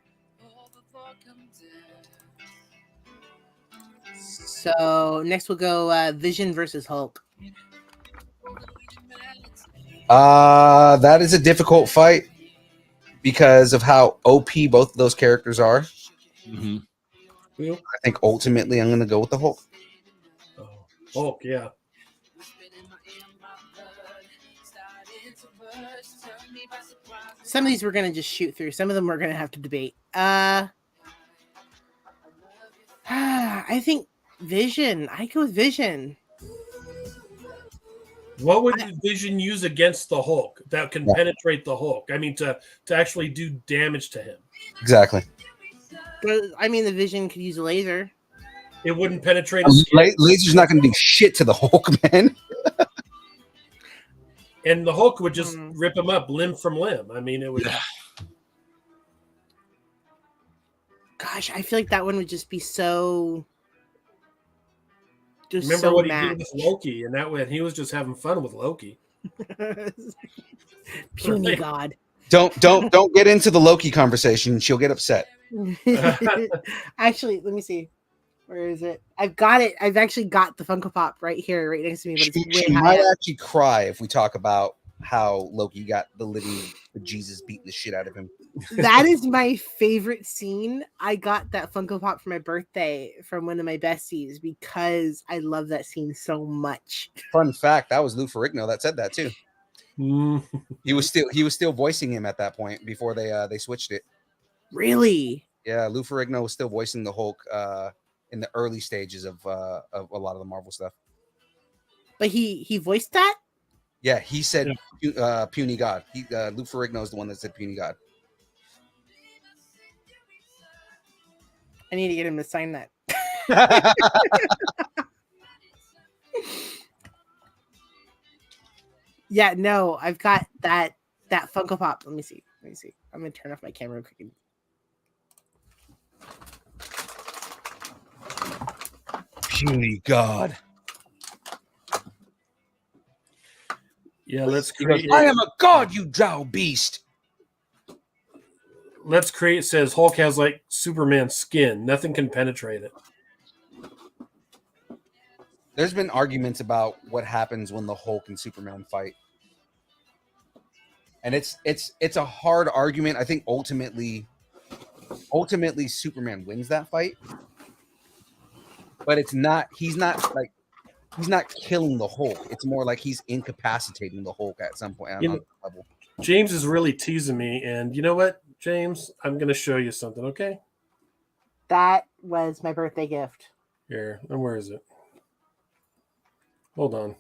So next we'll go Vision versus Hulk. That is a difficult fight because of how OP both of those characters are. Mm-hmm. Who? I think ultimately I'm going to go with the Hulk. Oh, Hulk, yeah. Some of these we're gonna just shoot through. Some of them we're gonna have to debate. I think Vision. I go with Vision. What would Vision use against the Hulk that can penetrate the Hulk? I mean, to actually do damage to him. Exactly. But, I mean, the Vision could use a laser. It wouldn't penetrate his skin. Laser's not going to do shit to the Hulk, man. And the Hulk would just rip him up limb from limb. I mean, it would. Yeah. Gosh, I feel like that one would just be so. Just Remember so what matched. he did with Loki, and that way he was just having fun with Loki. Puny Right. God. Don't get into the Loki conversation. She'll get upset. Actually, let me see. Where is it? I've got it. I've actually got the Funko Pop right here, right next to me. But it's way She high might up. actually cry if we talk about how Loki got the living Jesus beating the shit out of him. That is my favorite scene. I got that Funko Pop for my birthday from one of my besties because I love that scene so much. Fun fact: that was Lou Ferrigno that said that too. Mm. He was still voicing him at that point before they switched it. Really? Yeah, Lou Ferrigno was still voicing the Hulk in the early stages of a lot of the Marvel stuff. But he voiced that? Yeah, he said puny god. Lou Ferrigno is the one that said puny god. I need to get him to sign that. Yeah, no, I've got that Funko Pop. Let me see. I'm gonna turn off my camera real quick. Puny god. Yeah, let's He goes, create. I am a god, you drow beast. Let's create says Hulk has like Superman skin. Nothing can penetrate it. There's been arguments about what happens when the Hulk and Superman fight. And it's a hard argument. I think ultimately Superman wins that fight. But he's not killing the Hulk. It's more like he's incapacitating the Hulk at some point on the level. James is really teasing me, and you know what, James? I'm going to show you something, okay? That was my birthday gift. Here, and where is it? Hold on.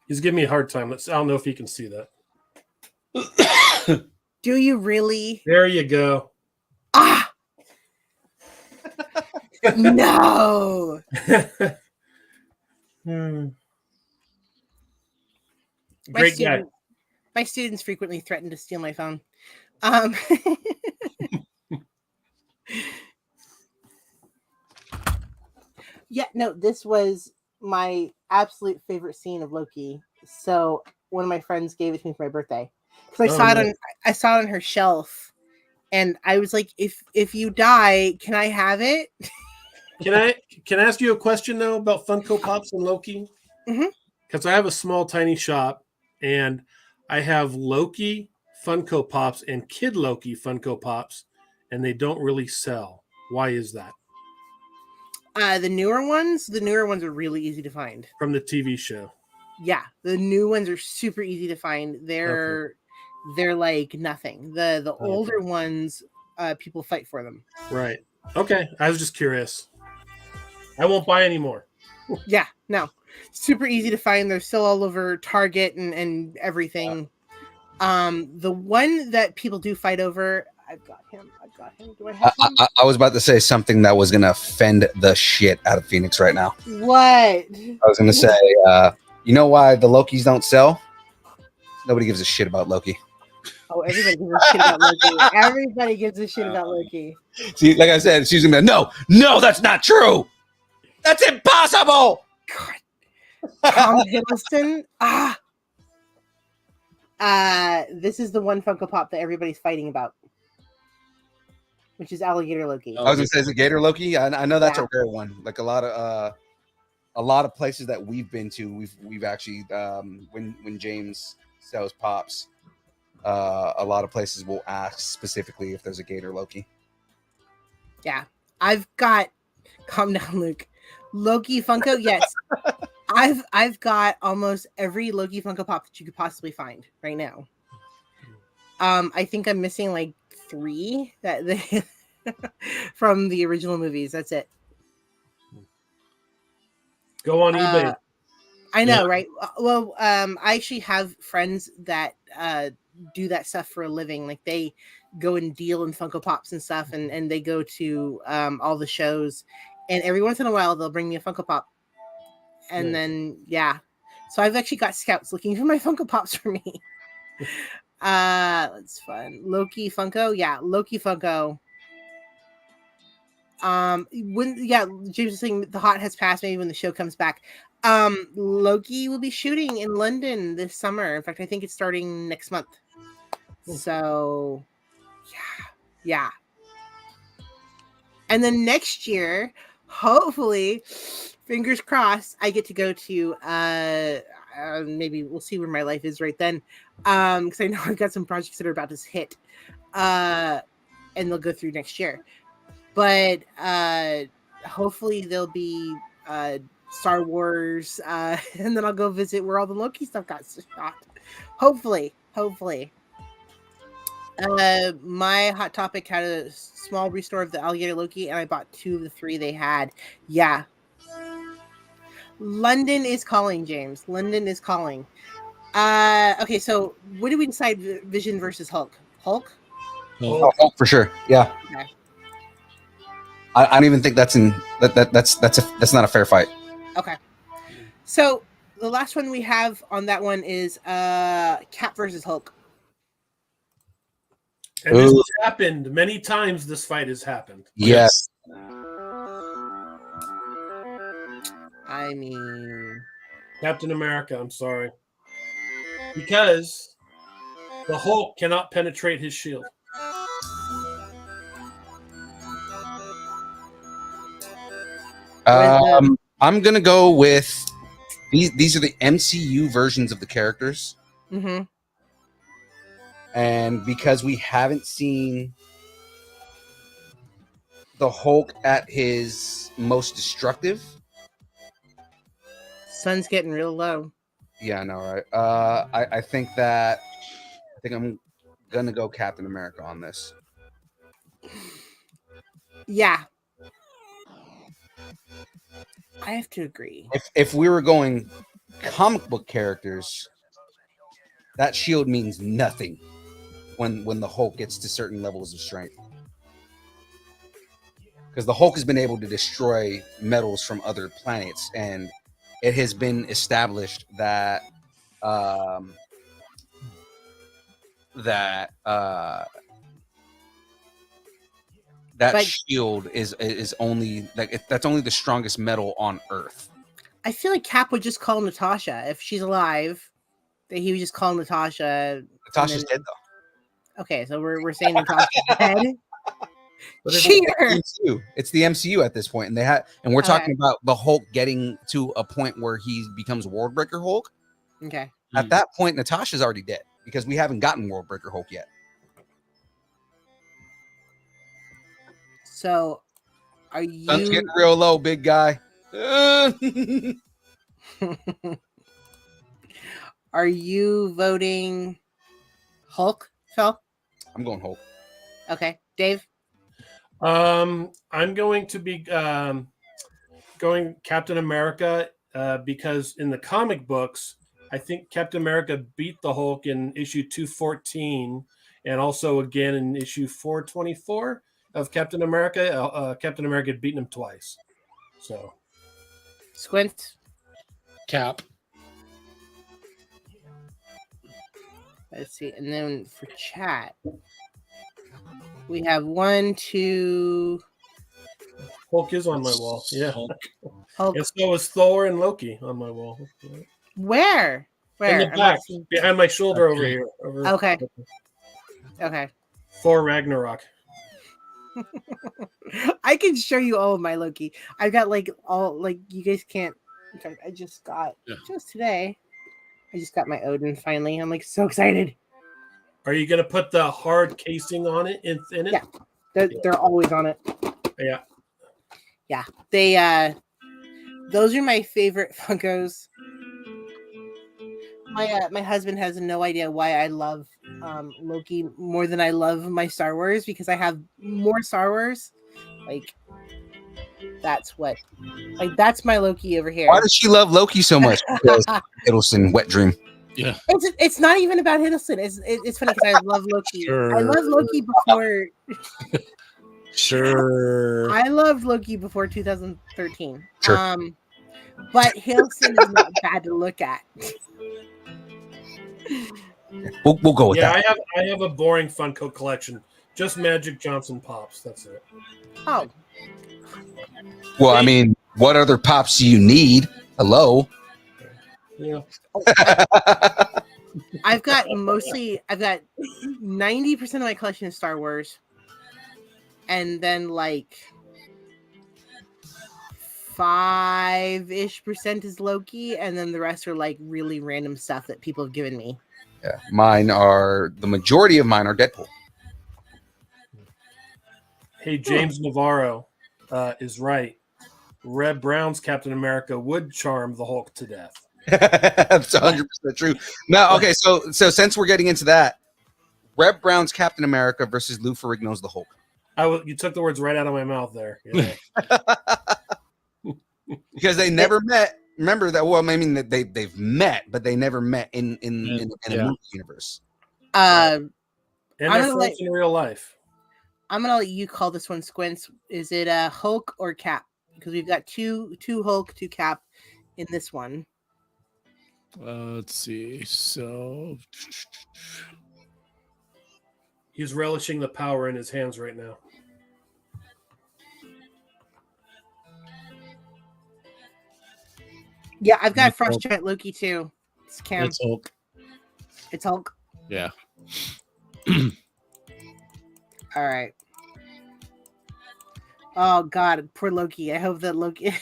He's giving me a hard time. I don't know if he can see that. Do you really? There you go. Ah! No. Great guy. My students frequently threaten to steal my phone. Yeah, no, this was my absolute favorite scene of Loki. So one of my friends gave it to me for my birthday because I saw it on her shelf, and I was like, if you die, can I have it? Can I ask you a question though about Funko Pops and Loki? Because I have a small, tiny shop, and I have Loki Funko Pops and Kid Loki Funko Pops, and they don't really sell. Why is that? The newer ones are really easy to find. From the TV show. Yeah, the new ones are super easy to find. They're like nothing. The older ones, people fight for them. Right. Okay. I was just curious. I won't buy any more. Yeah, no. Super easy to find. They're still all over Target and everything. The one that people do fight over, I've got him. Do I have him? I was about to say something that was going to offend the shit out of Phoenix right now. What? I was going to say, you know why the Lokis don't sell? Nobody gives a shit about Loki. Oh, everybody gives a shit about Loki. Everybody gives a shit about Loki. See, like I said, she's going to be like, no, that's not true. That's impossible. Tom Hiddleston. This is the one Funko Pop that everybody's fighting about, which is Alligator Loki. I was going to say, is it Gator Loki? I know that's a rare one. Like a lot of places that we've been to, we've actually when James sells pops, a lot of places will ask specifically if there's a Gator Loki. Yeah, I've got. Calm down, Luke. Loki Funko, yes. I've got almost every Loki Funko Pop that you could possibly find right now. I think I'm missing like 3 that from the original movies. That's it. Go on eBay. I know, right? Well, I actually have friends that do that stuff for a living. Like they go and deal in Funko Pops and stuff, and they go to all the shows. And every once in a while, they'll bring me a Funko Pop. And then, so I've actually got scouts looking for my Funko Pops for me. That's fun. Loki Funko. Yeah, Loki Funko. James was saying the hot has passed maybe when the show comes back. Loki will be shooting in London this summer. In fact, I think it's starting next month. So, yeah. And then next year, hopefully, fingers crossed, I get to go to maybe we'll see where my life is right then. Because I know I've got some projects that are about to hit. And they'll go through next year. But hopefully there'll be Star Wars, and then I'll go visit where all the Loki stuff got shot. Hopefully. My Hot Topic had a small restore of the Alligator Loki, and I bought 2 of the 3 they had. Yeah. London is calling, James. London is calling. Okay, so what did we decide? Vision versus Hulk? Hulk? Oh, for sure. Yeah. Okay. I don't even think that's that's not a fair fight. Okay. So the last one we have on that one is Cap versus Hulk. And this has happened many times. This fight has happened. Yes. I mean, Captain America, I'm sorry. Because the Hulk cannot penetrate his shield. I'm gonna go with these are the MCU versions of the characters. mm-hmm. And because we haven't seen the Hulk at his most destructive. Sun's getting real low. Yeah, I know, right? I think I'm gonna go Captain America on this. Yeah. I have to agree. If we were going comic book characters, that shield means nothing when the Hulk gets to certain levels of strength. Because the Hulk has been able to destroy metals from other planets, and it has been established that that shield is only that's only the strongest metal on Earth. I feel like Cap would just call Natasha if she's alive. That he would just call Natasha. Natasha's dead though. Okay, so we're saying Natasha's dead. Cheater! It's the MCU at this point, and we're talking about the Hulk getting to a point where he becomes World Breaker Hulk. Okay. At that point, Natasha's already dead because we haven't gotten World Breaker Hulk yet. So, are you? Sun's getting real low, big guy. Are you voting Hulk, Phil? I'm going Hulk. Okay, Dave. I'm going to be going Captain America because in the comic books, I think Captain America beat the Hulk in issue 214 and also again in issue 424 of Captain America. Captain America had beaten him twice. So, Squint. Cap. Let's see, and then for chat, we have 1, 2. Hulk is on my wall. Yeah. Hulk. And so is Thor and Loki on my wall. Where? In the back, behind my shoulder over here. Okay. Okay. Thor Ragnarok. I can show you all of my Loki. I've got you guys can't. In fact, I just got just today. I just got my Odin finally. I'm like so excited. Are you gonna put the hard casing on it in it? Yeah, they're always on it. Yeah. Yeah, they those are my favorite Funkos. My husband has no idea why I love Loki more than I love my Star Wars because I have more Star Wars. That's my Loki over here. Why does she love Loki so much? Because Hiddleston, Wet Dream. Yeah. It's not even about Hiddleston. It's funny because I love Loki. Sure. I love Loki before. Sure. I loved Loki before 2013. Sure. But Hiddleston is not bad to look at. We'll go with that. I have a boring Funko collection. Just Magic Johnson pops. That's it. Oh. Well, I mean, what other pops do you need? Hello. Yeah. I've got 90% of my collection is Star Wars. And then 5-ish% is Loki, and then the rest are like really random stuff that people have given me. Yeah, the majority of mine are Deadpool. Hey, James Navarro is right. Reb Brown's Captain America would charm the Hulk to death. That's 100% true. Now, okay, so since we're getting into that, Reb Brown's Captain America versus Lou Ferrigno's the Hulk. You took the words right out of my mouth there. Yeah. Because they never met. Remember that? Well, I mean, they've met, but they never met in a movie universe. And they're friends in real life. I'm gonna let you call this one, Squints. Is it Hulk or Cap? Because we've got two Hulk, 2 Cap in this one. Let's see. So he's relishing the power in his hands right now. Yeah, I've got Frost Giant Loki too. It's Cam. It's Hulk. It's Hulk. Yeah. All right. Oh God, poor Loki. I hope that Loki.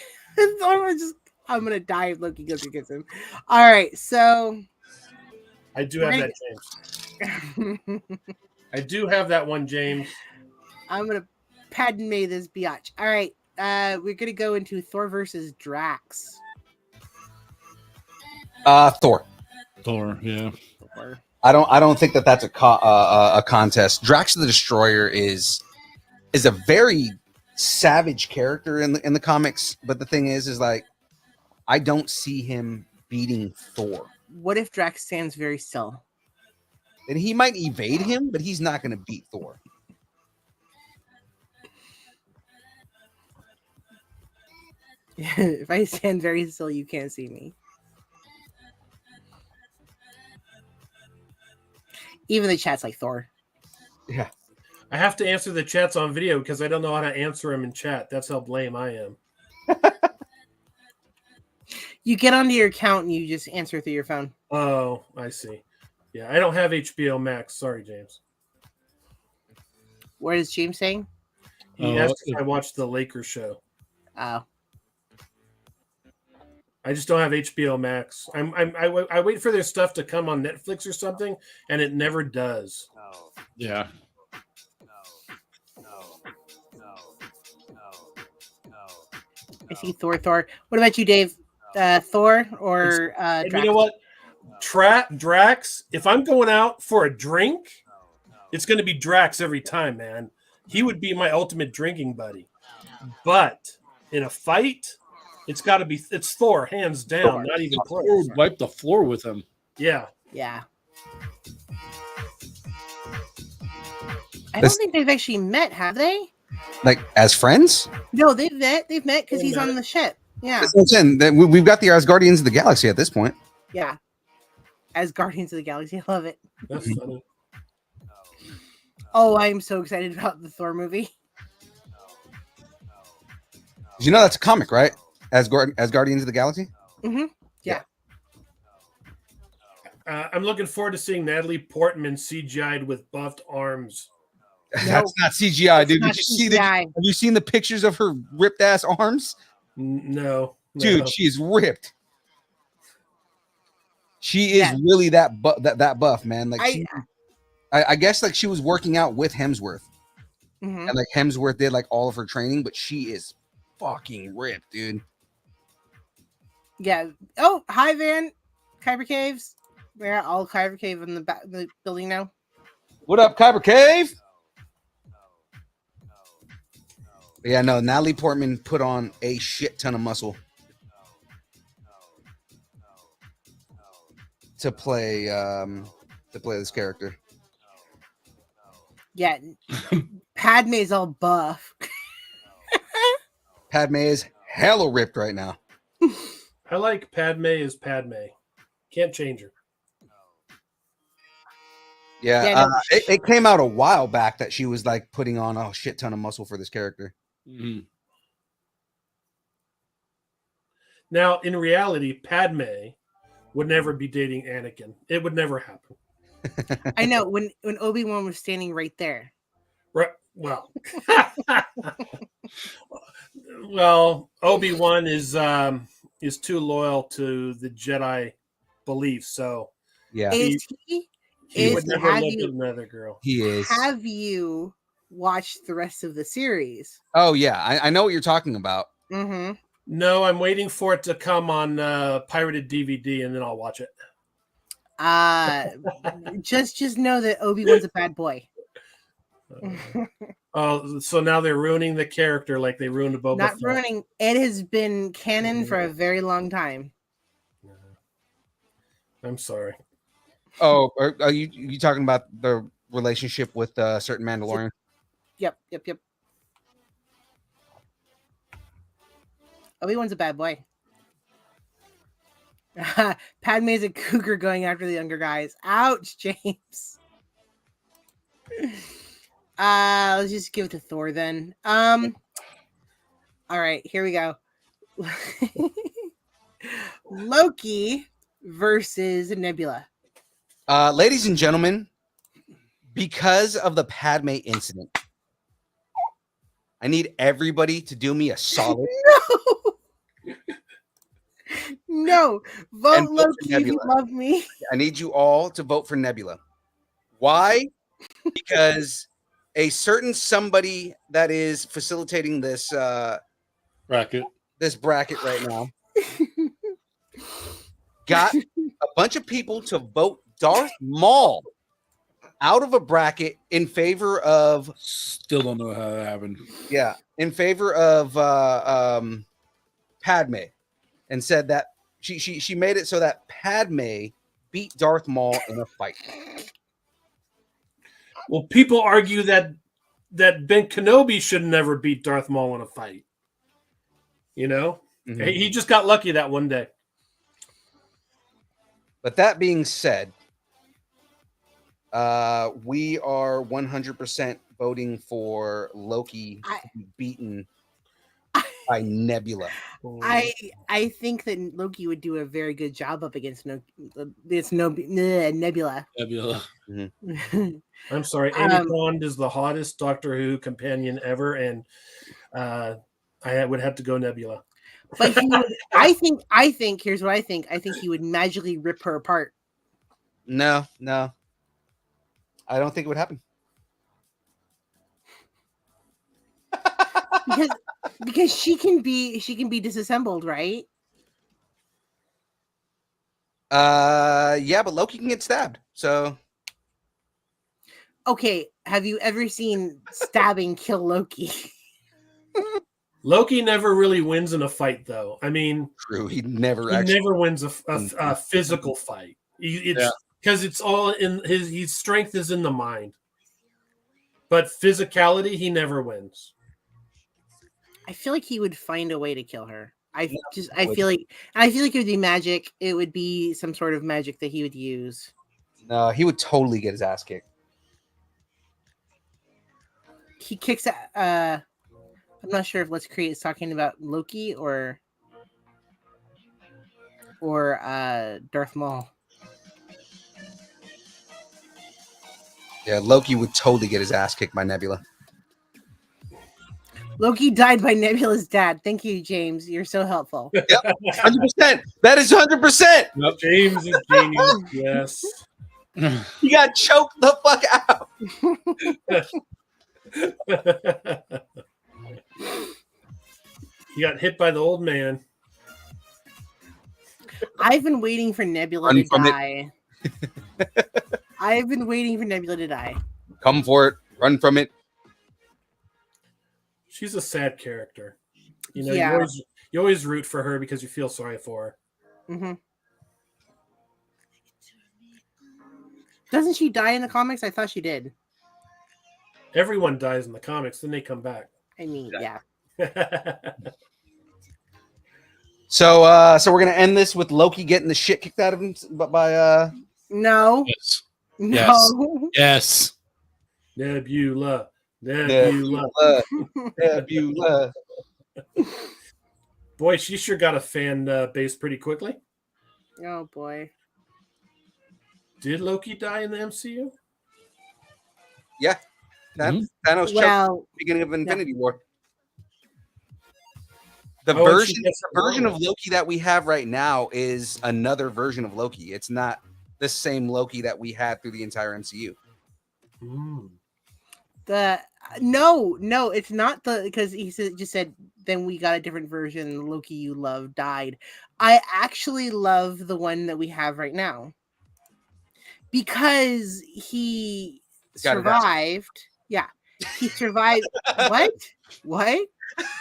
I'm gonna die if Loki goes and gets him. All right, so I do have that, James. I do have that one, James. I'm gonna Padme this biatch. All right, we're gonna go into Thor versus Drax. Thor. Yeah. Thor. I don't think that's a contest. Drax the Destroyer is a very savage character in the comics, but the thing is like I don't see him beating Thor. What if Drax stands very still? And he might evade him, but he's not going to beat Thor. If I stand very still, you can't see me. Even the chat's like Thor. Yeah. I have to answer the chats on video because I don't know how to answer them in chat. That's how lame I am. You get onto your account and you just answer through your phone. Oh, I see. Yeah, I don't have HBO Max. Sorry, James. What is James saying? He asked if I watched the Lakers show. Oh. I just don't have HBO Max. I wait for their stuff to come on Netflix or something, and it never does. Yeah. I see Thor. What about you, Dave? Thor or Drax? You know what? Drax, if I'm going out for a drink, it's going to be Drax every time, man. He would be my ultimate drinking buddy. But in a fight, it's Thor, hands down, not even close. Wipe the floor with him. Yeah. Yeah. I don't think they've actually met, have they? Like as friends? No, they've met because he's on the ship. Yeah. That's what I'm saying. We've got the Asgardians of the Galaxy at this point. Yeah. As Guardians of the Galaxy. I love it. That's funny. Oh, I'm so excited about the Thor movie. You know that's a comic, right? As Guardians of the Galaxy? Mm-hmm. Yeah. I'm looking forward to seeing Natalie Portman CGI'd with buffed arms. That's not CGI, dude. Not Did you CGI. have you seen the pictures of her ripped ass arms? No. Dude, she's ripped. She is really that buff, man. Like I guess like she was working out with Hemsworth. Mm-hmm. And like Hemsworth did like all of her training, but she is fucking ripped, dude. Yeah. Oh, hi, Van. Kyber Caves. We're at all Kyber Cave in the building now. What up, Kyber Cave? Yeah, no, Natalie Portman put on a shit ton of muscle to play this character. Yeah. Padme's all buff. Padme is hella ripped right now. I like Padme as Padme. Can't change her. Yeah, it came out a while back that she was like putting on a shit ton of muscle for this character. Mm-hmm. Now, in reality, Padme would never be dating Anakin. It would never happen. I know when Obi-Wan was standing right there. Right. Well, well, Obi-Wan is too loyal to the Jedi beliefs, so Yeah, Is he is would never have look you at another girl. he is. have you watched the rest of the series? Oh yeah, I know what you're talking about. Mm-hmm. No, I'm waiting for it to come on pirated DVD, and then I'll watch it. Just know that Obi-Wan's a bad boy. Oh, so now they're ruining the character like they ruined Boba Not Fett. ruining. It has been canon for a very long time. I'm sorry. Oh, are you talking about the relationship with a certain Mandalorian? Yep. Obi-Wan's a bad boy. Padme's a cougar going after the younger guys. Ouch, James. Let's just give it to Thor then. All right, here we go. Loki versus Nebula. Ladies and gentlemen, because of the Padme incident, I need everybody to do me a solid. No, vote And vote for Loki if you Nebula. love me. I need you all to vote for Nebula. Why? Because a certain somebody that is facilitating this Bracket. this bracket right now got a bunch of people to vote Darth Maul out of a bracket in favor of Still don't know how that happened. in favor of Padme, and said that she made it so that Padme beat Darth Maul in a fight. Well, people argue that Ben Kenobi should never beat Darth Maul in a fight. You know, Mhm. he just got lucky that one day. But that being said, we are 100% voting for Loki to be beaten by Nebula. I think that Loki would do a very good job up against Nebula. Nebula. I'm sorry, Amy Pond is the hottest Doctor Who companion ever, and I would have to go Nebula. But he would, I think. Here's what I think. I think he would magically rip her apart. No, I don't think it would happen. Because she can be disassembled, right? Yeah, but Loki can get stabbed. So Okay, have you ever seen stabbing kill Loki? Loki never really wins in a fight, though. I mean, true, he never wins a physical fight. Because it's all in his strength is in the mind, but physicality he never wins. I feel like he would find a way to kill her. I feel like it would be magic. It would be some sort of magic that he would use. No, he would totally get his ass kicked. He kicks I'm not sure if Let's Create is talking about Loki or Darth Maul. Yeah, Loki would totally get his ass kicked by Nebula. Loki died by Nebula's dad. Thank you, James. You're so helpful. Yep, 100%. That is 100%. Yep. James is genius. Yes. He got choked the fuck out. He got hit by the old man. I've been waiting for Nebula Run to from it. die. I've been waiting for Nebula to die. Come for it. Run from it. She's a sad character. You know, Yeah. you always root for her because you feel sorry for her. Mm-hmm. Doesn't she die in the comics? I thought she did. Everyone dies in the comics, then they come back. I mean, yeah. So we're gonna end this with Loki getting the shit kicked out of him by No. Yes. No. Yes. Nebula. Nebula. Boy, she sure got a fan base pretty quickly. Oh boy. Did Loki die in the MCU? Yeah. Thanos choked Well, beginning of Infinity War. The Oh, and version, she gets the version of Corona. Loki that we have right now is another version of Loki. It's not the same Loki that we had through the entire MCU. no, it's not because he just said then we got a different version. Loki you love died. I actually love the one that we have right now because he Got it. survived. Yeah, he survived. What?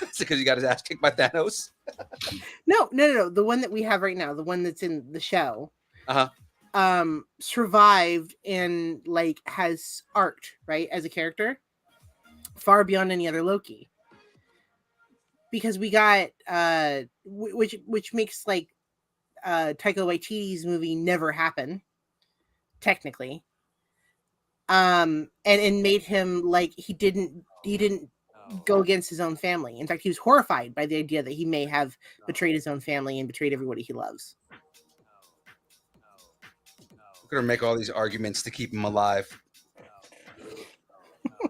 It's because you got his ass kicked by Thanos. No. The one that we have right now, the one that's in the show, survived and like has art, right, as a character, far beyond any other Loki. Because we got which makes like Taika Waititi's movie never happen, technically. And made him like he didn't go against his own family. In fact, he was horrified by the idea that he may have betrayed his own family and betrayed everybody he loves. We're gonna make all these arguments to keep him alive.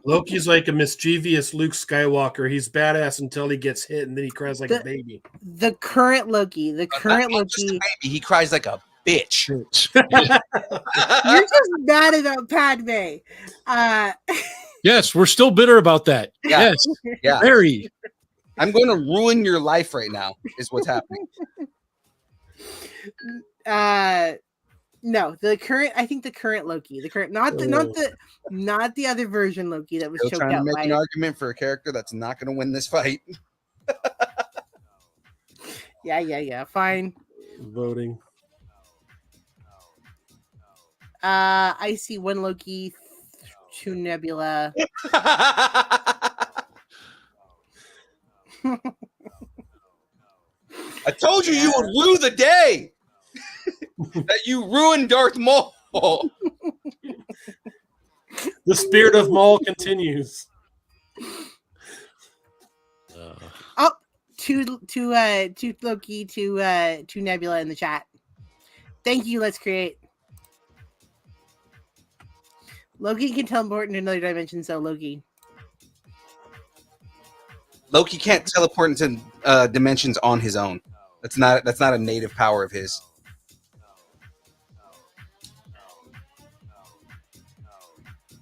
Loki's like a mischievous Luke Skywalker. He's badass until he gets hit, and then he cries like a baby. The current Loki, He cries like a bitch. You're just mad about Padme. Yes, we're still bitter about that. Yeah. Yes, Yeah, very. I'm going to ruin your life right now. Is what's happening. No, I think the current Loki, not the other version Loki that was Still choked trying to out make by an argument for a character that's not going to win this fight. Yeah, fine. Voting. I see one Loki, two Nebula. I told you you would rue the day that you ruined Darth Maul. The spirit of Maul continues. Two Loki, two Nebula in the chat. Thank you. Let's create. Loki can teleport into another dimension, so Loki can't teleport into dimensions on his own. That's not a native power of his.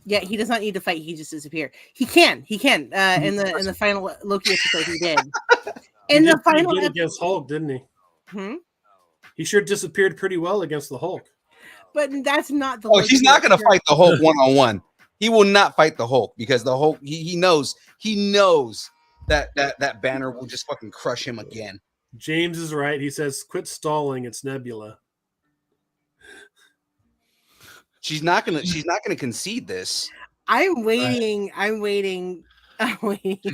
Yeah, he does not need to fight. He just disappear. He can. In the final Loki episode, he did. In the final episode against Hulk, didn't he? He sure disappeared pretty well against the Hulk. But that's not the. Oh, he's not going to fight the Hulk one-on-one. He will not fight the Hulk because the Hulk. He knows that Banner will just fucking crush him again. James is right. He says, "Quit stalling. It's Nebula." She's not gonna concede this. I'm waiting. You're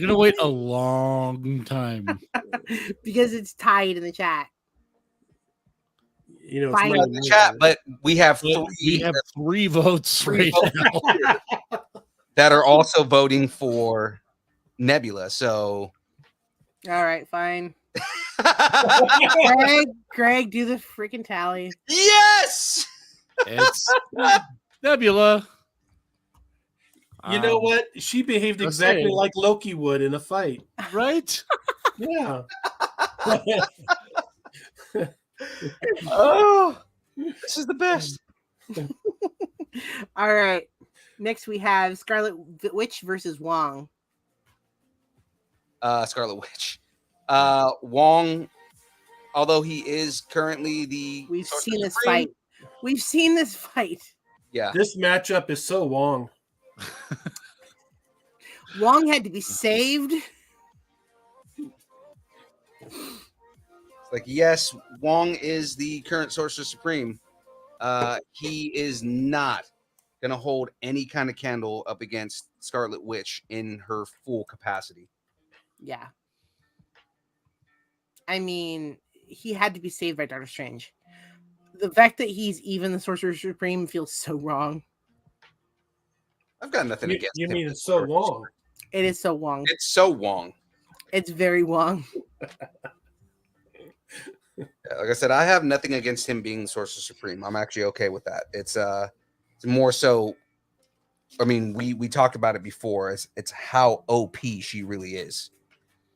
gonna wait a long time because it's tied in the chat. You know, it's not in the chat, but we have three votes right now that are also voting for Nebula. So, all right, fine. Greg, do the freaking tally. Yes, it's Nebula. You know what? She behaved exactly like Loki would in a fight, right? Yeah. Oh, this is the best. All right. Next, we have Scarlet Witch versus Wong. Scarlet Witch. Wong, although he is currently the. We've seen this fight. Yeah. This matchup is so Wong. Wong had to be saved. Like, yes, Wong is the current Sorcerer Supreme. He is not going to hold any kind of candle up against Scarlet Witch in her full capacity. Yeah. I mean, he had to be saved by Doctor Strange. The fact that he's even the Sorcerer Supreme feels so wrong. I've got nothing against him. You mean it's so Wong? It is so Wong. It's so Wong. It's very Wong. Like I said, I have nothing against him being Sorcerer Supreme. I'm actually okay with that. It's more so I mean, we talked about it before. It's how OP she really is.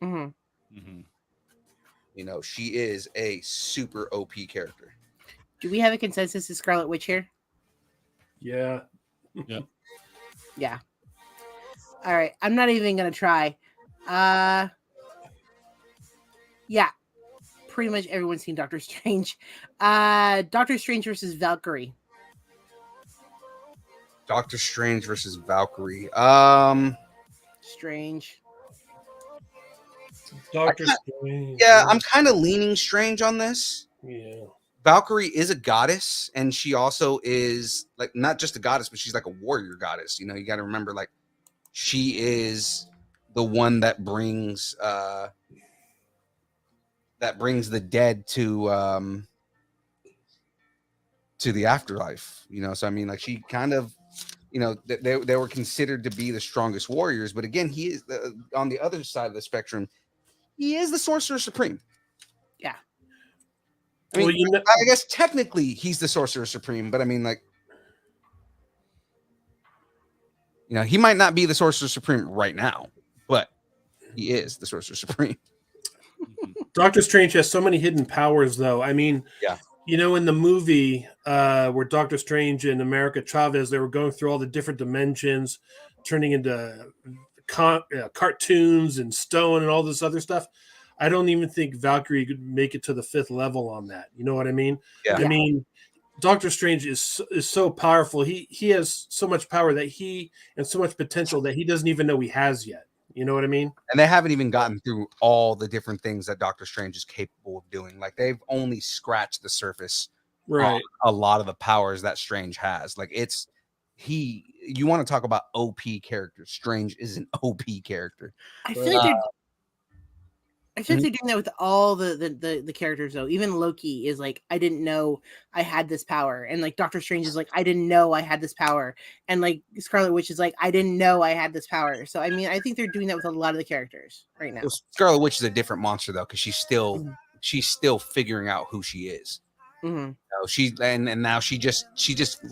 Mhm. Mhm. You know, she is a super OP character. Do we have a consensus to Scarlet Witch here? Yeah. Yeah. All right. I'm not even gonna try. Yeah. Pretty much everyone's seen Doctor Strange. Doctor Strange versus Valkyrie. Doctor Strange versus Valkyrie. Strange. Doctor Strange. Yeah, I'm kind of leaning Strange on this. Yeah. Valkyrie is a goddess, and she also is like not just a goddess, but she's like a warrior goddess. You know, you got to remember, like, she is the one that brings the dead to the afterlife. You know, so I mean, like, she kind of, you know, they were considered to be the strongest warriors, but again, he is on the other side of the spectrum. He is the Sorcerer Supreme. Yeah. I mean, Well, you know, I guess technically he's the Sorcerer Supreme, but I mean, like, you know, he might not be the Sorcerer Supreme right now, but he is the Sorcerer Supreme. Doctor Strange has so many hidden powers, though. I mean, Yeah. You know, in the movie where Doctor Strange and America Chavez, they were going through all the different dimensions, turning into cartoons and stone and all this other stuff. I don't even think Valkyrie could make it to the 5th level on that. You know what I mean? Yeah. I mean, Doctor Strange is so powerful. He has so much power and so much potential that he doesn't even know he has yet. You know what I mean? And they haven't even gotten through all the different things that Doctor Strange is capable of doing. Like, they've only scratched the surface on a lot of the powers that Strange has. Like, you want to talk about OP characters. Strange is an OP character. I feel like they're doing that with all the characters though. Even Loki is like, I didn't know I had this power, and like Doctor Strange is like, I didn't know I had this power, and like Scarlet Witch is like, I didn't know I had this power. So I mean, I think they're doing that with a lot of the characters right now. Well, Scarlet Witch is a different monster though, because she's still figuring out who she is. Mm-hmm. And now she just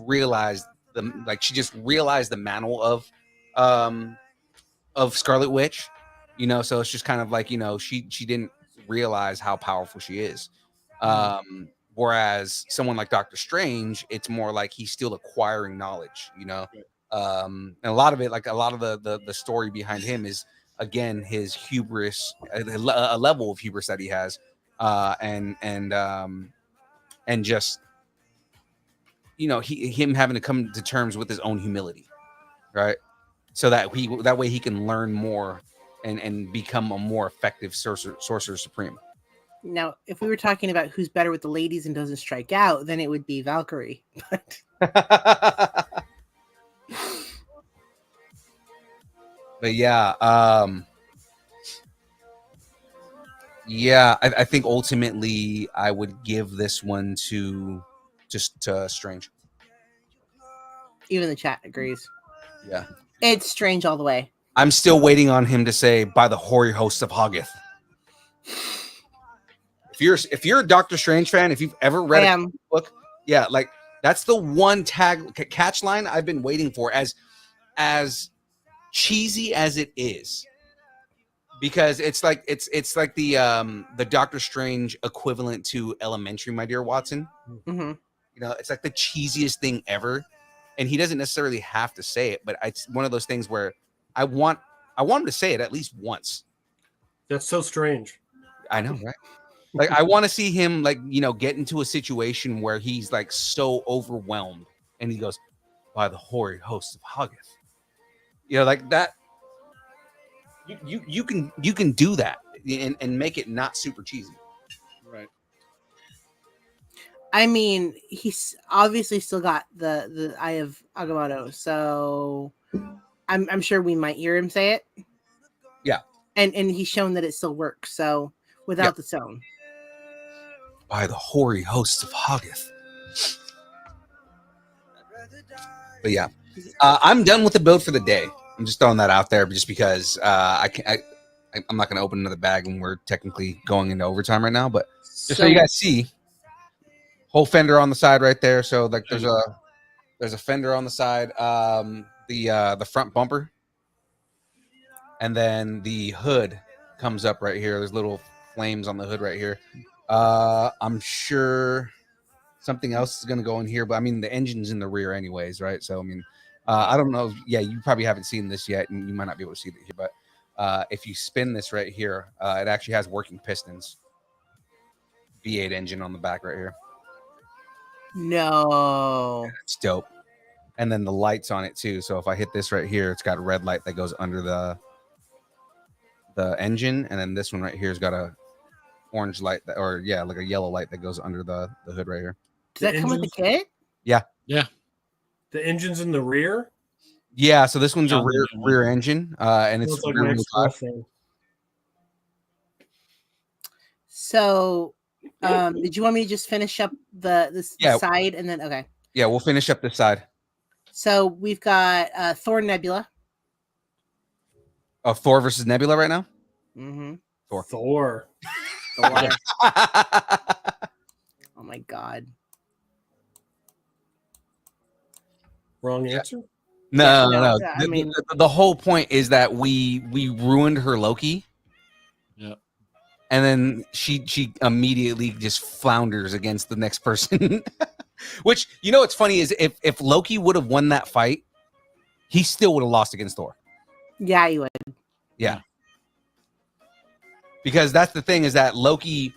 realized the mantle of Scarlet Witch. You know, so it's just kind of like, you know, she didn't realize how powerful she is. Whereas someone like Doctor Strange, it's more like he's still acquiring knowledge, you know. And a lot of it, like a lot of the story behind him is, again, his hubris, a level of hubris that he has, and just, you know, him having to come to terms with his own humility, right? So that way he can learn more and become a more effective sorcerer supreme. Now, if we were talking about who's better with the ladies and doesn't strike out, then it would be Valkyrie. But yeah, I think ultimately I would give this one to Strange. Even the chat agrees. Yeah, It's Strange all the way. I'm still waiting on him to say, by the hoary hosts of Hoggith. If you're a Doctor Strange fan, if you've ever read a book, yeah, like, that's the one catch line I've been waiting for, as cheesy as it is, because it's like the Doctor Strange equivalent to Elementary, my dear Watson. Mm-hmm. You know, it's like the cheesiest thing ever, and he doesn't necessarily have to say it, but it's one of those things where I want him to say it at least once. That's so strange. I know, right? Like, I want to see him, like, you know, get into a situation where he's like so overwhelmed and he goes, by the hoary hosts of Hoggith. You know, like that. You can do that and make it not super cheesy. Right. I mean, he's obviously still got the Eye of Agamotto, so I'm sure we might hear him say it. Yeah. And he's shown that it still works, so without the tone. By the hoary hosts of Hoggith. But yeah, I'm done with the build for the day. I'm just throwing that out there just because I'm not going to open another bag when we're technically going into overtime right now. But just so you guys see, whole fender on the side right there. So like there's a fender on the side. the front bumper, and then the hood comes up right here. There's little flames on the hood right here. I'm sure something else is going to go in here, but I mean the engine's in the rear anyways, right? So I mean, I don't know. Yeah, you probably haven't seen this yet, and you might not be able to see it here, but if you spin this right here, it actually has working pistons. V8 engine on the back right here. No. It's dope. And then the lights on it too. So if I hit this right here, it's got a red light that goes under the engine, and then this one right here has got a orange light that, or yeah, like a yellow light that goes under the hood right here. Does that come with the kit? Yeah. The engine's in the rear. Yeah, so this one's a Yeah. rear engine, and it's Looks like rear my wheel drive. ex-girlfriend. So, did you want me to just finish up the Yeah. side and then okay? Yeah, we'll finish up this side. So we've got Thor Nebula. Of Thor versus Nebula right now. Mm-hmm. Thor. Oh my god. Wrong answer. No, Yeah, no. no, I mean- The whole point is that we ruined her Loki. Yeah. And then she immediately just flounders against the next person. Which, you know what's funny is if Loki would have won that fight, he still would have lost against Thor. Yeah, you would. Yeah. Because that's the thing is that Loki's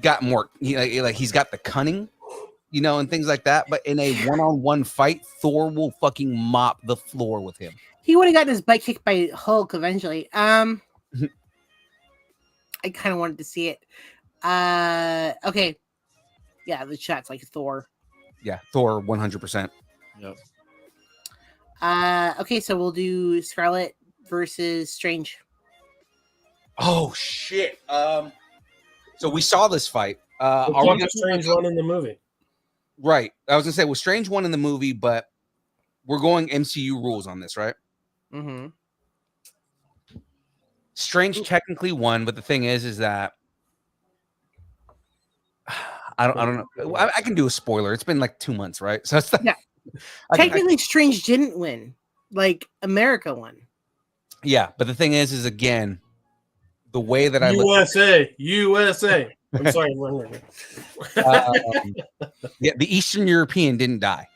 got more, he's got the cunning, and things like that. But in a one-on-one fight, Thor will fucking mop the floor with him. He would have gotten his butt kicked by Hulk eventually. I kind of wanted to see it. Okay. Yeah, the shot's like Thor. Yeah, Thor 100%. Yep. Okay, so we'll do Scarlet versus Strange. Oh shit. So we saw this fight. Are we Doctor gonna Strange one in the movie? Right. I was gonna say, well, Strange won in the movie, but we're going MCU rules on this, right? Mm-hmm. Strange technically won, but the thing is that I don't know. I can do a spoiler. It's been like 2 months, right? So it's Yeah. Technically, Strange didn't win. Like America won. Yeah, but the thing is again, the way that I look, USA. I'm sorry. yeah, the Eastern European didn't die.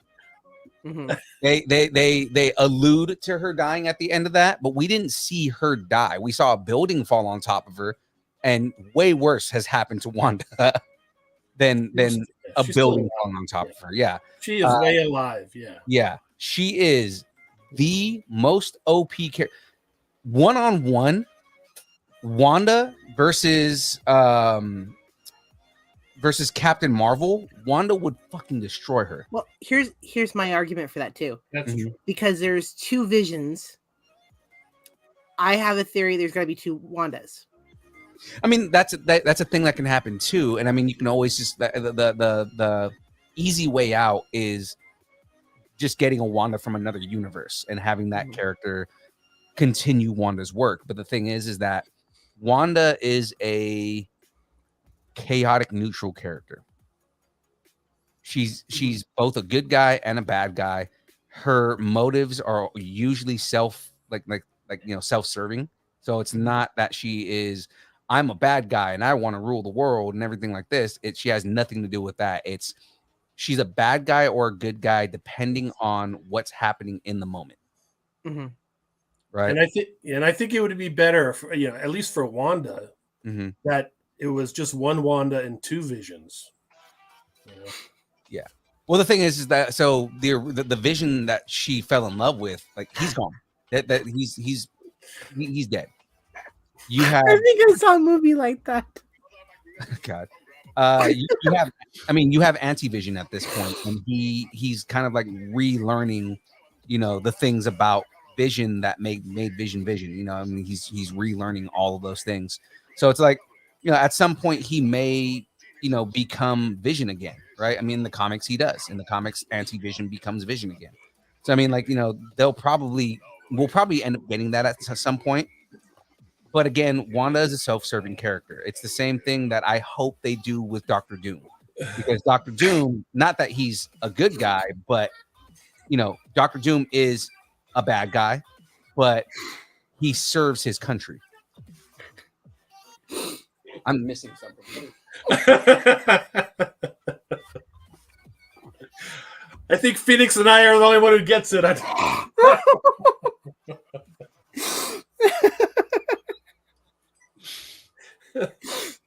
Mm-hmm. They allude to her dying at the end of that, but we didn't see her die. We saw a building fall on top of her, and way worse has happened to Wanda than a She's building still falling on top of her. Yeah, She is way alive. Yeah. yeah, she is the most OP character. One-on-one, Wanda versus Captain Marvel, Wanda would fucking destroy her. Well, here's my argument for that too. That's Mhm. true. Because there's two Visions. I have a theory. There's got to be two Wandas. I mean, that's a thing that can happen too. And I mean, you can always just the easy way out is just getting a Wanda from another universe and having that character continue Wanda's work. But the thing is that Wanda is a chaotic neutral character. She's both a good guy and a bad guy. Her motives are usually self-serving. So it's not that she is, I'm a bad guy and I want to rule the world and everything like this. She has nothing to do with that. She's a bad guy or a good guy depending on what's happening in the moment. Mm-hmm. Right. And I think it would be better, for, at least for Wanda, Mm-hmm. that it was just one Wanda and two Visions. Well, the thing is that so the Vision that she fell in love with, like he's gone. That he's dead. You have I think I saw a movie like that. God. You have anti-Vision at this point, and he's kind of like relearning, the things about Vision that made Vision. I mean, he's relearning all of those things. So it's like, at some point he may, become Vision again, right? I mean, in the comics he does. In the comics, anti-Vision becomes Vision again. So I mean, like, we'll probably end up getting that at some point. But again, Wanda is a self-serving character. It's the same thing that I hope they do with Dr. Doom. Because Dr. Doom, not that he's a good guy, but Doctor Doom is a bad guy, but he serves his country. I'm missing something. I think Phoenix and I are the only one who gets it.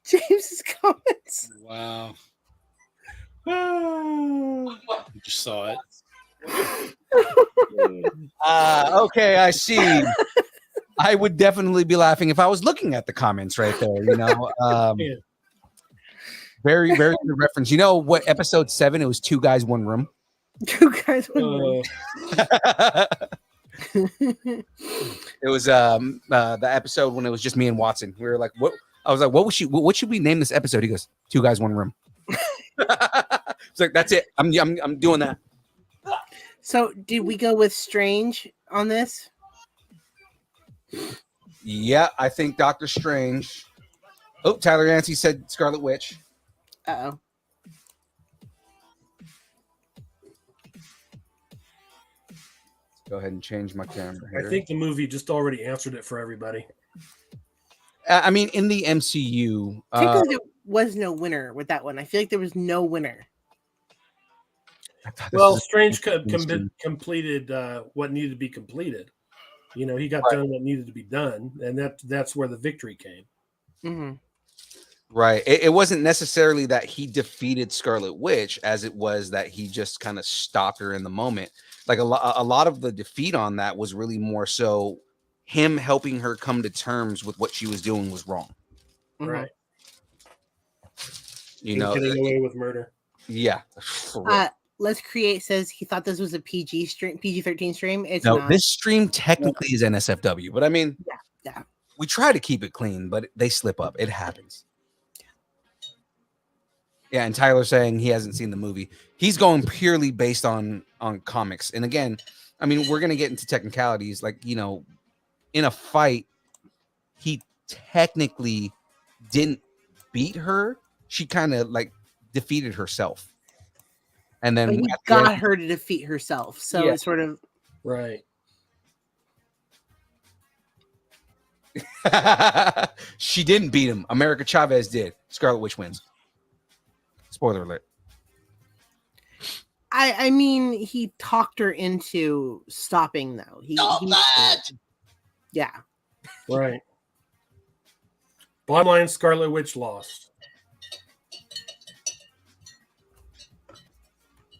James's comments. Wow. I just saw it. Okay, I see. I would definitely be laughing if I was looking at the comments right there. Very, very good reference. You know what? Episode 7, it was 2 guys, 1 room. 2 guys, 1 room. It was the episode when it was just me and Watson. We were like, "What?" I was like, "What should we name this episode?" He goes, 2 guys, 1 room. It's like, that's it. I'm doing that. So, did we go with Strange on this? Yeah, I think Doctor Strange. Oh, Tyler Yancey said Scarlet Witch. Uh-oh. Go ahead and change my camera here. I think the movie just already answered it for everybody. I mean, in the MCU, Technically, there was no winner with that one. I feel like there was no winner. Well, Strange completed what needed to be completed. He got done what needed to be done, and that's where the victory came. Mm-hmm. Right. It wasn't necessarily that he defeated Scarlet Witch, as it was that he just kind of stopped her in the moment. Like a lot of the defeat on that was really more so him helping her come to terms with what she was doing was wrong. Right. Getting away with murder. Yeah. Let's Create says he thought this was a PG-13 stream. It's no, not. This stream technically is NSFW, but I mean, yeah. We try to keep it clean, but they slip up. It happens. Yeah, and Tyler saying he hasn't seen the movie. He's going purely based on comics. And again, I mean, we're gonna get into technicalities. Like, in a fight, he technically didn't beat her. She kind of like defeated herself. And then he got her to defeat herself. So it's sort of right. She didn't beat him. America Chavez did. Scarlet Witch wins. Spoiler alert. I mean, he talked her into stopping, though. Yeah. Right. Bottom line, Scarlet Witch lost.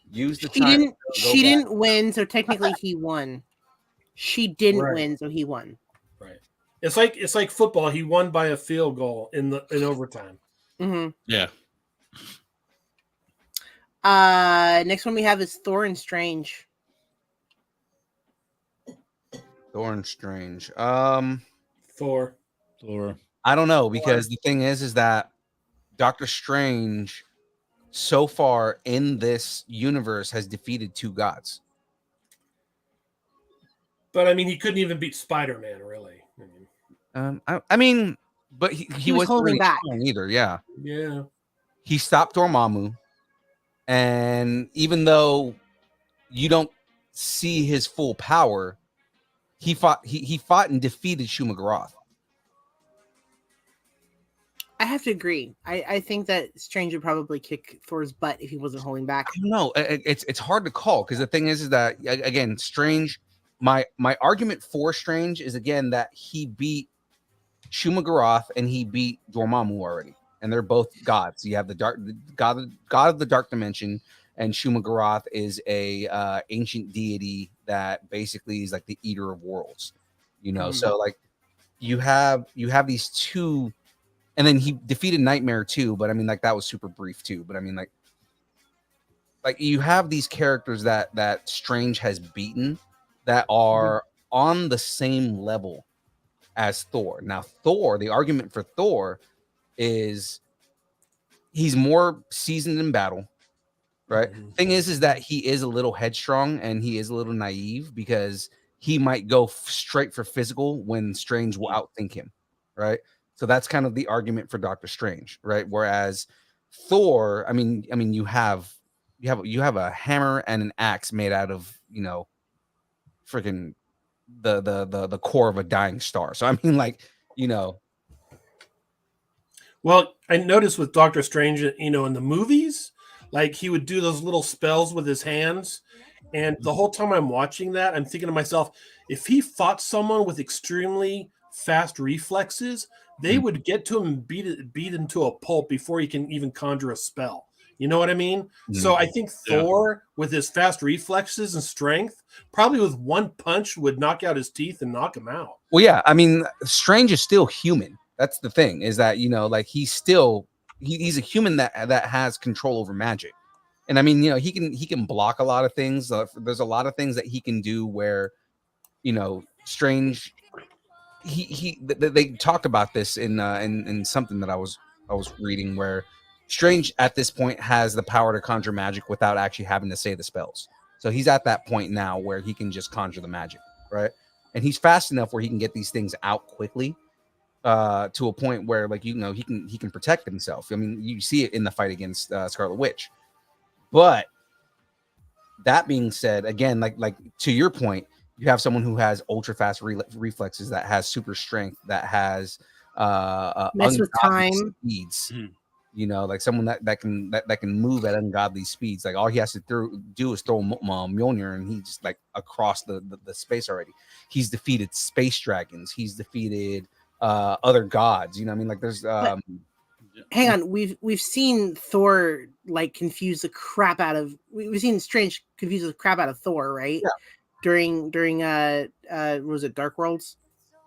Use the time. She didn't win, so technically he won. She didn't win, so he won. Right. It's like football. He won by a field goal in overtime. Mm-hmm. Yeah. Next one we have is Thor and Strange. Thor and Strange. Thor. I don't know, because the thing is that Doctor Strange so far in this universe has defeated 2 gods. But I mean, he couldn't even beat Spider-Man, really. I mean, but he was holding really back either. Yeah. Yeah. He stopped Dormammu, and even though you don't see his full power, he fought and defeated Shumagorath. I have to agree. I think that Strange would probably kick Thor's butt if he wasn't holding back. I don't know. It's hard to call, because the thing is that, again, Strange. My argument for Strange is, again, that he beat Shumagorath and he beat Dormammu already, and they're both gods. You have the god of the dark dimension, and Shumagorath is a ancient deity that basically is like the eater of worlds. So like you have these 2. And then he defeated Nightmare too, but I mean, like, that was super brief too. But I mean, like you have these characters that Strange has beaten that are on the same level as Thor. Now, Thor, the argument for Thor is he's more seasoned in battle, right? Thing is that he is a little headstrong and he is a little naive, because he might go straight for physical when Strange will outthink him, right? So that's kind of the argument for Doctor Strange, right? Whereas Thor, I mean, you have a hammer and an axe made out of freaking the core of a dying star. So I mean, like, Well, I noticed with Doctor Strange, in the movies, like he would do those little spells with his hands. And the whole time I'm watching that, I'm thinking to myself, if he fought someone with extremely fast reflexes, they would get to him and beat him to a pulp before he can even conjure a spell. You know what I mean? So I think Thor, with his fast reflexes and strength, probably with one punch would knock out his teeth and knock him out. well, yeah, I mean, Strange is still human. That's the thing, is that, like he's a human that has control over magic. And I mean, he can block a lot of things. There's a lot of things that he can do where, Strange, they talked about this in something that I was reading, where Strange at this point has the power to conjure magic without actually having to say the spells. So he's at that point now where he can just conjure the magic, right? And he's fast enough where he can get these things out quickly, to a point where, like, he can protect himself. I mean, you see it in the fight against Scarlet Witch. But that being said, again, like to your point, you have someone who has ultra fast reflexes, that has super strength, that has Mess with time speeds. Like someone that can move at ungodly speeds. Like all he has to do is throw Mjolnir, and he's just like across the space already. He's defeated space dragons. He's defeated other gods. I mean, like there's hang on, we've seen Thor like confuse the crap out of we've seen Strange confuse the crap out of Thor, right? Yeah. During was it Dark Worlds?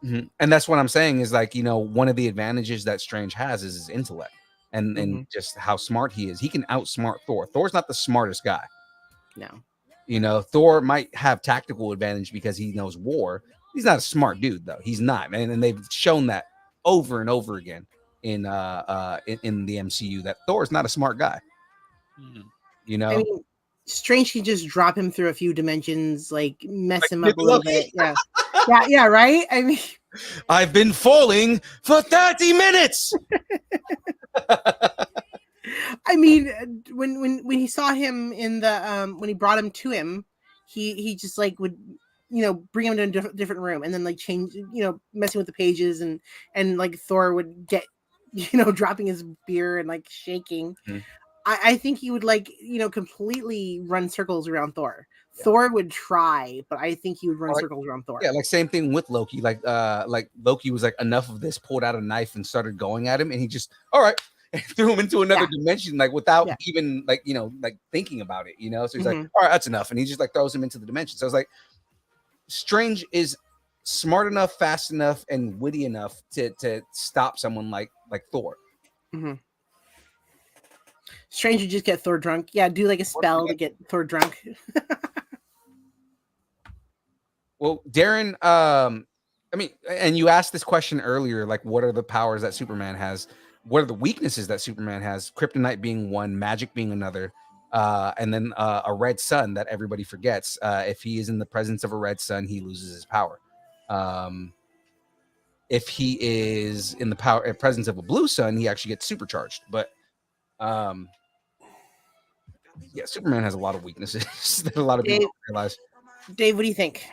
Mm-hmm. And that's what I'm saying is, like, one of the advantages that Strange has is his intellect and just how smart he is. He can outsmart Thor. Thor's not the smartest guy. No. Thor might have tactical advantage because he knows war. He's not a smart dude, though. He's not, man. And they've shown that over and over again in the MCU, that Thor is not a smart guy. I mean, Strange can just drop him through a few dimensions, like mess him up a little bit. Yeah, right? I mean, I've been falling for 30 minutes. I mean, when he saw him in the when he brought him to him, he just like would bring him to a different room and then like change, messing with the pages, and like Thor would get dropping his beer and like shaking. I think he would like completely run circles around Thor. Thor would try, but I think he would run circles around Thor. Yeah, like same thing with Loki. Like Loki was like, enough of this, pulled out a knife and started going at him, and he just, all right, and threw him into another dimension, like without even like like thinking about it, So he's like, all right, that's enough, and he just like throws him into the dimension. So it's like Strange is smart enough, fast enough, and witty enough to stop someone like Thor. Strange would just get Thor drunk. Yeah, do like a spell to get Thor drunk. Well, Darren, I mean, and you asked this question earlier, like, what are the powers that Superman has? What are the weaknesses that Superman has? Kryptonite being one, magic being another, and then a red sun that everybody forgets. If he is in the presence of a red sun, he loses his power. If he is in the presence of a blue sun, he actually gets supercharged. But yeah, Superman has a lot of weaknesses that a lot of people don't realize. Dave, what do you think?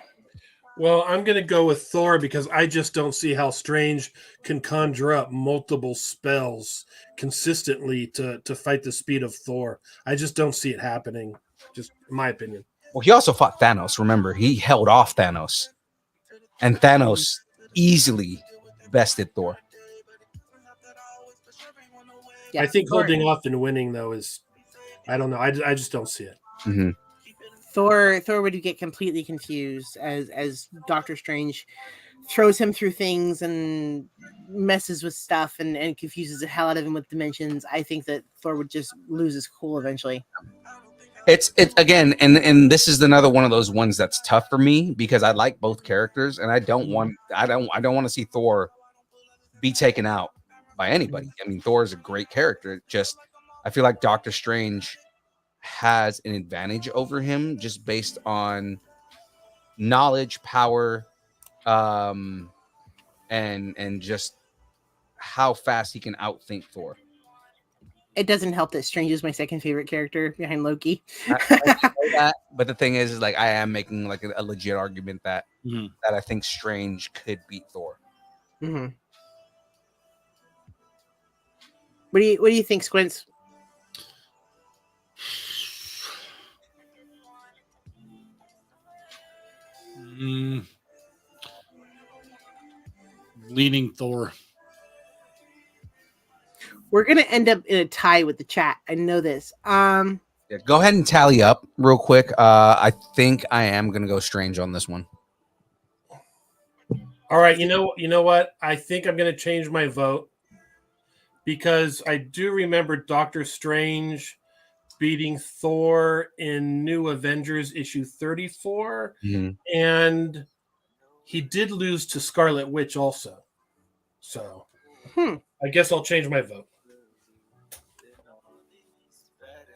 Well, I'm going to go with Thor because I just don't see how Strange can conjure up multiple spells consistently to fight the speed of Thor. I just don't see it happening, just in my opinion. Well, he also fought Thanos. Remember, he held off Thanos. And Thanos easily bested Thor. Yeah, I think holding off and winning, though, is... I don't know. I just don't see it. Mm-hmm. Thor would get completely confused as Doctor Strange throws him through things and messes with stuff and confuses the hell out of him with dimensions. I think that Thor would just lose his cool eventually. It's again, and this is another one of those ones that's tough for me because I like both characters and I don't want to see Thor be taken out by anybody. I mean, Thor is a great character. Just I feel like Doctor Strange has an advantage over him just based on knowledge, power, and just how fast he can outthink Thor. it doesn't help that Strange is my second favorite character behind Loki. I say that, but the thing is like I am making like a legit argument that Mhm. that I think Strange could beat Thor. Mhm. What do you think, Squints? Leaning Thor. We're gonna end up in a tie with the chat. I know this. Yeah, go ahead and tally up real quick. I think I am gonna go Strange on this one. All right, you know what? I think I'm going to change my vote because I do remember Doctor Strange beating Thor in New Avengers issue 34, and he did lose to Scarlet Witch also. So I guess I'll change my vote.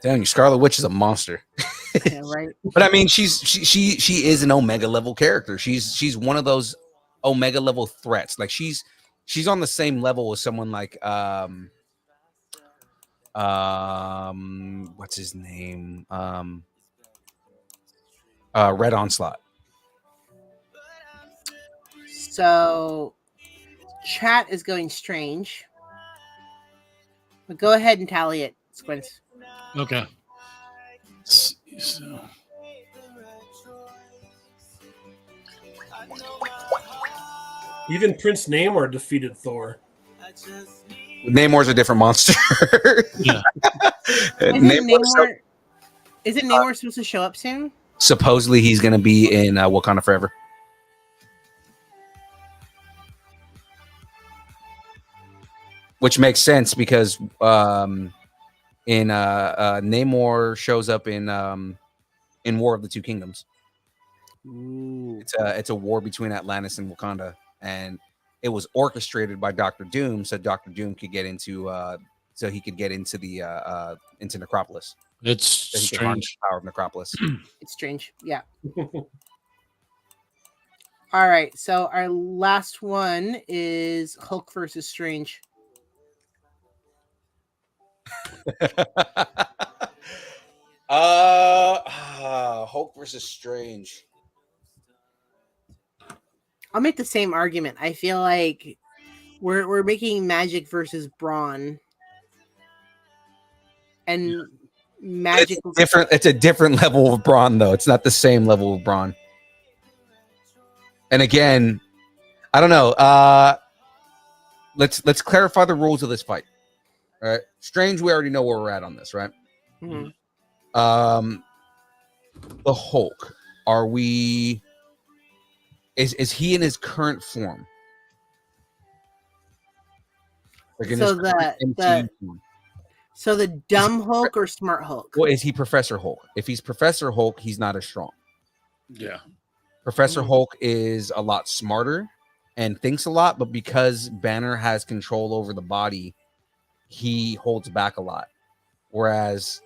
Damn, you Scarlet Witch is a monster. Yeah, right. But I mean, she is an Omega level character. She's one of those Omega level threats. Like she's on the same level as someone like what's his name? Red Onslaught. So chat is going Strange. But go ahead and tally it, Squints. Okay. Let's see, so. Even Prince Namor defeated Thor. Namor's a different monster. Yeah. Isn't Namor supposed to show up soon? Supposedly he's going to be in Wakanda Forever. Which makes sense because Namor shows up in War of the Two Kingdoms. Ooh. It's a war between Atlantis and Wakanda, and it was orchestrated by Doctor Doom, so Doctor Doom could get into the into Necropolis. It's So he could harness strange. the power of Necropolis. It's Strange. Yeah. All right. So our last one is Hulk versus Strange. Hulk versus Strange. I'll make the same argument. I feel like we're making magic versus brawn. And magic It's different. It's a different level of brawn, though. It's not the same level of brawn. And again, I don't know. Let's clarify the rules of this fight. All right, Strange. We already know where we're at on this, right? Mhm. The Hulk. Are we? Is he in his current form? Like in So his current MCU form? So the dumb Hulk or smart Hulk? Well, is he Professor Hulk? If he's Professor Hulk, he's not as strong. Yeah. Professor Hulk is a lot smarter and thinks a lot, but because Banner has control over the body, he holds back a lot. Whereas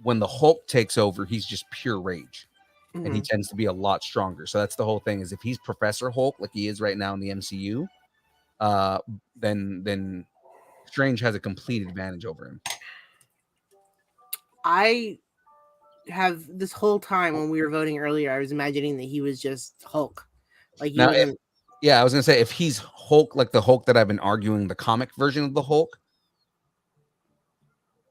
when the Hulk takes over, he's just pure rage. And he tends to be a lot stronger. So that's the whole thing, is if he's Professor Hulk, like he is right now in the MCU, then Strange has a complete advantage over him. I have this whole time when we were voting earlier, I was imagining that he was just Hulk. Like he Now, wasn't. I was gonna say, if he's Hulk, like the Hulk that I've been arguing, the comic version of the Hulk,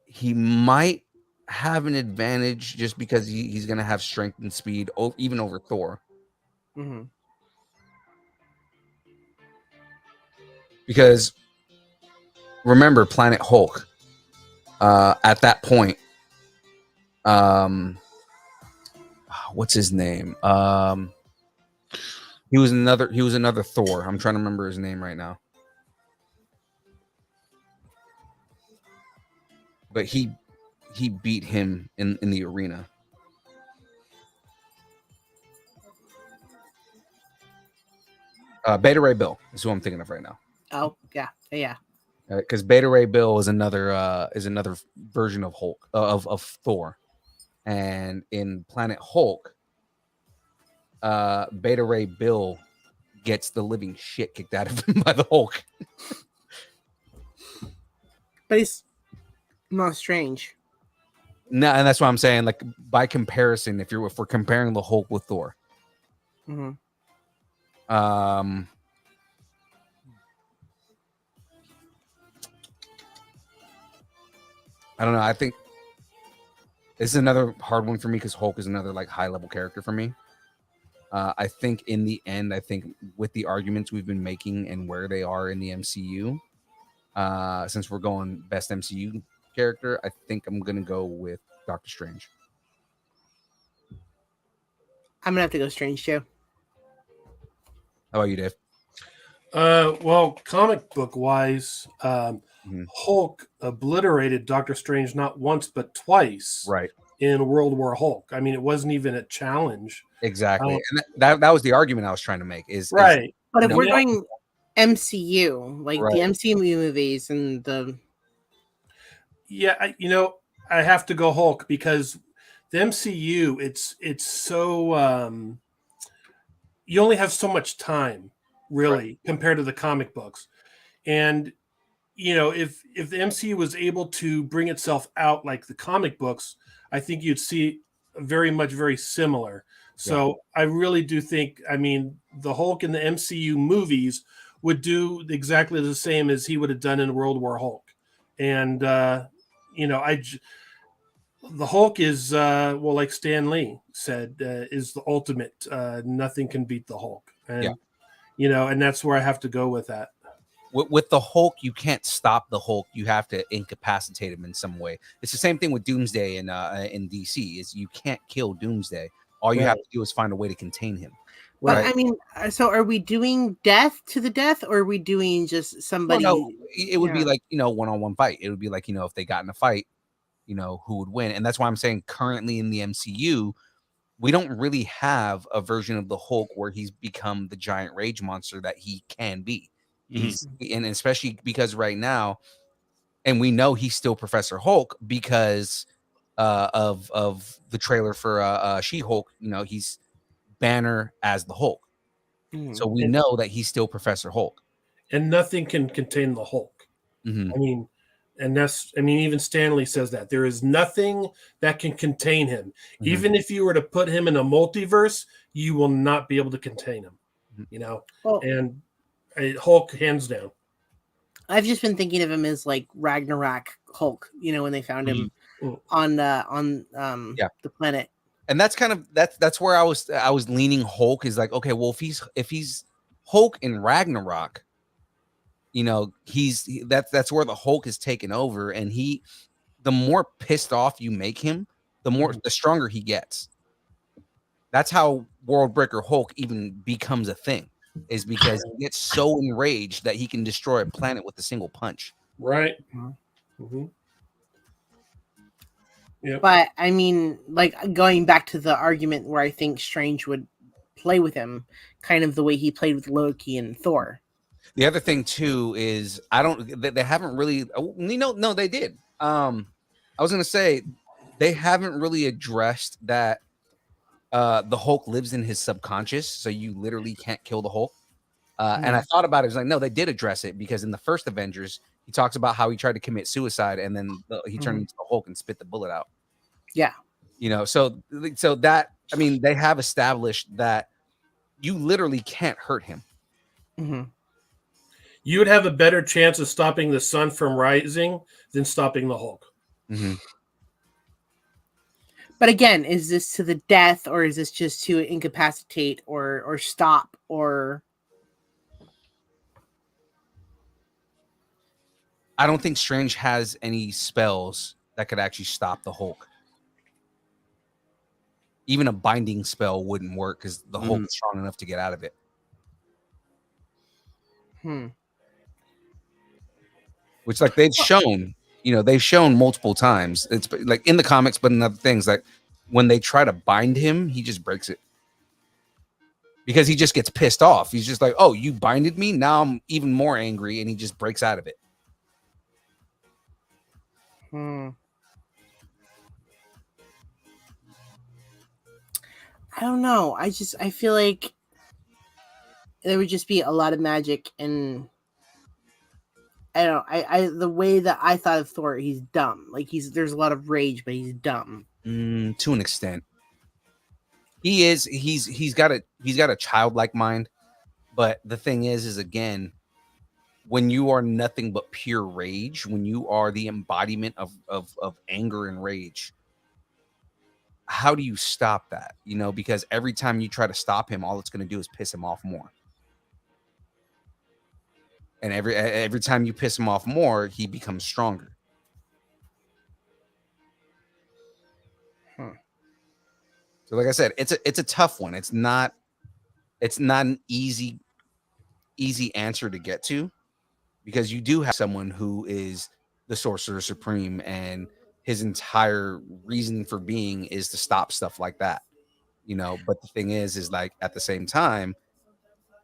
he might have an advantage just because he's gonna have strength and speed, even over Thor. Because remember, Planet Hulk, at that point, what's his name? He was another Thor. I'm trying to remember his name right now. But he beat him in the arena. Beta Ray Bill is who I'm thinking of right now. Oh yeah. Because Beta Ray Bill is another version of Hulk of Thor, and in Planet Hulk, Beta Ray Bill gets the living shit kicked out of him by the Hulk. But he's Not Strange. No, and that's what I'm saying. Like by comparison, if we're comparing the Hulk with Thor, Mm-hmm. um, I don't know. I think this is another hard one for me because Hulk is another like high level character for me. I think in the end, I think with the arguments we've been making and where they are in the MCU, since we're going best MCU character, I think I'm gonna go with Doctor Strange. I'm gonna have to go Strange too. How about you, Dave? Well, comic book wise, Mhm. Hulk obliterated Doctor Strange not once but twice Right. in World War Hulk. I mean, it wasn't even a challenge. Exactly. Um, And that was the argument I was trying to make. Is Right. But if No. we're going MCU, like Right. the MCU movies and the Yeah, I have to go Hulk because the MCU, it's so you only have so much time, really, compared to the comic books. And if the MCU was able to bring itself out like the comic books, I think you'd see very similar. So I really do think, I mean, the Hulk in the MCU movies would do exactly the same as he would have done in World War Hulk. And the Hulk is well, like Stan Lee said, is the ultimate. Nothing can beat the Hulk, and and that's where I have to go with that. With the Hulk, you can't stop the Hulk. You have to incapacitate him in some way. It's the same thing with Doomsday in DC. Is you can't kill Doomsday. All you have to do is find a way to contain him. But Right. I mean, so are we doing death to the death, or are we doing just somebody? Well, no, it would be Yeah. like one-on-one fight. It would be like if they got in a fight, who would win. And that's why I'm saying currently in the MCU, we don't really have a version of the Hulk where he's become the giant rage monster that he can be. And especially because right now, and we know he's still Professor Hulk because of the trailer for She-Hulk. He's Banner as the Hulk, so we And- know that he's still Professor Hulk. And nothing can contain the Hulk. Mhm. I mean, even Stanley says that there is nothing that can contain him. Mhm. Even if you were to put him in a multiverse, you will not be able to contain him. Mhm. Well, And Hulk hands down. I've just been thinking of him as like Ragnarok Hulk. When they found him Mhm. on Yeah. the planet. And that's kind of that's where I was leaning Hulk is like, okay, well if he's Hulk in Ragnarok, that's where the Hulk is taken over, and the more pissed off you make him, the stronger he gets. That's how World Breaker Hulk even becomes a thing, is because he gets so enraged that he can destroy a planet with a single punch. Right. Mm-hmm. Yep. But I mean, like going back to the argument where I think Strange would play with him, kind of the way he played with Loki and Thor. The other thing too is they haven't really. No, they did. I was gonna say they haven't really addressed that the Hulk lives in his subconscious, so you literally can't kill the Hulk. And I thought about it. It's like, no, they did address it because in the first Avengers, he talks about how he tried to commit suicide and then he turned into the Hulk and spit the bullet out. Yeah. So that, I mean, they have established that you literally can't hurt him. Mm-hmm. You would have a better chance of stopping the sun from rising than stopping the Hulk. Mm-hmm. But again, is this to the death, or is this just to incapacitate or stop or? I don't think Strange has any spells that could actually stop the Hulk. Even a binding spell wouldn't work because the Hulk is strong enough to get out of it. Which, like, they've shown multiple times. It's like in the comics, but in other things, like when they try to bind him, he just breaks it because he just gets pissed off. He's just like, "Oh, you binded me. Now I'm even more angry," and he just breaks out of it. I don't know. I feel like there would just be a lot of magic and I don't. I the way that I thought of Thor, he's dumb. Like there's a lot of rage, but he's dumb. To an extent, he is. He's got a childlike mind. But the thing is again, when you are nothing but pure rage, when you are the embodiment of anger and rage, how do you stop that? You know, because every time you try to stop him, all it's going to do is piss him off more. And every time you piss him off more, he becomes stronger. So, like I said, it's a tough one. It's not an easy answer to get to, because you do have someone who is the Sorcerer Supreme, and his entire reason for being is to stop stuff like that. You know, but the thing is like at the same time,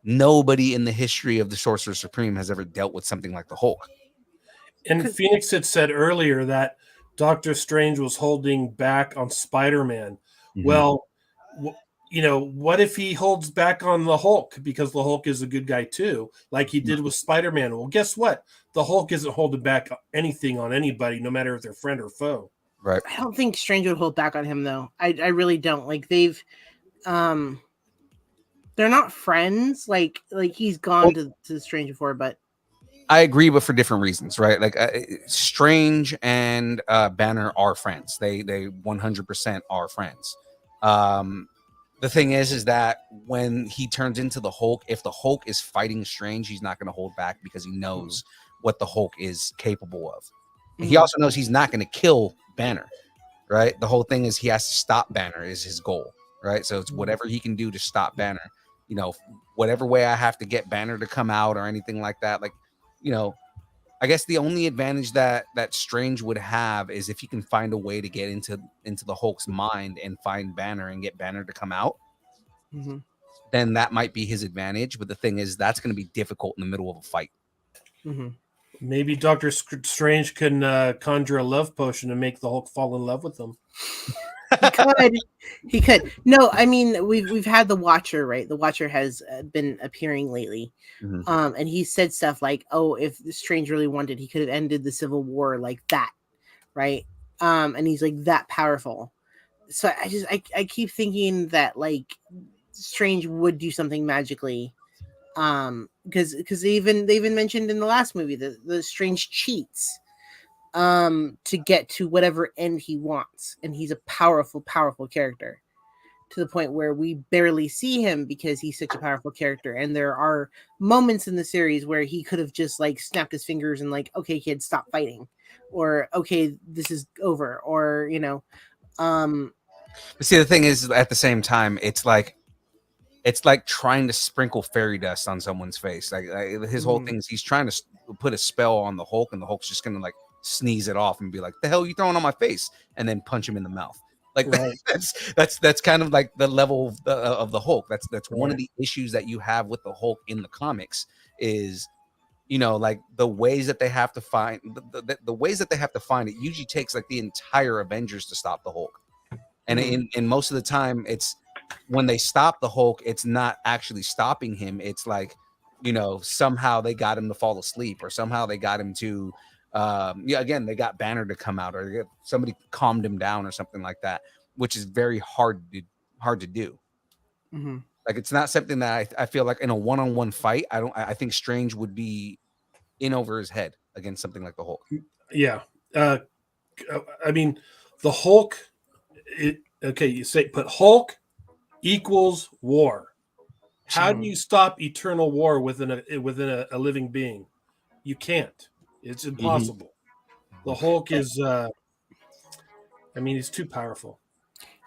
nobody in the history of the Sorcerer Supreme has ever dealt with something like the Hulk. And Phoenix had said earlier that Doctor Strange was holding back on Spider-Man. Well, you know, what if he holds back on the Hulk, because the Hulk is a good guy too, like he did with Spider-Man? Well, guess what? The Hulk isn't holding back anything on anybody, no matter if they're friend or foe. Right. I don't think Strange would hold back on him though. I really don't. Like they've they're not friends. Like he's gone to Strange before, but I agree, but for different reasons, right? Like Strange and Banner are friends. They 100% are friends. The thing is that when he turns into the Hulk, if the Hulk is fighting Strange, he's not going to hold back, because he knows what the Hulk is capable of. And he also knows he's not going to kill Banner, right? The whole thing is he has to stop Banner is his goal, right? So it's whatever he can do to stop Banner. You know, whatever way I have to get Banner to come out or anything like that. Like, you know, I guess the only advantage that Strange would have is if he can find a way to get into the Hulk's mind and find Banner and get Banner to come out, then that might be his advantage. But the thing is, that's going to be difficult in the middle of a fight. Maybe Doctor Strange can conjure a love potion and make the Hulk fall in love with them. He could. No, I mean we've had the Watcher, right? The Watcher has been appearing lately, and he said stuff like, "Oh, if Strange really wanted, he could have ended the Civil War like that," right? And he's like that powerful. So I keep thinking that like Strange would do something magically, because they even mentioned in the last movie that the Strange cheats to get to whatever end he wants, and he's a powerful character, to the point where we barely see him because he's such a powerful character. And there are moments in the series where he could have just like snapped his fingers and like, okay kids, stop fighting, or okay, this is over, or you know. But see, the thing is, at the same time, it's like trying to sprinkle fairy dust on someone's face. Like his whole thing is he's trying to put a spell on the Hulk, and the Hulk's just gonna like sneeze it off and be like, "The hell are you throwing on my face?" and then punch him in the mouth. Like that's kind of like the level of the Hulk. That's one of the issues that you have with the Hulk in the comics is, you know, like the ways that they have to find the ways that they have to find it usually takes like the entire Avengers to stop the Hulk. And in most of the time, it's when they stop the Hulk, it's not actually stopping him. It's like, you know, somehow they got him to fall asleep, or somehow they got him to again, they got Banner to come out, or somebody calmed him down or something like that, which is very hard to do. Like it's not something that I feel like in a one-on-one fight, I think Strange would be in over his head against something like the Hulk. Yeah. I mean, the Hulk, okay, you say put Hulk equals war. How do you stop eternal war within a living being? You can't. It's impossible. The Hulk is I mean, he's too powerful.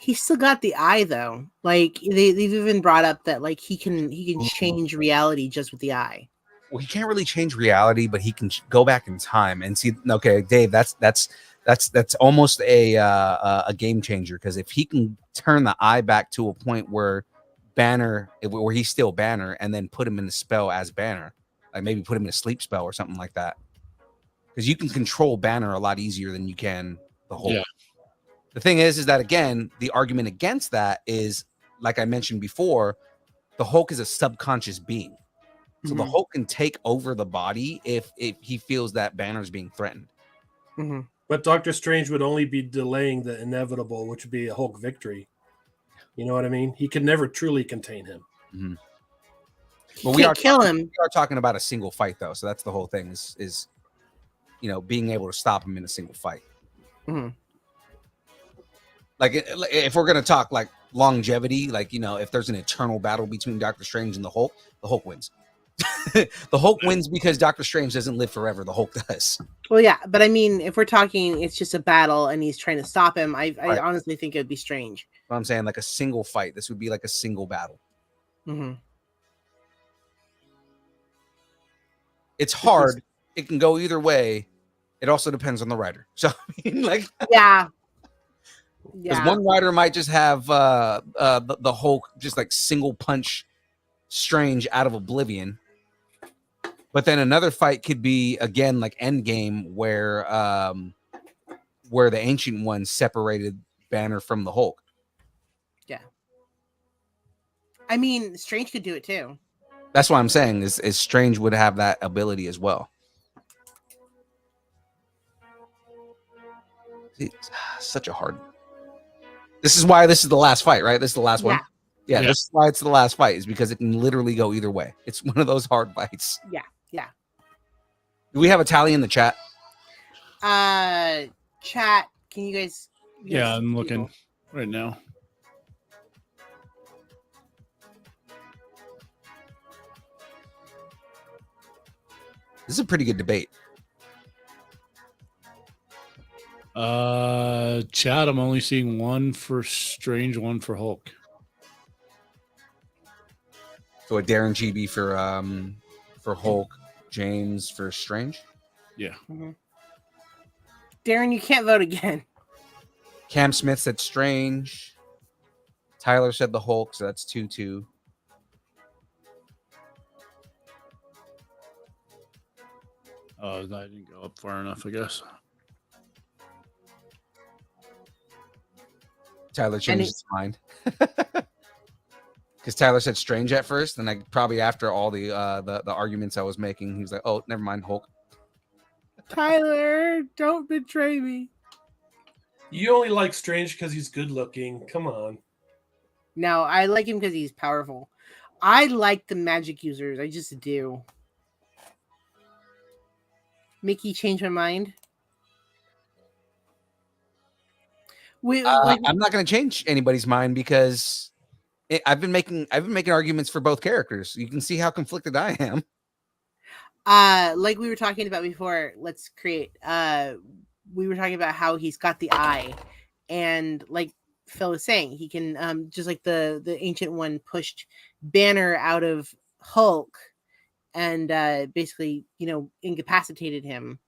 He's still got the eye though. Like they've even brought up that like he can change reality just with the eye. Well, he can't really change reality, but he can go back in time and see. Okay, Dave, that's almost a game changer, because if he can turn the eye back to a point where Banner, where he's still Banner, and then put him in the spell as Banner, like maybe put him in a sleep spell or something like that, because you can control Banner a lot easier than you can the Hulk. Yeah. The thing is that again, the argument against that is, like I mentioned before, the Hulk is a subconscious being. So the Hulk can take over the body if he feels that Banner's being threatened. Mm-hmm. But Doctor Strange would only be delaying the inevitable, which would be a Hulk victory. You know what I mean? He could never truly contain him. Mm-hmm. But we kill him. We are talking about a single fight, though. So that's the whole thing is being able to stop him in a single fight. Mm-hmm. Like if we're gonna talk like longevity, like if there's an eternal battle between Doctor Strange and the Hulk wins. The Hulk wins because Doctor Strange doesn't live forever. The Hulk does. Well, yeah, but I mean, if we're talking, it's just a battle and he's trying to stop him. I Right. honestly think it would be Strange. What I'm saying, like a single fight. This would be like a single battle. Mm-hmm. It's hard. It can go either way. It also depends on the writer. So I mean, like, Yeah. because one writer might just have the Hulk just like single punch Strange out of oblivion. But then another fight could be again like Endgame, where the Ancient One separated Banner from the Hulk. Yeah. I mean, Strange could do it too. That's what I'm saying. Is Strange would have that ability as well. It's such a hard. This is why this is the last fight, right? This is the last one. Yeah, Yes. this is why it's the last fight, is because it can literally go either way. It's one of those hard fights. Yeah. Do we have a tally in the chat? Chat. Can you guys? Yeah, I'm looking right now. This is a pretty good debate. Chat, I'm only seeing one for Strange, one for Hulk. So a Darren GB for Hulk, James for Strange. Yeah. Mm-hmm. Darren, you can't vote again. Cam Smith said Strange. Tyler said the Hulk, so that's 2-2. Oh, that didn't go up far enough, I guess. Tyler changed his mind. Because Tyler said Strange at first, and probably after all the arguments I was making, he was like, "Oh, never mind, Hulk." Tyler, don't betray me. You only like Strange because he's good looking. Come on. No, I like him because he's powerful. I like the magic users. I just do. Mickey changed my mind. I'm not going to change anybody's mind because I've been making arguments for both characters. You can see how conflicted I am. Like we were talking about before, let's create. We were talking about how he's got the eye, and like Phil was saying, he can just like the Ancient One pushed Banner out of Hulk, and basically incapacitated him.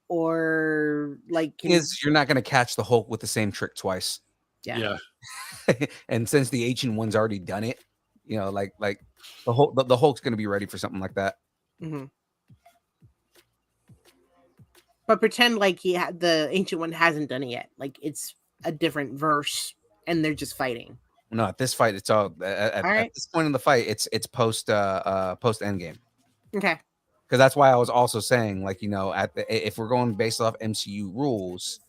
Or like You're not going to catch the Hulk with the same trick twice. Yeah. And since the Ancient One's already done it, like the Hulk's going to be ready for something like that. Mm-hmm. But pretend like the Ancient One hasn't done it yet. Like it's a different verse, and they're just fighting. No, at this fight, it's all at this point in the fight, it's post Endgame. Okay. Because that's why I was also saying, like, if we're going based off MCU rules,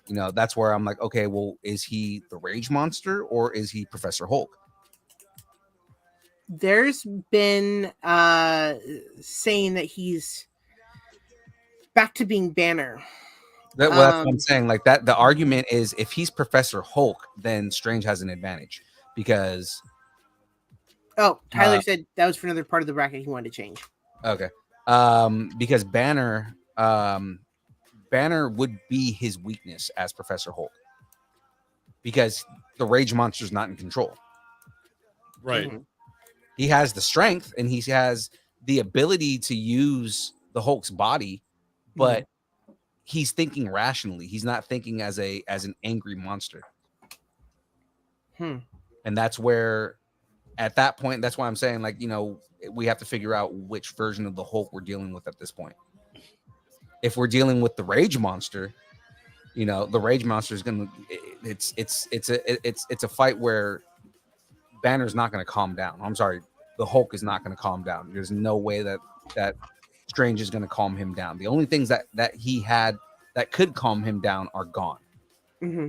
that's where I'm like, okay, well, is he the Rage Monster or is he Professor Hulk? There's been saying that he's back to being Banner. That's what I'm saying. Like that, the argument is if he's Professor Hulk, then Strange has an advantage because. Oh, Tyler said that was for another part of the bracket he wanted to change. Okay. Because Banner would be his weakness as Professor Hulk because the Rage Monster's not in control. Right. Mm-hmm. He has the strength and he has the ability to use the Hulk's body, but he's thinking rationally. He's not thinking as an angry monster. And that's where, at that point, that's why I'm saying, like, we have to figure out which version of the Hulk we're dealing with at this point. If we're dealing with the Rage Monster, the Rage Monster is gonna. It's a fight where Banner's not gonna calm down. I'm sorry, the Hulk is not going to calm down. There's no way that Strange is going to calm him down. The only things that he had that could calm him down are gone. Mm-hmm.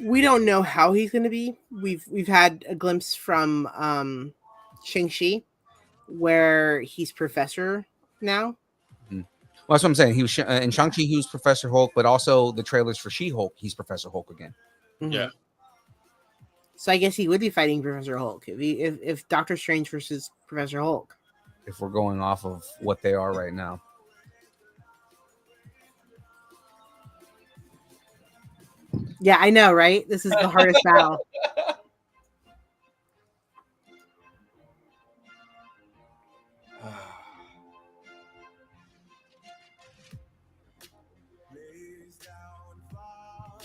We don't know how he's going to be. We've had a glimpse from Shang-Chi where he's Professor now. Well, that's what I'm saying. He was in Shang-Chi, he was Professor Hulk, but also the trailers for She-Hulk, he's Professor Hulk again. Mhm. Yeah. So I guess he would be fighting Professor Hulk if Doctor Strange versus Professor Hulk. If we're going off of what they are right now. Yeah, I know, right? This is the hardest battle.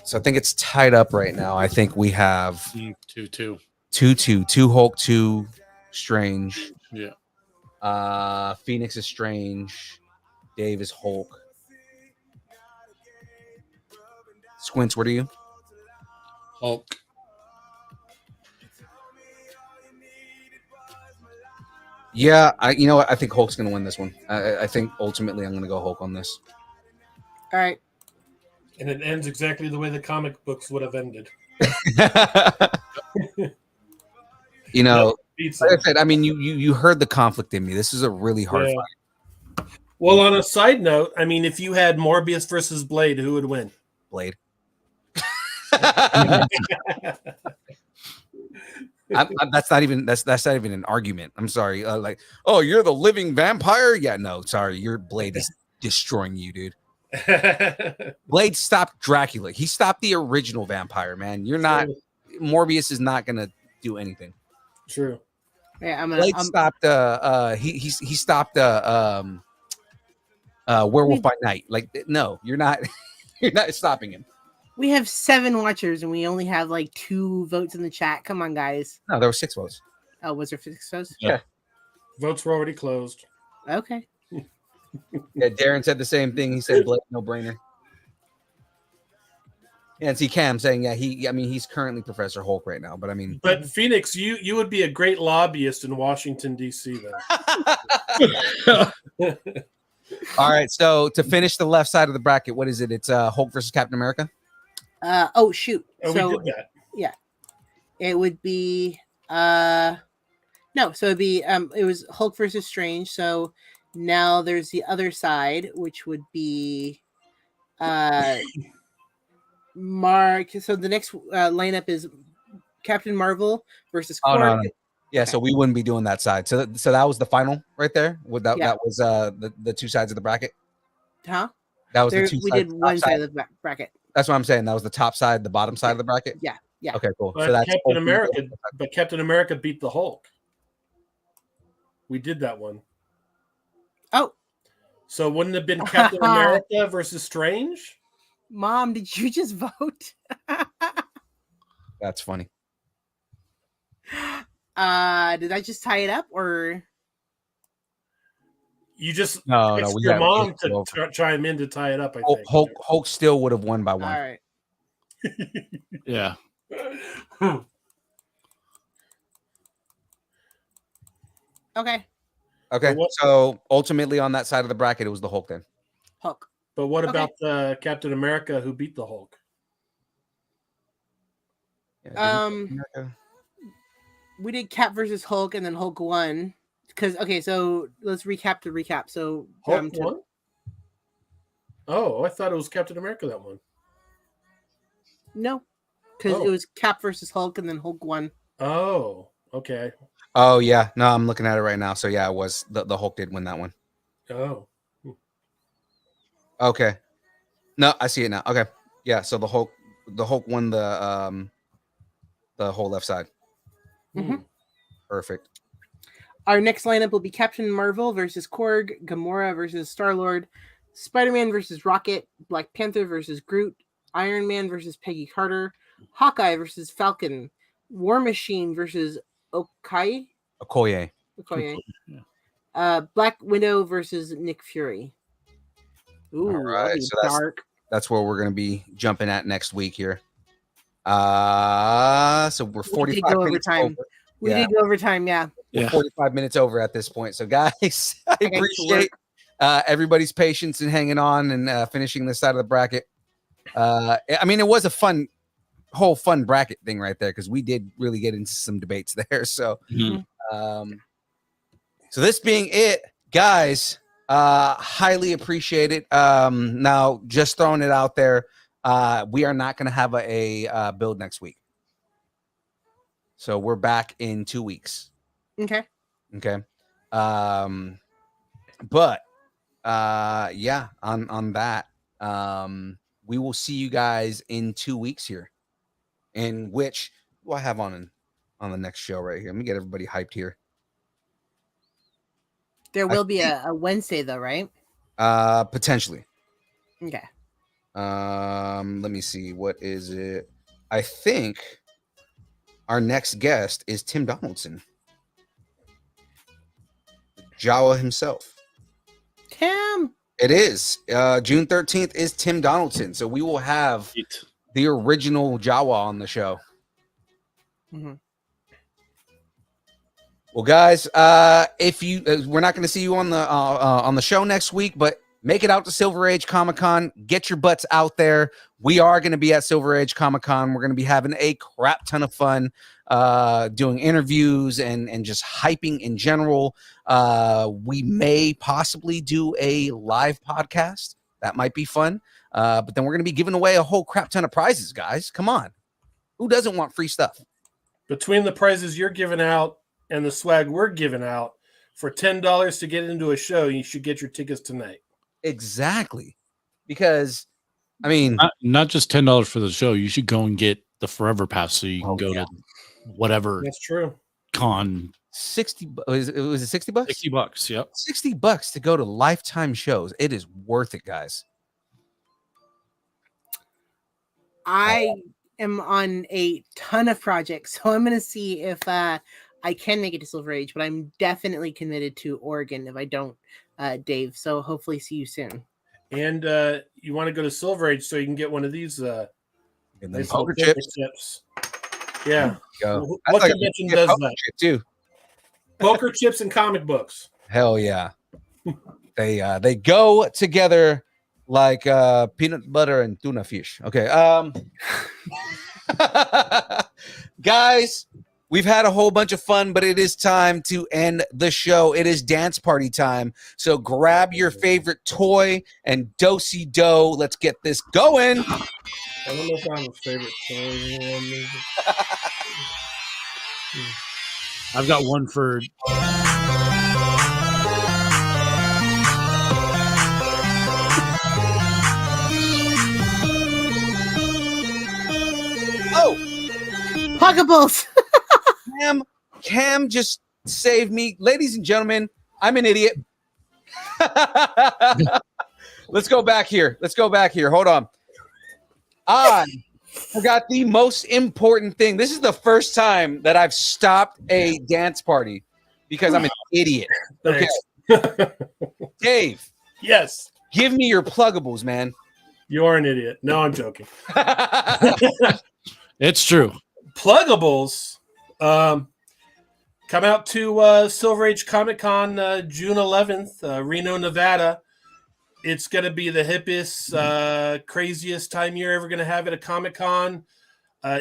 So I think it's tied up right now. I think we have 2-2. 2-2. 2 Hulk, 2 Strange. Yeah. Phoenix is Strange. Dave is Hulk. Squints, what are you? Hulk. Yeah, you know what? I think Hulk's going to win this one. I think ultimately I'm going to go Hulk on this. All right. And it ends exactly the way the comic books would have ended. You know, Beats like I him. said, I mean, you heard the conflict in me. This is a really hard Yeah. fight. Well, on a side note, I mean, if you had Morbius versus Blade, who would win? Blade. That's not even an argument. I'm sorry. Like, oh, you're the living vampire? Yeah, no, sorry. Your Blade is destroying you, dude. Blade stopped Dracula. He stopped the original vampire, man. You're not. Morbius is not gonna do anything. True. Yeah, Blade stopped. He stopped. Werewolf by Night. Like, no, you're not. You're not stopping him. We have 7 watchers and we only have like 2 votes in the chat. Come on, guys. No, there were 6 votes. Oh, was there 6 votes? Yeah. Votes were already closed. Okay. Yeah, Darren said the same thing. He said Blade, no brainer. Yeah, and see Cam saying, yeah, he's currently Professor Hulk right now, but I mean, But Phoenix, you would be a great lobbyist in Washington, D.C. then. all right. So to finish the left side of the bracket, what is it? It's Hulk versus Captain America. Oh shoot. Oh, So we did that. it would be no, so it'd be it was Hulk versus Strange. So now there's the other side, which would be Mark. So the next lineup is Captain Marvel versus Oh, Korg. no. Yeah, so we wouldn't be doing that side. So that was the final right there. That Yeah. that was the 2 sides of the bracket. Huh? That was There, the 2 we sides. did Top one side. side of the bracket. That's what I'm saying. That was the top side, the bottom side of the bracket. Yeah. Yeah. Okay, cool. But So that's Captain America. But Captain America beat the Hulk. We did that one. Oh, So wouldn't it have been Captain America versus Strange? Mom, did you just vote? That's funny. Did I just tie it up or? You just No, text we your got- mom we to got- chime in to tie it up. I think. Hulk still would have won by 1. All right. Yeah. Okay. Okay, But what- so ultimately on that side of the bracket, it was the Hulk then. Hulk. But what Okay. about Captain America who beat the Hulk? Yeah, didn't America- We did Cap versus Hulk, and then Hulk won. Because so let's recap the recap. So Hulk won? Oh, I thought it was Captain America that won. no, because Oh. it was Cap versus Hulk, and then Hulk won. Oh, okay. Oh yeah, no, I'm looking at it right now. So yeah, it was the Hulk did win that one. Oh, Okay, no, I see it now. Okay, yeah, so the Hulk won the whole left side. Mhm. Perfect. Our next lineup will be Captain Marvel versus Korg, Gamora versus Star-Lord, Spider-Man versus Rocket, Black Panther versus Groot, Iron Man versus Peggy Carter, Hawkeye versus Falcon, War Machine versus Okoye, Okoye. Yeah. Black Widow versus Nick Fury. Ooh, All right, that'll be so that's- dark. That's where we're going to be jumping at next week here. So we're 45 go minutes overtime. over. We Yeah. did go overtime, yeah. We're Yeah. 45 minutes over at this point. So, guys, I Okay, appreciate everybody's patience and hanging on and finishing this side of the bracket. I mean, it was a whole fun bracket thing right there because we did really get into some debates there. So, Mhm. so this being it, guys, highly appreciate it. Now, just throwing it out there, we are not going to have a build next week. So we're back in 2 weeks. Okay. Okay. But yeah, on that, we will see you guys in 2 weeks here. In which what do I have on the next show right here? Let me get everybody hyped here. There will be a Wednesday though, right? Potentially. Okay. Let me see. What is it? I think our next guest is Tim Donaldson. Jawa himself. Tim. It is. June 13th is Tim Donaldson. So we will have the original Jawa on the show. Mhm. Well, guys, if you we're not going to see you on the show next week, but make it out to Silver Age Comic-Con. Get your butts out there. We are going to be at Silver Age Comic-Con. We're going to be having a crap ton of fun doing interviews and just hyping in general. We may possibly do a live podcast. That might be fun. But then we're going to be giving away a whole crap ton of prizes, guys. Come on. Who doesn't want free stuff? Between the prizes you're giving out and the swag we're giving out, for $10 to get into a show, you should get your tickets tonight. Exactly. Because, I mean, Not just $10 for the show. You should go and get the Forever Pass so you can go to whatever That's true. con. 60 was it 60 bucks? $60. Yep. $60 to go to lifetime shows. It is worth it, guys. I am on a ton of projects, so I'm going to see if I can make it to Silver Age, but I'm definitely committed to Oregon if I don't, Dave. So hopefully see you soon. And you want to go to Silver Age so you can get one of these And then nice poker little chips. chips. Yeah. Go. What That's convention a does poker that? chip too. Poker chips and comic books. Hell yeah. They go together like peanut butter and tuna fish. Okay. Guys, we've had a whole bunch of fun, but it is time to end the show. It is dance party time. So grab your favorite toy and do-si-do. Let's get this going. I don't know if I have a favorite toy. I've got one for Oh, Pockables. Cam just saved me. Ladies and gentlemen, I'm an idiot. Let's go back here. Hold on. I forgot the most important thing. This is the first time that I've stopped a dance party because I'm an idiot. Okay. Dave. Yes. Give me your pluggables, man. You are an idiot. No, I'm joking. it's true. Pluggables. Come out to Silver Age Comic Con June 11th, Reno, Nevada. It's going to be the hippest, craziest time you're ever going to have at a Comic Con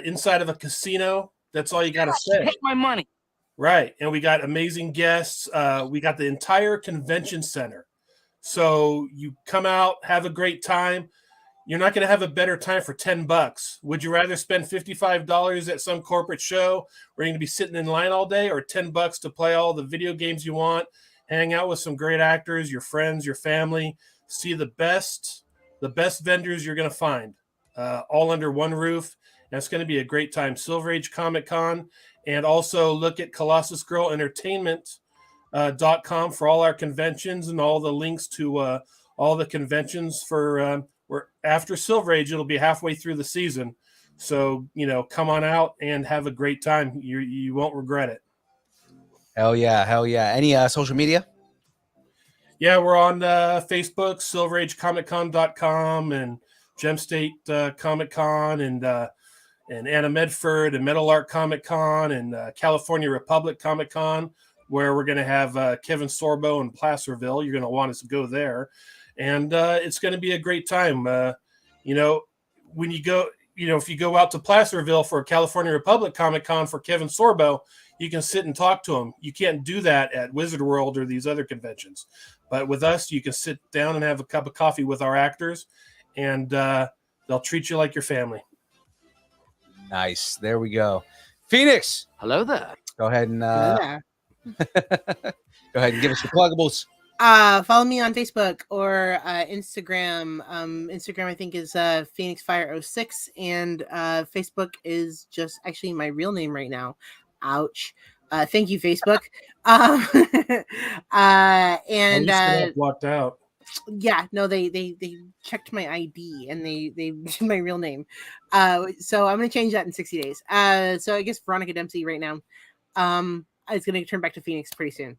inside of a casino. That's all you got to say. Take my money. Right. And we got amazing guests. We got the entire convention center. So you come out, have a great time. You're not going to have a better time for $10. Would you rather spend $55 at some corporate show where you're going to be sitting in line all day, or $10 to play all the video games you want, hang out with some great actors, your friends, your family, see the best vendors you're going to find all under one roof? And it's going to be a great time. Silver Age Comic Con. And also look at ColossusGirlEntertainment.com for all our conventions and all the links to all the conventions for we're after Silver Age. It'll be halfway through the season. So, come on out and have a great time. You won't regret it. Hell yeah. Any social media? Yeah, we're on Facebook, SilverAgeComicCon.com, and Gem State Comic Con, and Anna Medford, and Metal Art Comic Con, and California Republic Comic Con. where we're going to have Kevin Sorbo in Placerville. You're going to want us to go there. And it's going to be a great time. When you go, if you go out to Placerville for California Republic Comic Con for Kevin Sorbo, you can sit and talk to him. You can't do that at Wizard World or these other conventions. But with us, you can sit down and have a cup of coffee with our actors, and they'll treat you like your family. Nice. There we go. Phoenix. Hello there. Go ahead and Yeah. go ahead and give us your pluggables. Follow me on Facebook or Instagram. Instagram, I think, is PhoenixFire06, and Facebook is just actually my real name right now. Ouch. Thank you, Facebook. Walked out. Yeah, no, they checked my ID and they did my real name. So I'm gonna change that in 60 days. So I guess Veronica Dempsey right now. It's gonna turn back to Phoenix pretty soon.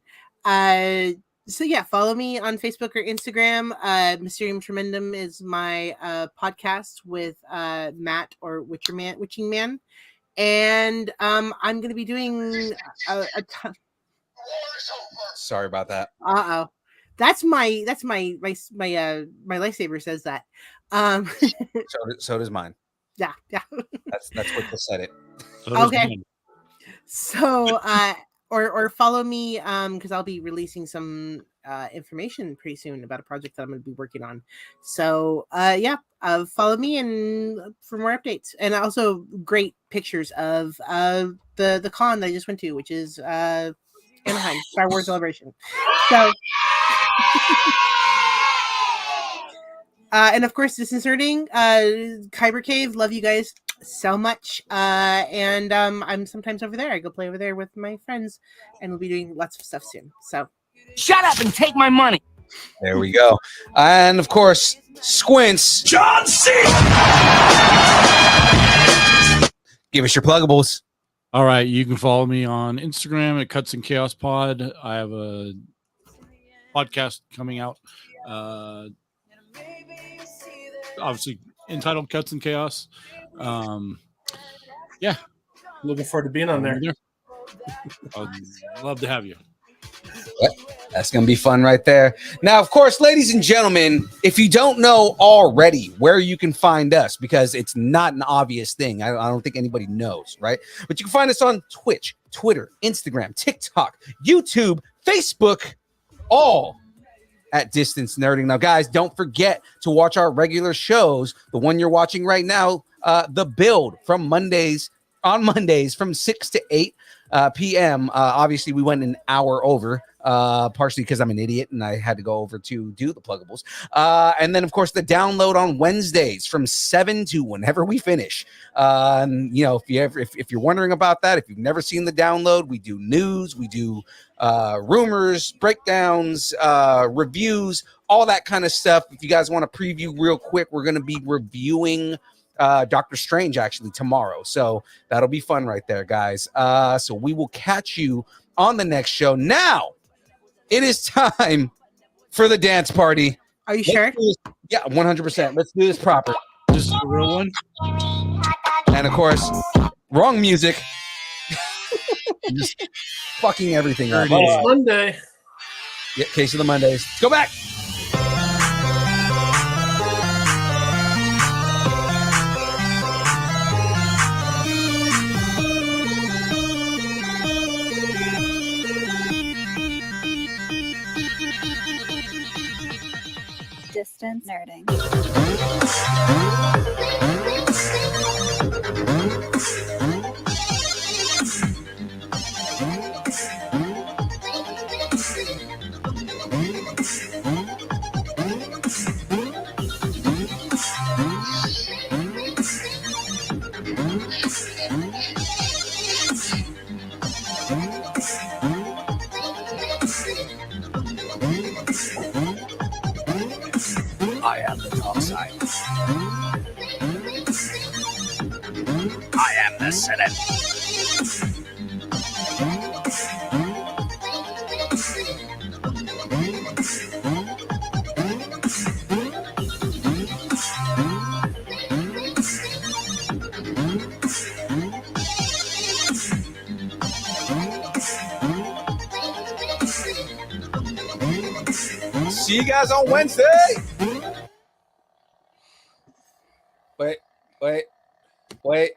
So yeah, follow me on Facebook or Instagram. Mysterium Tremendum is my podcast with Matt or Witching Man. And I'm gonna be doing a ton. Sorry about that. That's my lifesaver says that. So does mine. Yeah. That's what just said it. Okay. So or follow me because I'll be releasing some information pretty soon about a project that I'm going to be working on. So follow me and for more updates, and also great pictures of the con that I just went to, which is Anaheim Star Wars Celebration. So and of course, Distance Nerding, Kyber Cave, love you guys so much. And I'm sometimes over there. I go play over there with my friends, and we'll be doing lots of stuff soon. So Shut up and take my money. There we go. And of course, Squints. John C. Give us your pluggables. All right, you can follow me on Instagram at Cuts and Chaos Pod. I have a podcast coming out, obviously entitled Cuts and Chaos. Yeah, Looking forward to being on there. I'd love to have you. That's going to be fun right there. Now, of course, ladies and gentlemen, if you don't know already where you can find us, because it's not an obvious thing. I don't think anybody knows, right? But you can find us on Twitch, Twitter, Instagram, TikTok, YouTube, Facebook, all at Distance Nerding. Now, guys, don't forget to watch our regular shows. The one you're watching right now, The Build, from Mondays from 6 to 8 p.m. Obviously, we went an hour over, partially because I'm an idiot and I had to go over to do the pluggables. And then, of course, the download on Wednesdays from 7 to whenever we finish. If you're wondering about that, if you've never seen the download, we do news, we do rumors, breakdowns, reviews, all that kind of stuff. If you guys want to preview real quick, we're going to be reviewing Doctor Strange actually tomorrow, so that'll be fun right there, guys. So we will catch you on the next show. Now it is time for the dance party. are you sure? Yeah, 100%. Let's do this proper. This is the real one. And of course, wrong music. Just fucking everything up. It's Monday. Yeah, case of the Mondays. Let's go back. Distance Nerding. I am the dark side. I am the Senate. See you guys on Wednesday. Wait.